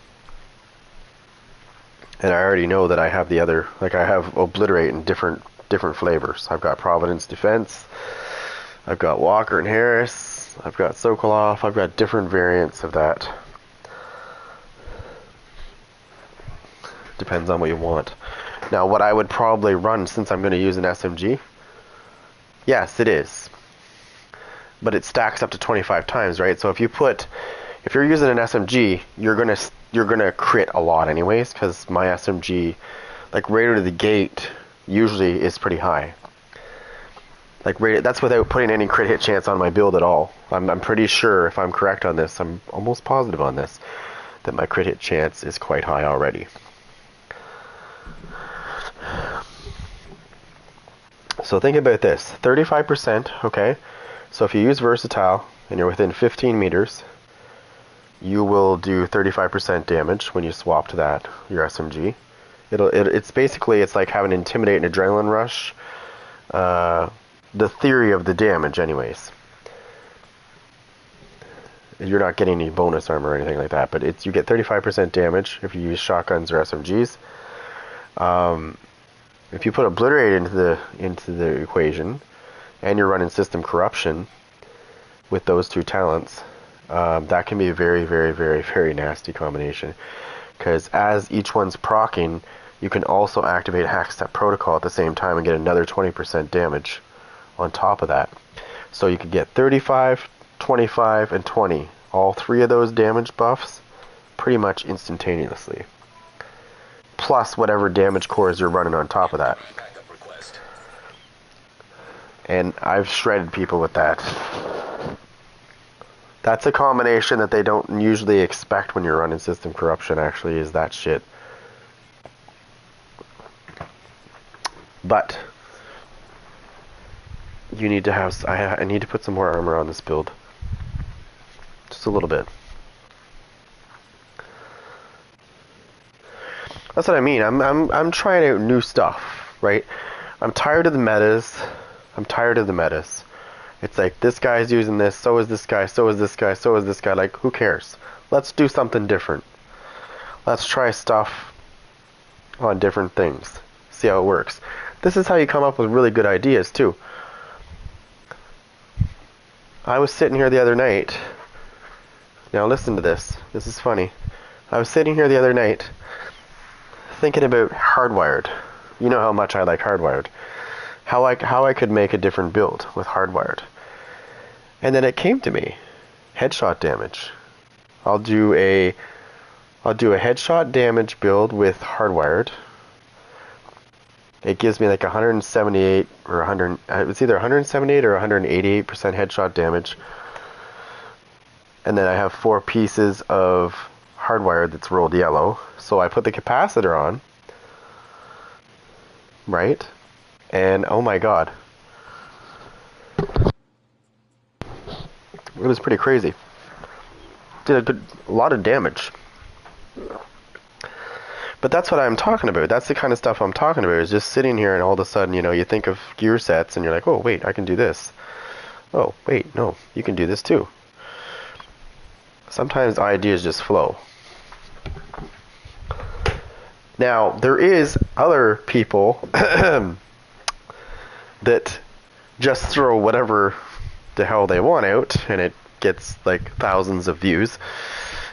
I already know that I have the other, like I have Obliterate in different flavors. I've got Providence Defense. I've got Walker and Harris. I've got Sokolov. I've got different variants of that. Depends on what you want. Now, what I would probably run, since I'm going to use an SMG, yes, it is. But it stacks up to 25 times, right? So if you're using an SMG, you're gonna crit a lot anyways, because my SMG, like right out of the gate, usually is pretty high. Like that's without putting any crit hit chance on my build at all. I'm pretty sure, if I'm correct on this, I'm almost positive on this, that my crit hit chance is quite high already. So think about this, 35%, okay? So if you use Versatile and you're within 15 meters, you will do 35% damage when you swap to that, your SMG. It's basically, it's like having Intimidate and Adrenaline Rush. The theory of the damage anyways. You're not getting any bonus armor or anything like that, but you get 35% damage if you use shotguns or SMGs. If you put Obliterate into the equation, and you're running System Corruption with those two talents, that can be a very, very, very, very nasty combination. Because as each one's proccing, you can also activate Hackstep Protocol at the same time and get another 20% damage on top of that. So you could get 35, 25, and 20. All three of those damage buffs pretty much instantaneously. Plus whatever damage cores you're running on top of that. And I've shredded people with that. That's a combination that they don't usually expect when you're running System Corruption, actually, is that shit. But you need to have, I need to put some more armor on this build. Just a little bit. That's what I mean. I'm trying out new stuff, right? I'm tired of the metas. It's like, this guy's using this, so is this guy, so is this guy, so is this guy. Like, who cares? Let's do something different. Let's try stuff on different things. See how it works. This is how you come up with really good ideas, too. I was sitting here the other night. Now listen to this. This is funny. I was sitting here the other night thinking about Hardwired. You know how much I like Hardwired. How I could make a different build with Hardwired. And then it came to me. Headshot damage. I'll do a headshot damage build with Hardwired. It gives me like 178 or 100. It's either 178 or 188% headshot damage. And then I have 4 pieces of Hardwired that's rolled yellow. So I put the capacitor on. Right? And oh my god. It was pretty crazy. Did a lot of damage. But that's what I'm talking about. That's the kind of stuff I'm talking about, is just sitting here and all of a sudden, you think of gear sets and you're like, oh, wait, I can do this. Oh, wait, no, you can do this too. Sometimes ideas just flow. Now, there is other people that just throw whatever the hell they want out, and it gets like thousands of views,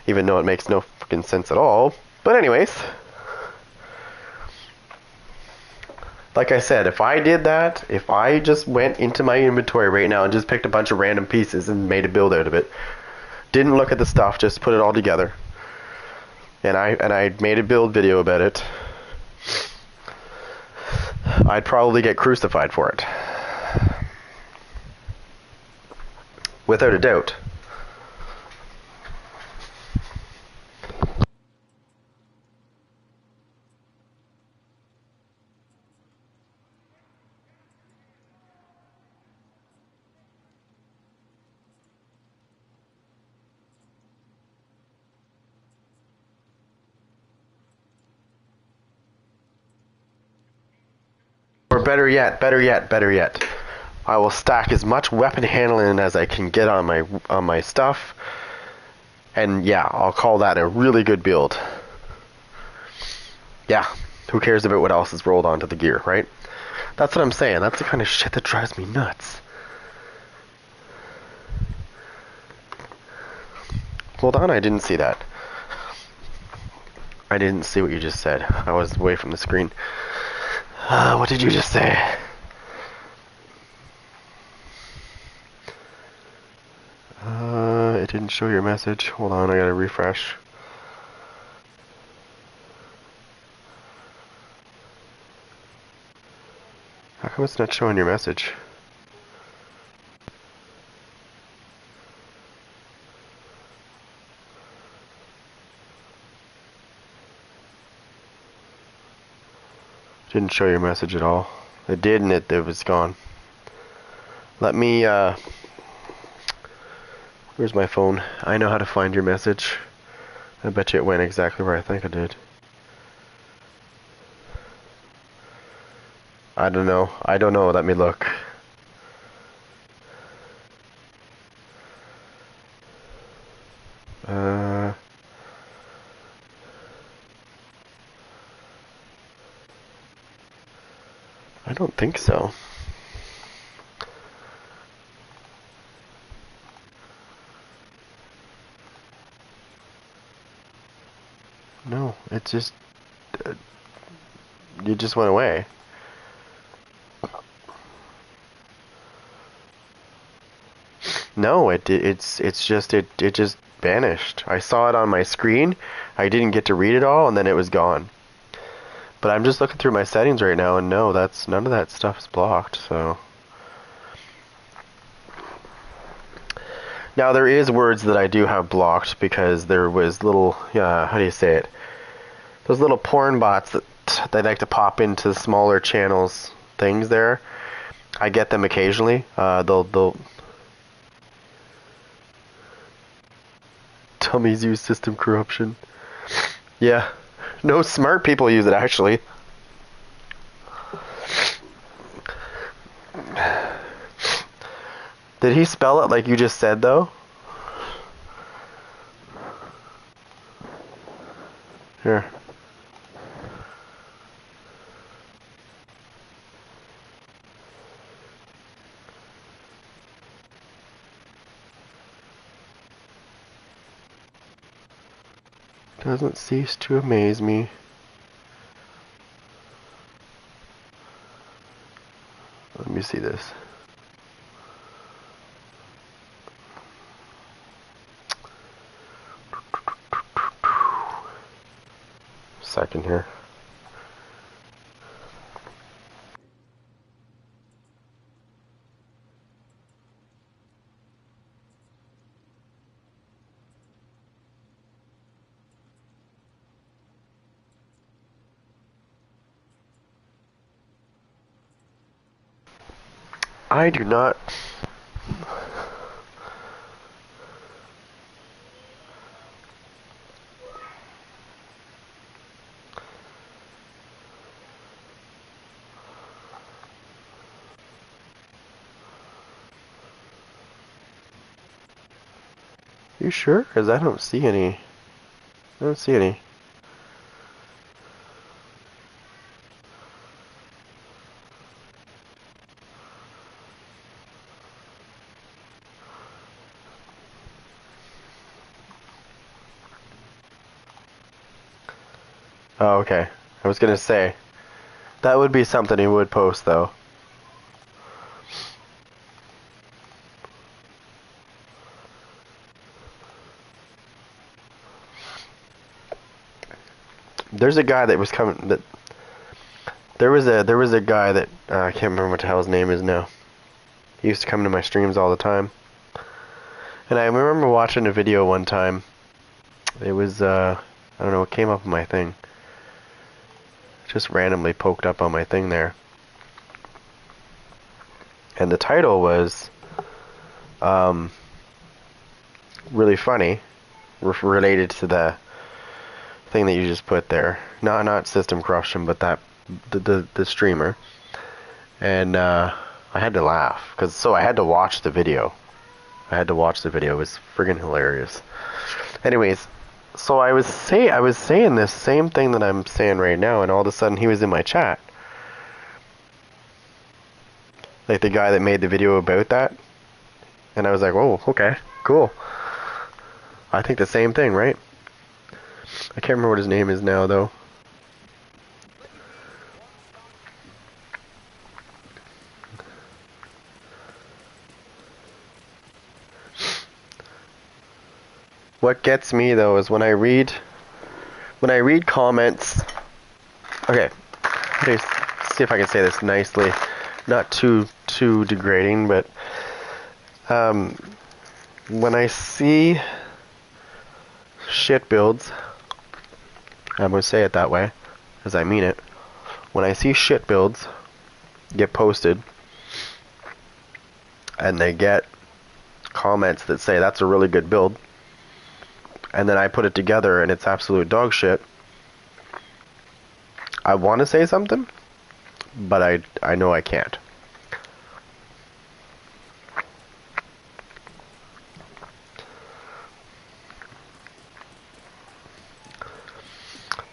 even though it makes no fucking sense at all. But anyways, like I said, if I did that, if I just went into my inventory right now and just picked a bunch of random pieces and made a build out of it, didn't look at the stuff, just put it all together, and I made a build video about it, I'd probably get crucified for it. Without a doubt. Or better yet, I will stack as much weapon handling as I can get on my stuff. And yeah, I'll call that a really good build. Yeah, who cares about what else is rolled onto the gear, right? That's what I'm saying. That's the kind of shit that drives me nuts. Hold on, I didn't see that. I didn't see what you just said. I was away from the screen. What did you just say? It didn't show your message. Hold on, I gotta refresh. How come it's not showing your message? Didn't show your message at all. It did, and it was gone. Let me, where's my phone? I know how to find your message. I bet you it went exactly where I think it did. I don't know. Let me look. I don't think so. No, it just... you just went away. No, it just vanished. I saw it on my screen. I didn't get to read it all, and then it was gone. But I'm just looking through my settings right now, and no, none of that stuff is blocked. So now there is words that I do have blocked because there was little, how do you say it? Those little porn bots that they like to pop into smaller channels things there. I get them occasionally. They'll dummies use system corruption. Yeah. No smart people use it, actually. Did he spell it like you just said, though? Here. Doesn't cease to amaze me. Let me see this. Second here. I do not. You sure? Because I don't see any. I don't see any. Oh, okay. I was gonna say, that would be something he would post, though. There's a guy that was coming. There was a guy that I can't remember what the hell his name is now. He used to come to my streams all the time, and I remember watching a video one time. It was I don't know, it came up on my thing. Just randomly poked up on my thing there. And the title was really funny, related to the thing that you just put there. Not system corruption, but that the streamer. And I had to laugh because I had to watch the video. I had to watch the video. It was friggin' hilarious. Anyways, so I was saying this same thing that I'm saying right now, and all of a sudden he was in my chat. Like the guy that made the video about that. And I was like, whoa, okay, cool. I think the same thing, right? I can't remember what his name is now, though. What gets me, though, is when I read comments. Okay, let's see if I can say this nicely, not too degrading, but when I see shit builds, I'm gonna say it that way, as I mean it. When I see shit builds get posted, and they get comments that say that's a really good build, and then I put it together and it's absolute dog shit, I want to say something, but I know I can't.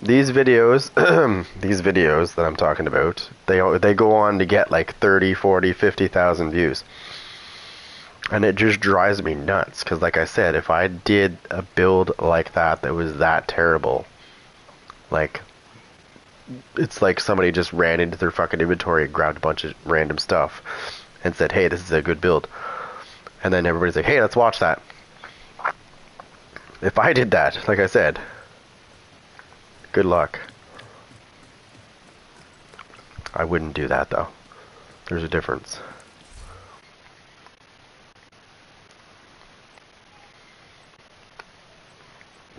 These videos, these videos that I'm talking about, they go on to get like 30, 40, 50,000 views. And it just drives me nuts, because like I said, if I did a build like that was that terrible, like, it's like somebody just ran into their fucking inventory, grabbed a bunch of random stuff, and said, hey, this is a good build. And then everybody's like, hey, let's watch that. If I did that, like I said, good luck. I wouldn't do that, though. There's a difference.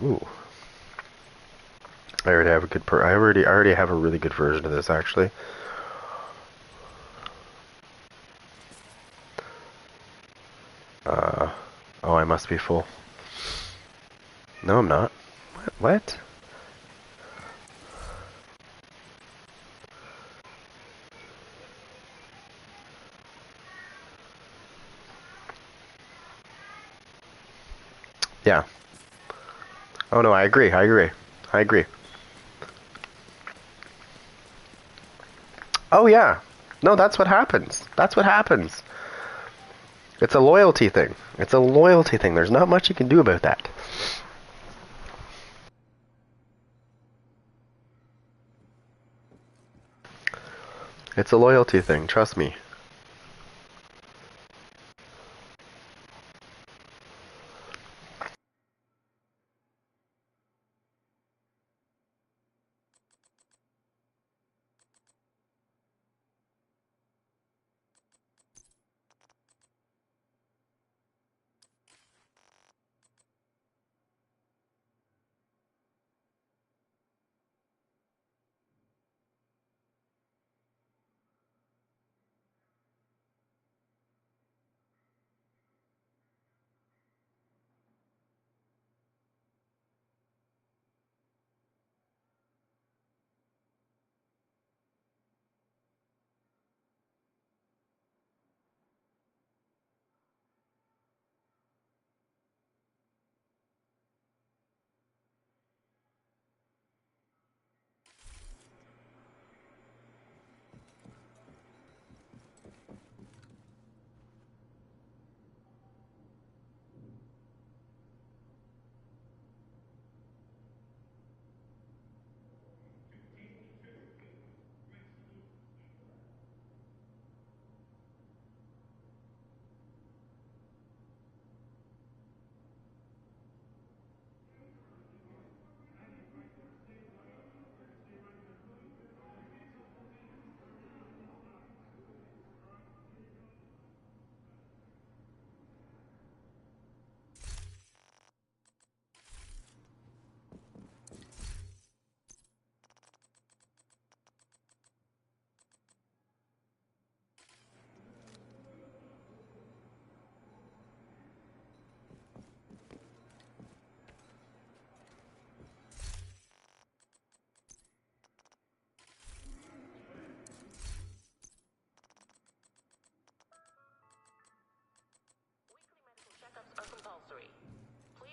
Ooh. I already have a good I already have a really good version of this, actually. Oh, I must be full. No, I'm not. What? Yeah. Oh no, I agree. Oh yeah. No, that's what happens. It's a loyalty thing. There's not much you can do about that. It's a loyalty thing, trust me.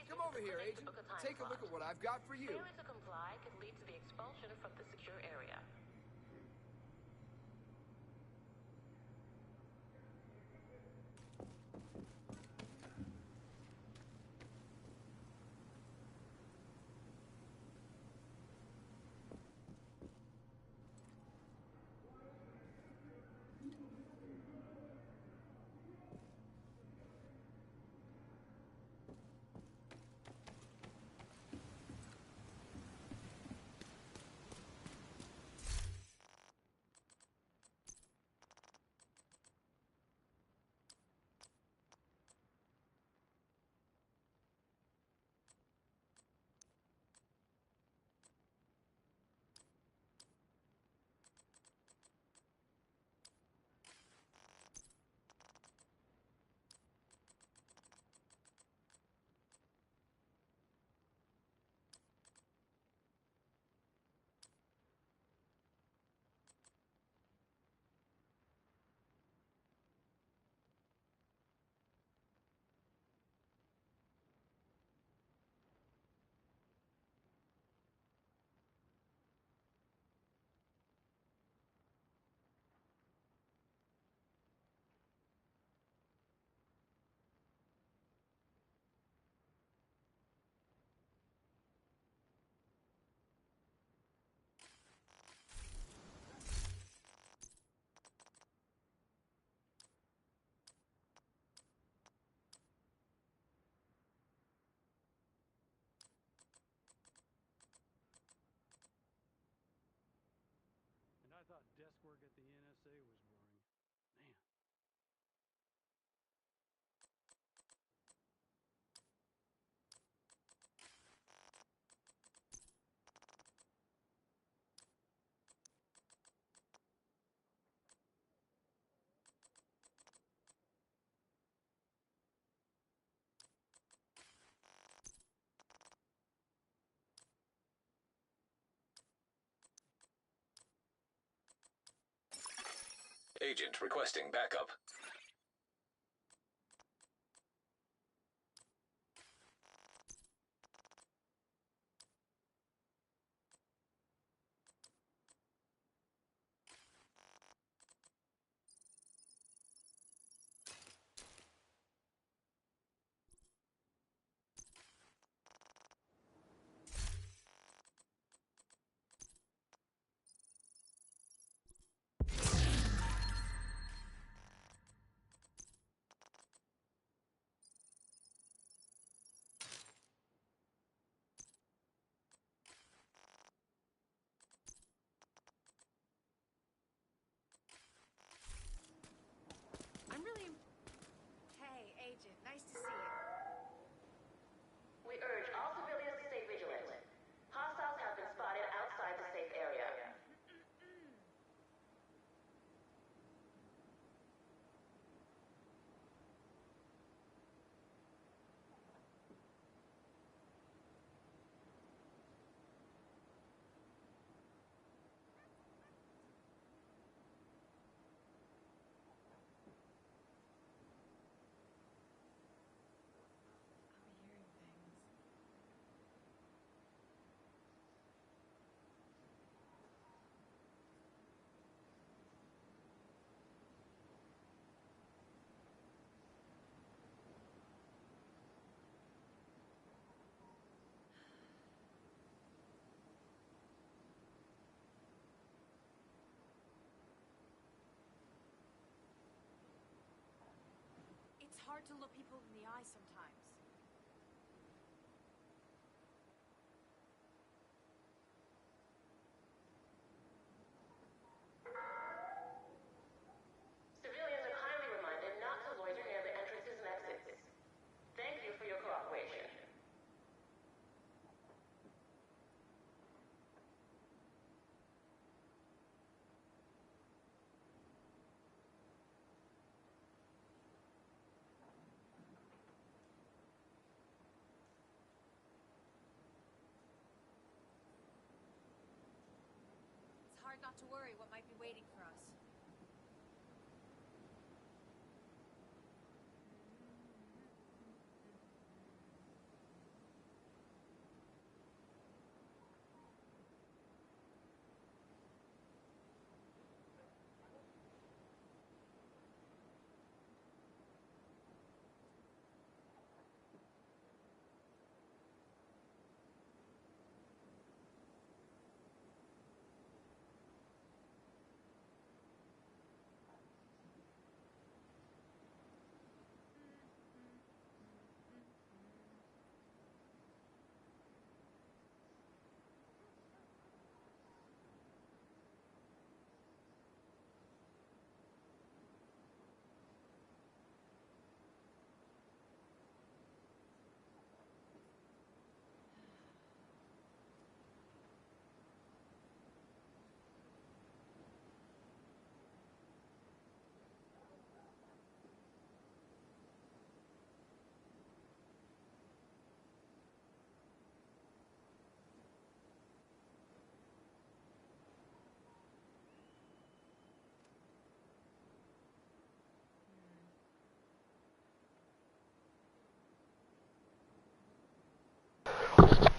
Come over here, Agent. Take a look at what I've got for you. Failure to comply could lead to the expulsion from the secure area. And I thought desk work at the NSA was boring. Man. Agent requesting backup. I'm really... Hey, Agent, nice to see you. We urge all civilians to stay vigilant. Hostiles have been spotted outside the safe area. I'm hearing things. It's hard to look people in the eye sometimes. Civilians are kindly reminded not to loiter near the entrances and exits. Thank you for your cooperation. It's hard not to worry what might be waiting for us.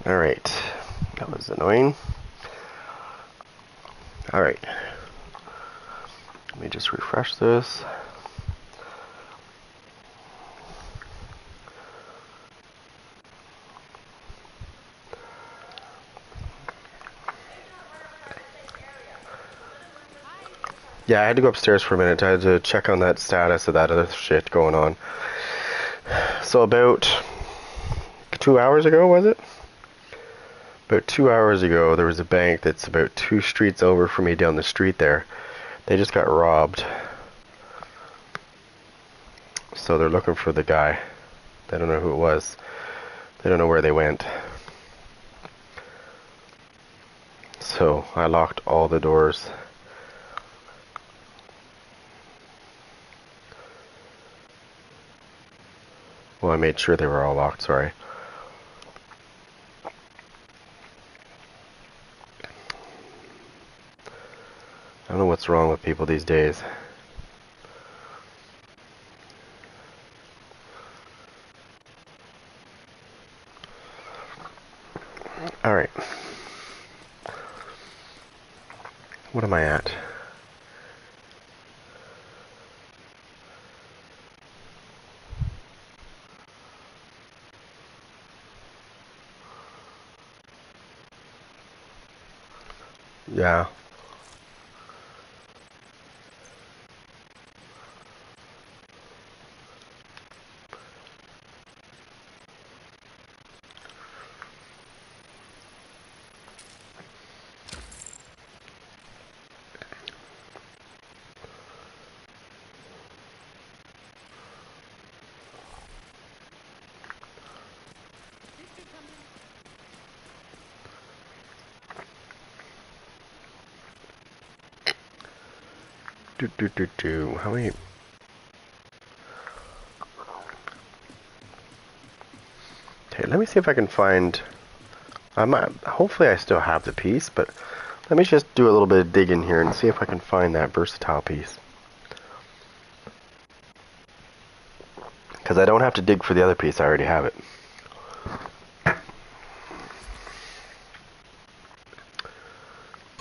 Alright. That was annoying. Alright. Let me just refresh this. Yeah, I had to go upstairs for a minute. I had to check on that status of that other shit going on. So about 2 hours ago, was it? About 2 hours ago, there was a bank that's about 2 streets over from me down the street there. They just got robbed. So they're looking for the guy. They don't know who it was. They don't know where they went. So I locked all the doors. Well, I made sure they were all locked, sorry. I don't know what's wrong with people these days. Alright. What am I at? Yeah. How many? Okay, let me see if I can find. Hopefully I still have the piece, but let me just do a little bit of digging here and see if I can find that versatile piece. Because I don't have to dig for the other piece, I already have it.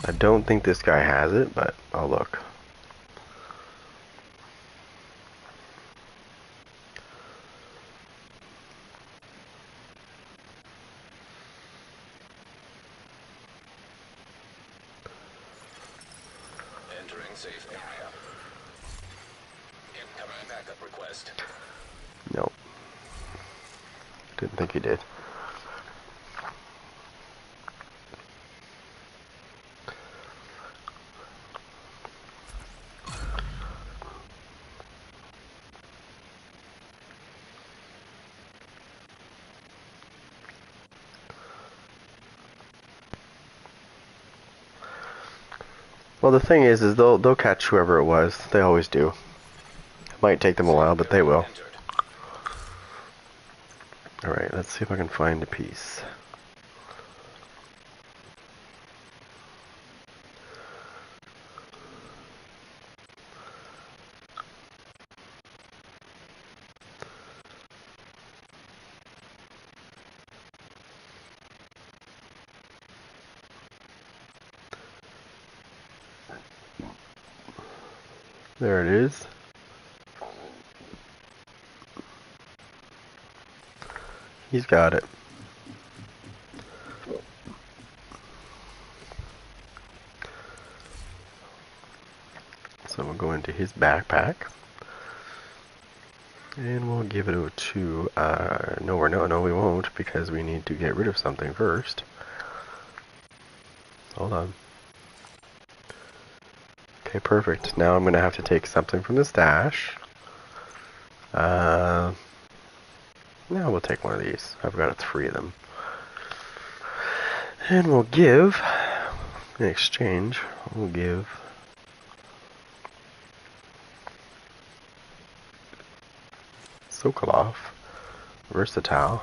I don't think this guy has it, but I'll look. Entering safe area. Incoming backup request. No. Didn't think he did. Well, the thing is they'll catch whoever it was. They always do. It might take them a while, but they will. Alright, let's see if I can find a piece. There it is. He's got it. So we'll go into his backpack. And we'll give it to, no, we won't, because we need to get rid of something first. Hold on. Okay, perfect. Now I'm going to have to take something from the stash. Now we'll take one of these. I've got 3 of them. And we'll give, in exchange, we'll give Sokolov, Versatile,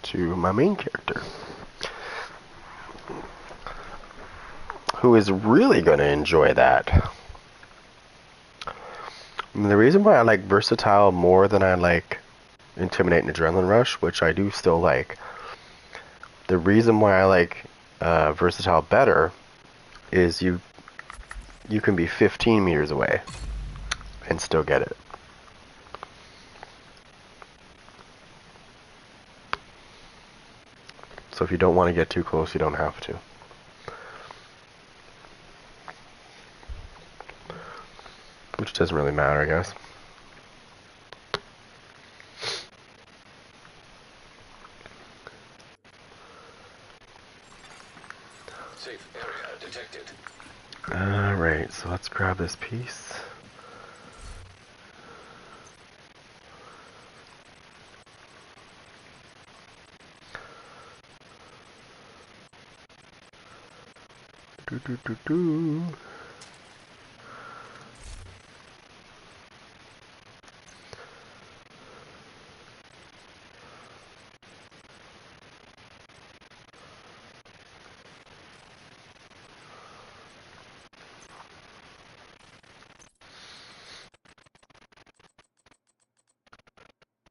to my main character, who is really going to enjoy that. I mean, the reason why I like Versatile more than I like Intimidate and Adrenaline Rush, which I do still like. The reason why I like Versatile better is you can be 15 meters away and still get it. So if you don't want to get too close, you don't have to. Which doesn't really matter, I guess. Safe area detected. Alright, so let's grab this piece. Do do do do.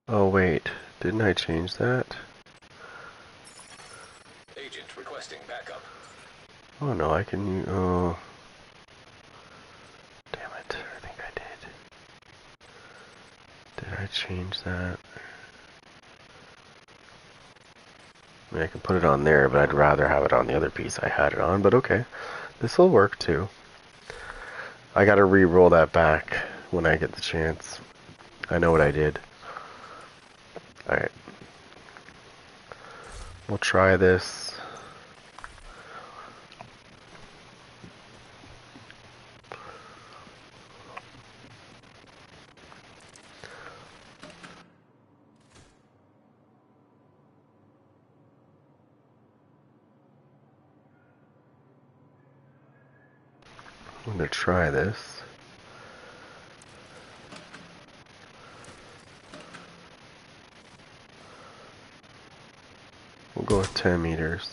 Oh wait, didn't I change that? Agent requesting backup. Oh no, I can. Oh, damn it! I think I did. Did I change that? I mean, I can put it on there, but I'd rather have it on the other piece I had it on. But okay, this will work too. I gotta re-roll that back when I get the chance. I know what I did. Alright. We'll try this. I'm gonna try this. We'll go with 10 meters.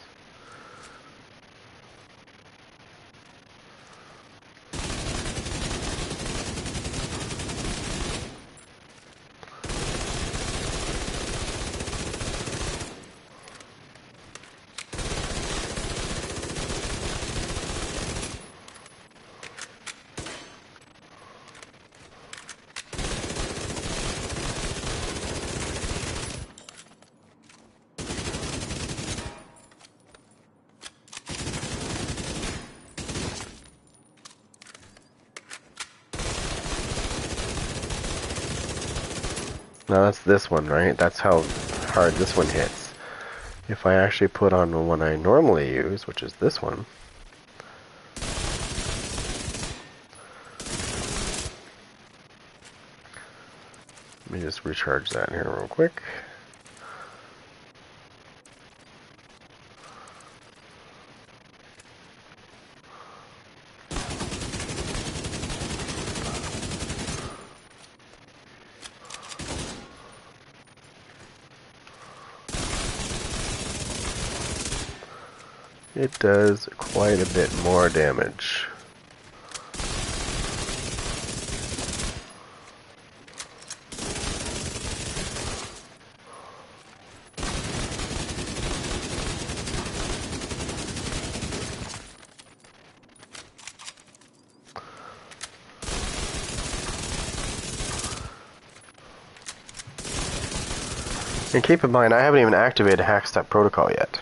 Now that's this one, right? That's how hard this one hits. If I actually put on the one I normally use, which is this one, let me just recharge that here real quick. It does quite a bit more damage. And keep in mind, I haven't even activated Hackstep Protocol yet.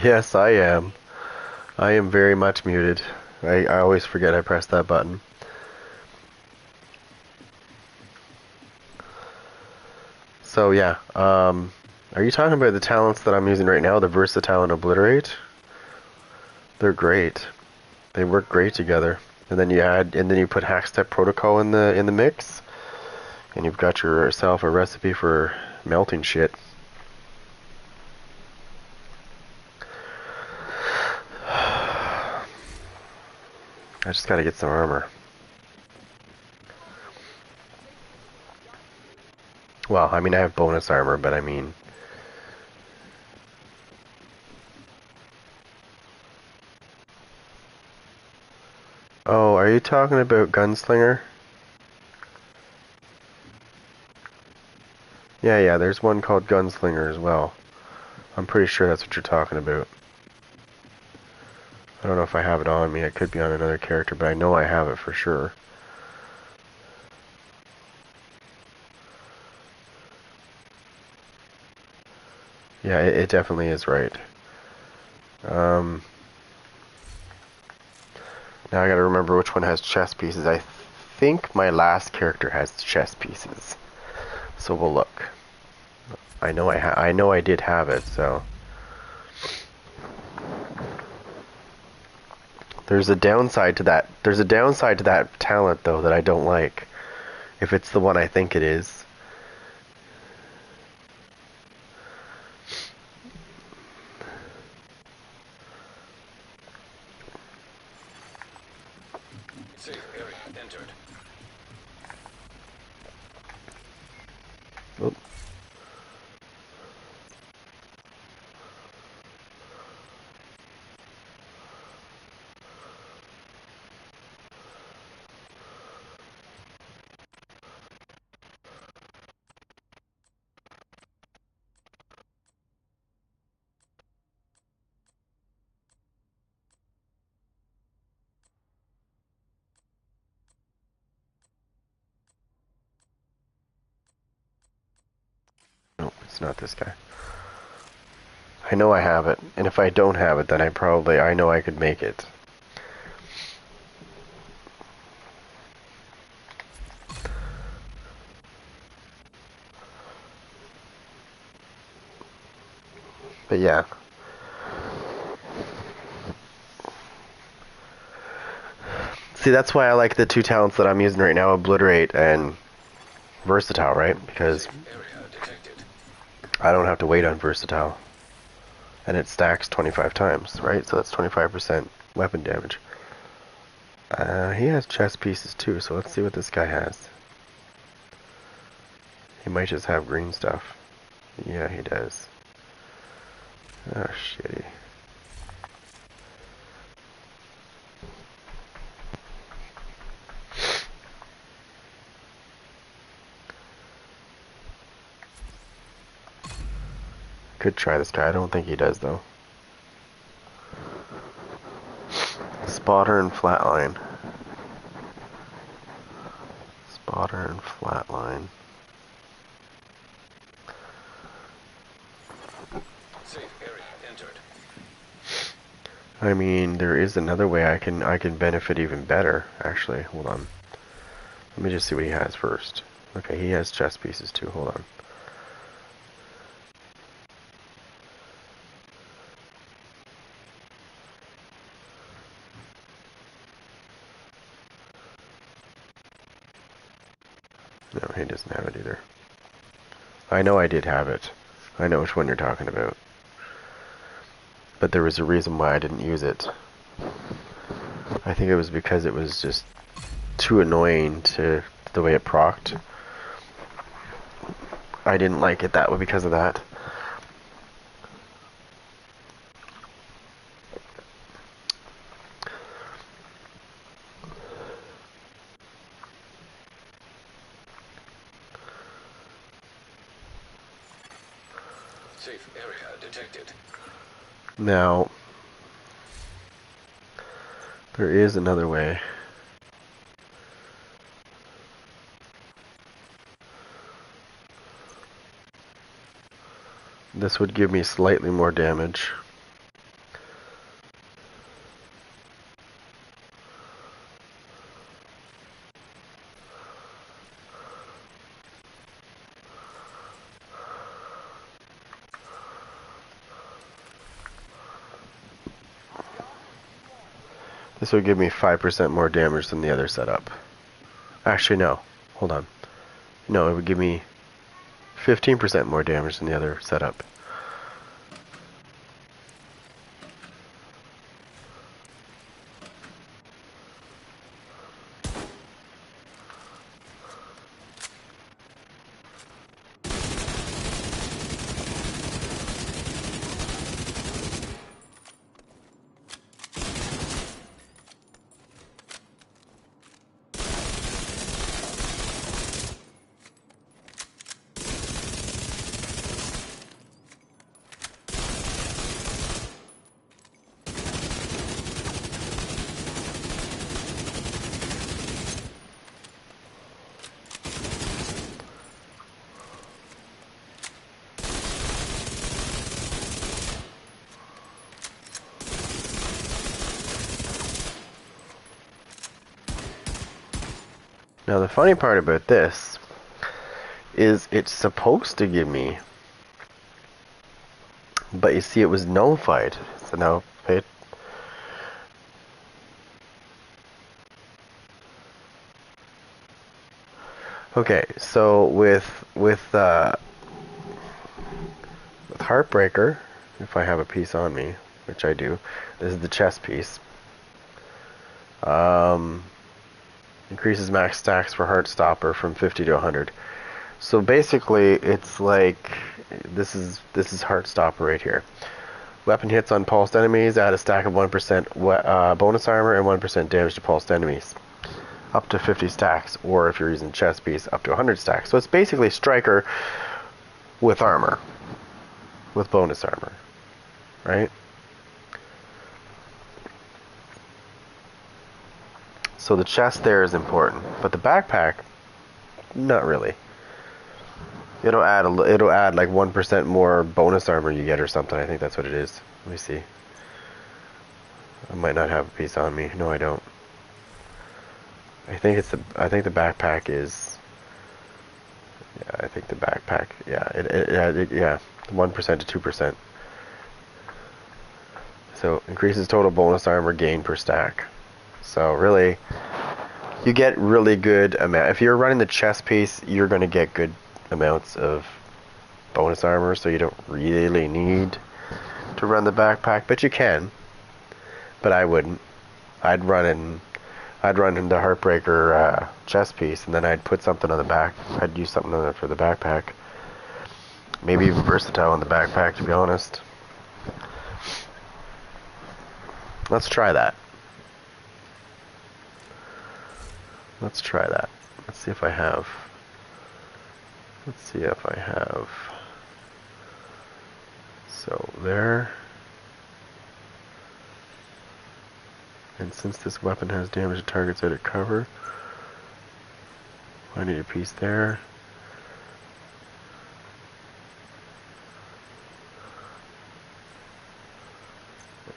Yes, I am. I am very much muted. I always forget I pressed that button. So yeah, are you talking about the talents that I'm using right now, the Versatile and Obliterate? They're great. They work great together. And then you put Hack Step Protocol in the mix, and you've got yourself a recipe for melting shit. I just gotta get some armor. Well, I mean, I have bonus armor, but I mean... Oh, are you talking about Gunslinger? Yeah, there's one called Gunslinger as well. I'm pretty sure that's what you're talking about. I don't know if I have it on me. It could be on another character, but I know I have it for sure. Yeah, it definitely is right. Now I gotta remember which one has chess pieces. I think my last character has chess pieces. So we'll look. I know I did have it, so... There's a downside to that. There's a downside to that talent, though, that I don't like. If it's the one I think it is. Safe area entered. Oh. No, it's not this guy. I know I have it, and if I don't have it, then I know I could make it. But yeah. See, that's why I like the two talents that I'm using right now, Obliterate and Versatile, right? Because I don't have to wait on Versatile. And it stacks 25 times, right? So that's 25% weapon damage. He has chess pieces too, so let's see what this guy has. He might just have green stuff. Yeah, he does. Oh, shitty. Could try this guy. I don't think he does, though. Spotter and Flatline. Spotter and Flatline. Safe area entered. I mean, there is another way I can benefit even better, actually. Hold on. Let me just see what he has first. Okay, he has chess pieces too. Hold on. No, he doesn't have it either. I know I did have it. I know which one you're talking about. But there was a reason why I didn't use it. I think it was because it was just too annoying to the way it procced. I didn't like it that way because of that. Safe area detected. Now, there is another way. This would give me slightly more damage. This would give me 5% more damage than the other setup. Actually, no. Hold on. No, it would give me 15% more damage than the other setup. Now the funny part about this is it's supposed to give me, but you see it was nullified. So now pay it. Okay, so with Heartbreaker, if I have a piece on me, which I do, this is the chest piece. Increases max stacks for Heartstopper from 50 to 100. So basically, it's like this is Heartstopper right here. Weapon hits on pulsed enemies add a stack of 1% bonus armor and 1% damage to pulsed enemies, up to 50 stacks, or if you're using chest piece, up to 100 stacks. So it's basically Striker with armor, with bonus armor, right? So the chest there is important, but the backpack, not really. It'll add like 1% more bonus armor you get or something. I think that's what it is. Let me see. I might not have a piece on me. No, I don't. I think the backpack is. Yeah, I think the backpack. Yeah, yeah, 1% to 2%. So increases total bonus armor gain per stack. So really, you get really good amount. If you're running the chest piece, you're going to get good amounts of bonus armor. So you don't really need to run the backpack, but you can. But I wouldn't. I'd run in the Heartbreaker chest piece, and then I'd put something on the back. I'd use something on it for the backpack. Maybe even versatile on the backpack, to be honest. Let's try that. Let's try that. Let's see if I have. Let's see if I have. So there. And since this weapon has damage to targets out of cover, I need a piece there.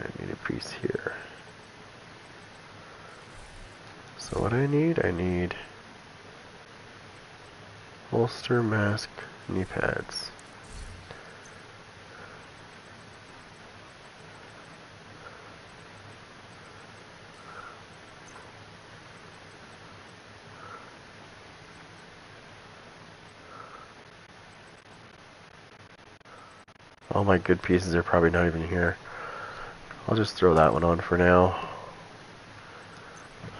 I need a piece here. So what I need holster, mask, knee pads. All my good pieces are probably not even here. I'll just throw that one on for now.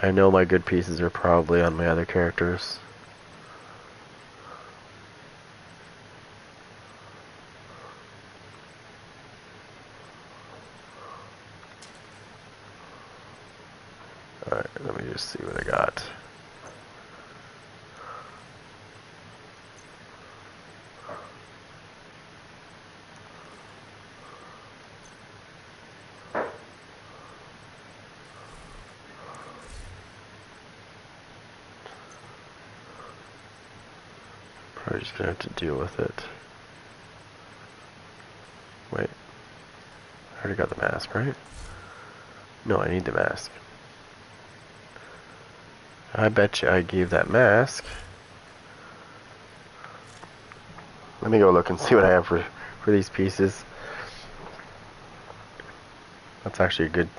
I know my good pieces are probably on my other characters. Alright, let me just see what I got. Probably just gonna have to deal with it. Wait. I already got the mask, right? No, I need the mask. I bet you I gave that mask. Let me go look and see what I have for these pieces. That's actually a good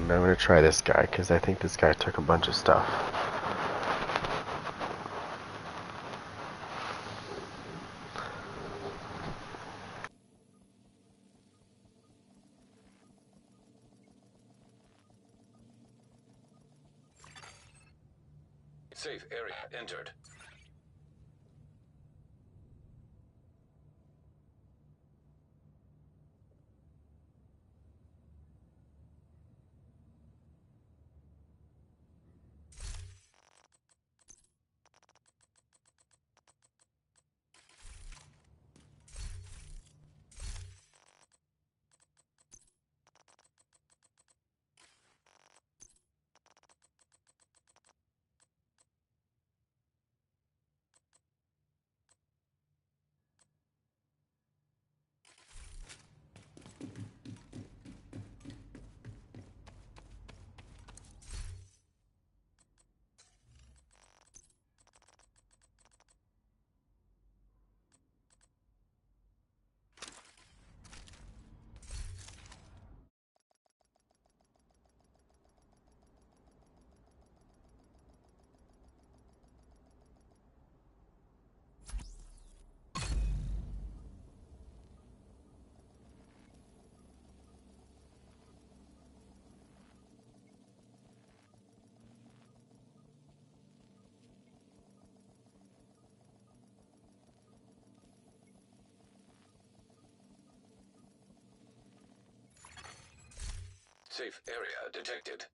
And I'm gonna try this guy, because I think this guy took a bunch of stuff. Safe area entered. Safe area detected.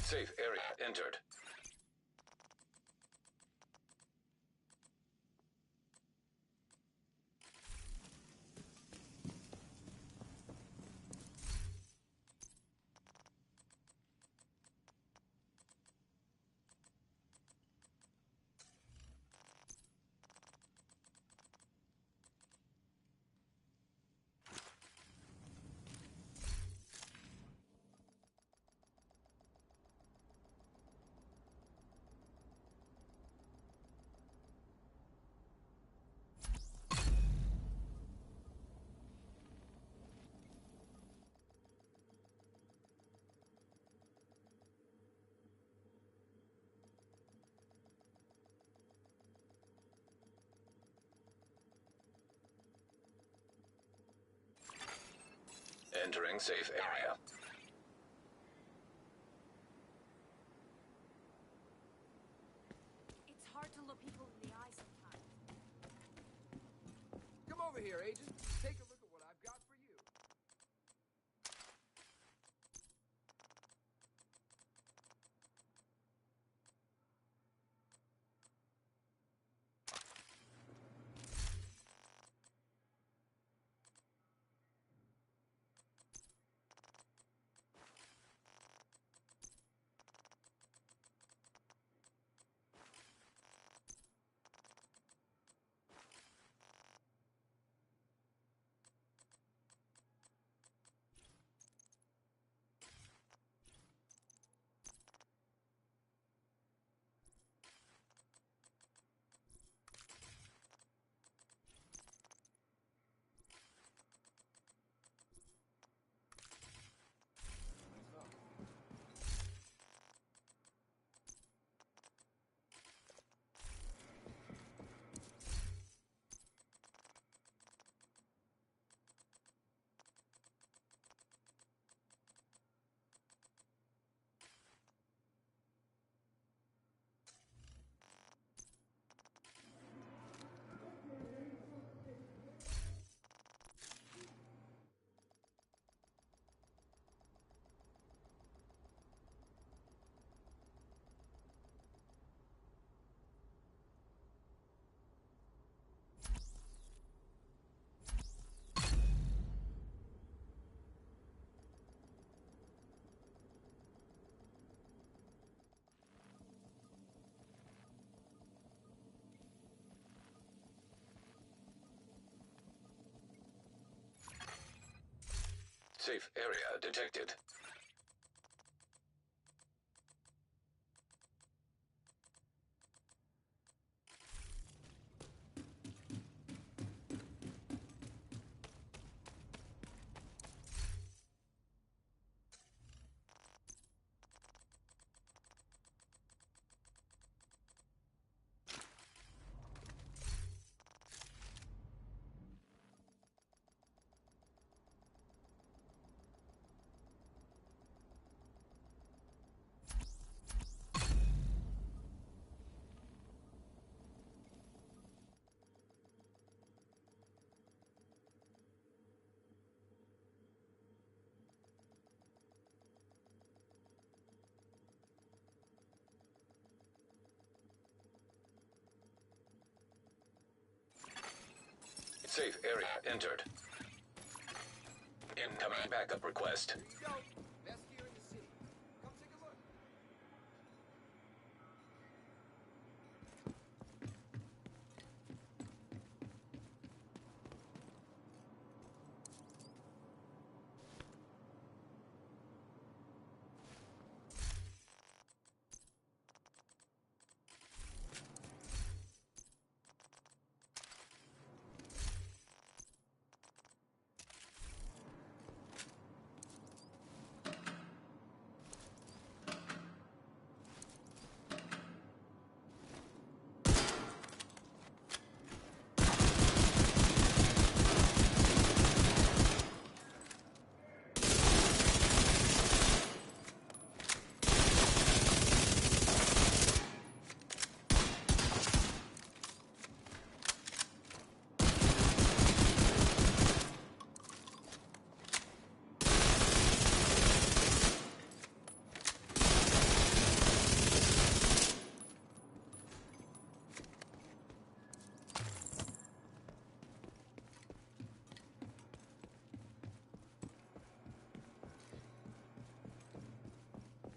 Safe area entered. Entering safe area. It's hard to look people in the eye sometimes. Come over here, Agent. Take a look at what I've got for you. Safe area detected. Safe area entered. Incoming backup request. Here you go. Best gear in the city. Come take a look.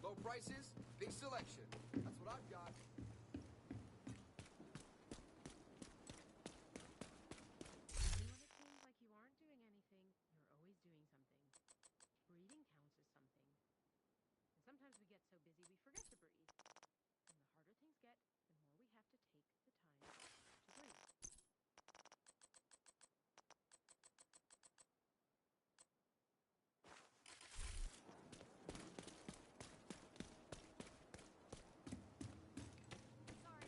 Low prices, big selection. That's what I've got. Even when it seems like you aren't doing anything, you're always doing something. Breathing counts as something. And sometimes we get so busy we forget to breathe. And the harder things get, the more we have to take the time to breathe. Sorry.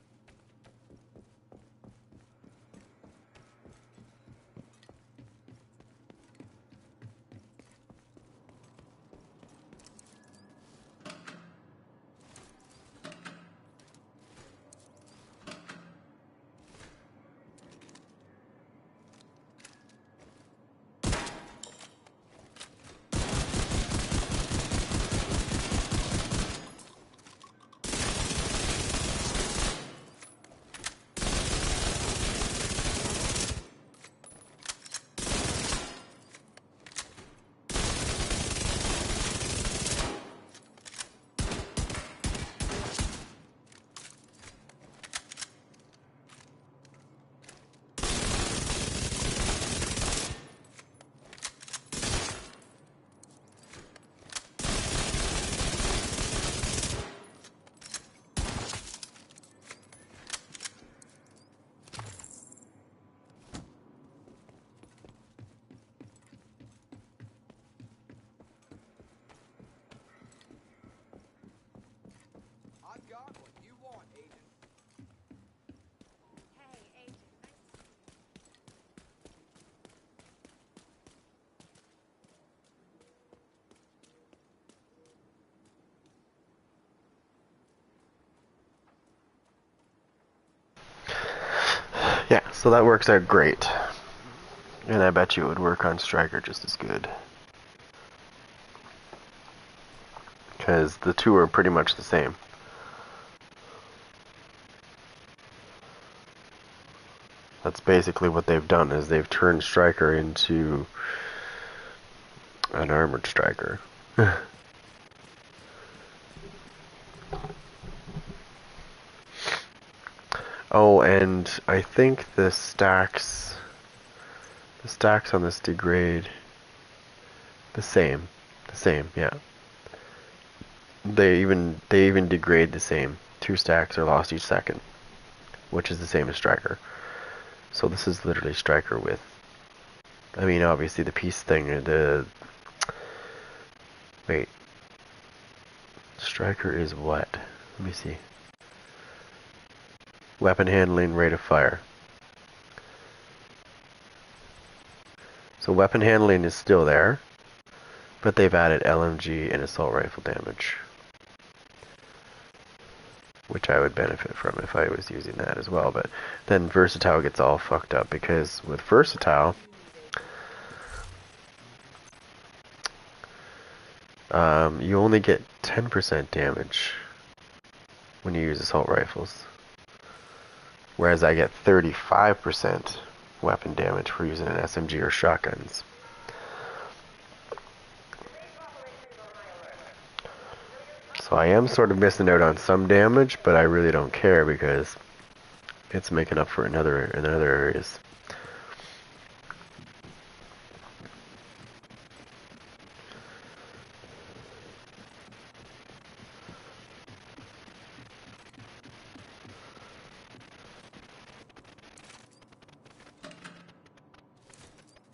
I've got what you want, Agent. Hey, Agent, nice to see you. Yeah, so that works out great. And I bet you it would work on Striker just as good. Because the two are pretty much the same. That's basically what they've done, is they've turned Striker into an armored Striker. Oh, and I think the stacks on this degrade The same. The same, yeah. They even degrade the same. 2 stacks are lost each second, which is the same as Striker. So this is literally Striker with, I mean, obviously the piece thing, wait. Striker is what? Let me see. Weapon handling, rate of fire. So weapon handling is still there, but they've added LMG and assault rifle damage, which I would benefit from if I was using that as well. But then Versatile gets all fucked up, because with Versatile, you only get 10% damage when you use assault rifles, whereas I get 35% weapon damage for using an SMG or shotguns. So I am sort of missing out on some damage, but I really don't care because it's making up for in other areas.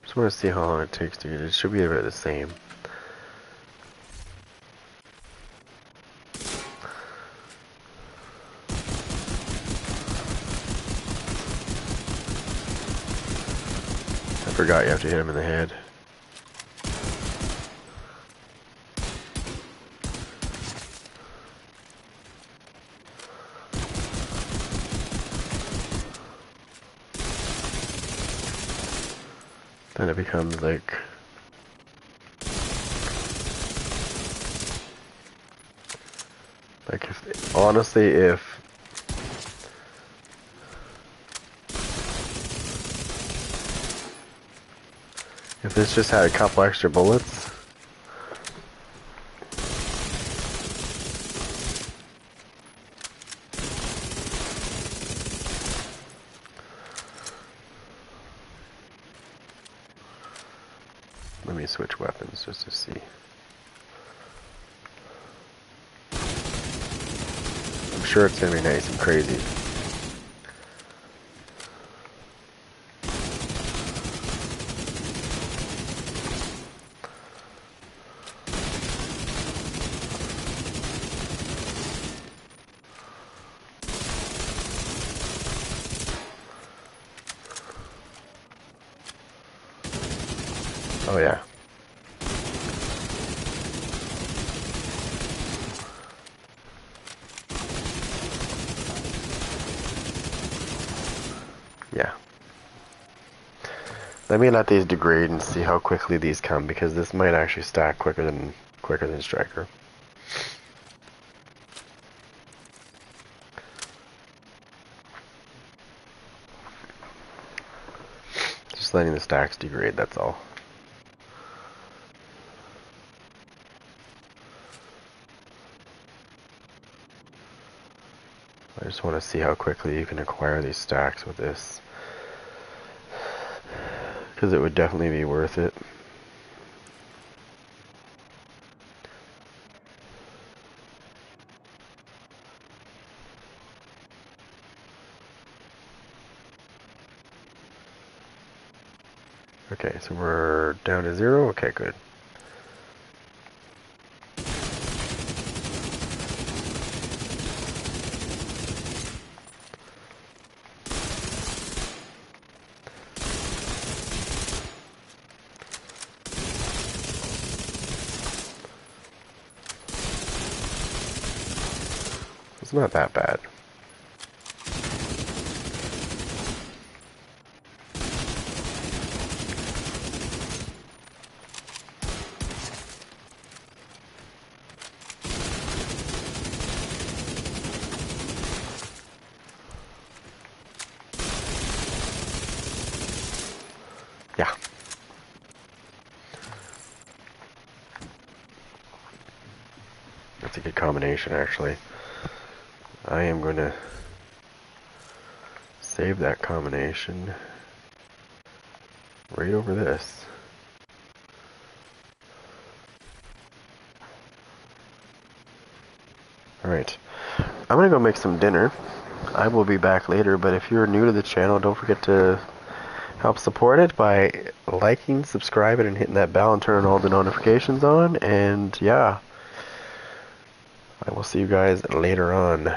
Just want to see how long it takes to get it. It should be about the same. I forgot you have to hit him in the head. Then it becomes like... honestly, if this just had a couple extra bullets, let me switch weapons just to see. I'm sure it's gonna be nice and crazy. Oh yeah. Yeah. Let me let these degrade and see how quickly these come, because this might actually stack quicker than Striker. Just letting the stacks degrade, that's all. I just want to see how quickly you can acquire these stacks with this, because it would definitely be worth it. Okay, so we're down to 0? Okay, good. It's not that bad. Yeah. That's a good combination, actually. I am going to save that combination right over this. Alright. I'm gonna go make some dinner. I will be back later, but if you're new to the channel, don't forget to help support it by liking, subscribing, and hitting that bell and turning all the notifications on. And yeah, I will see you guys later on.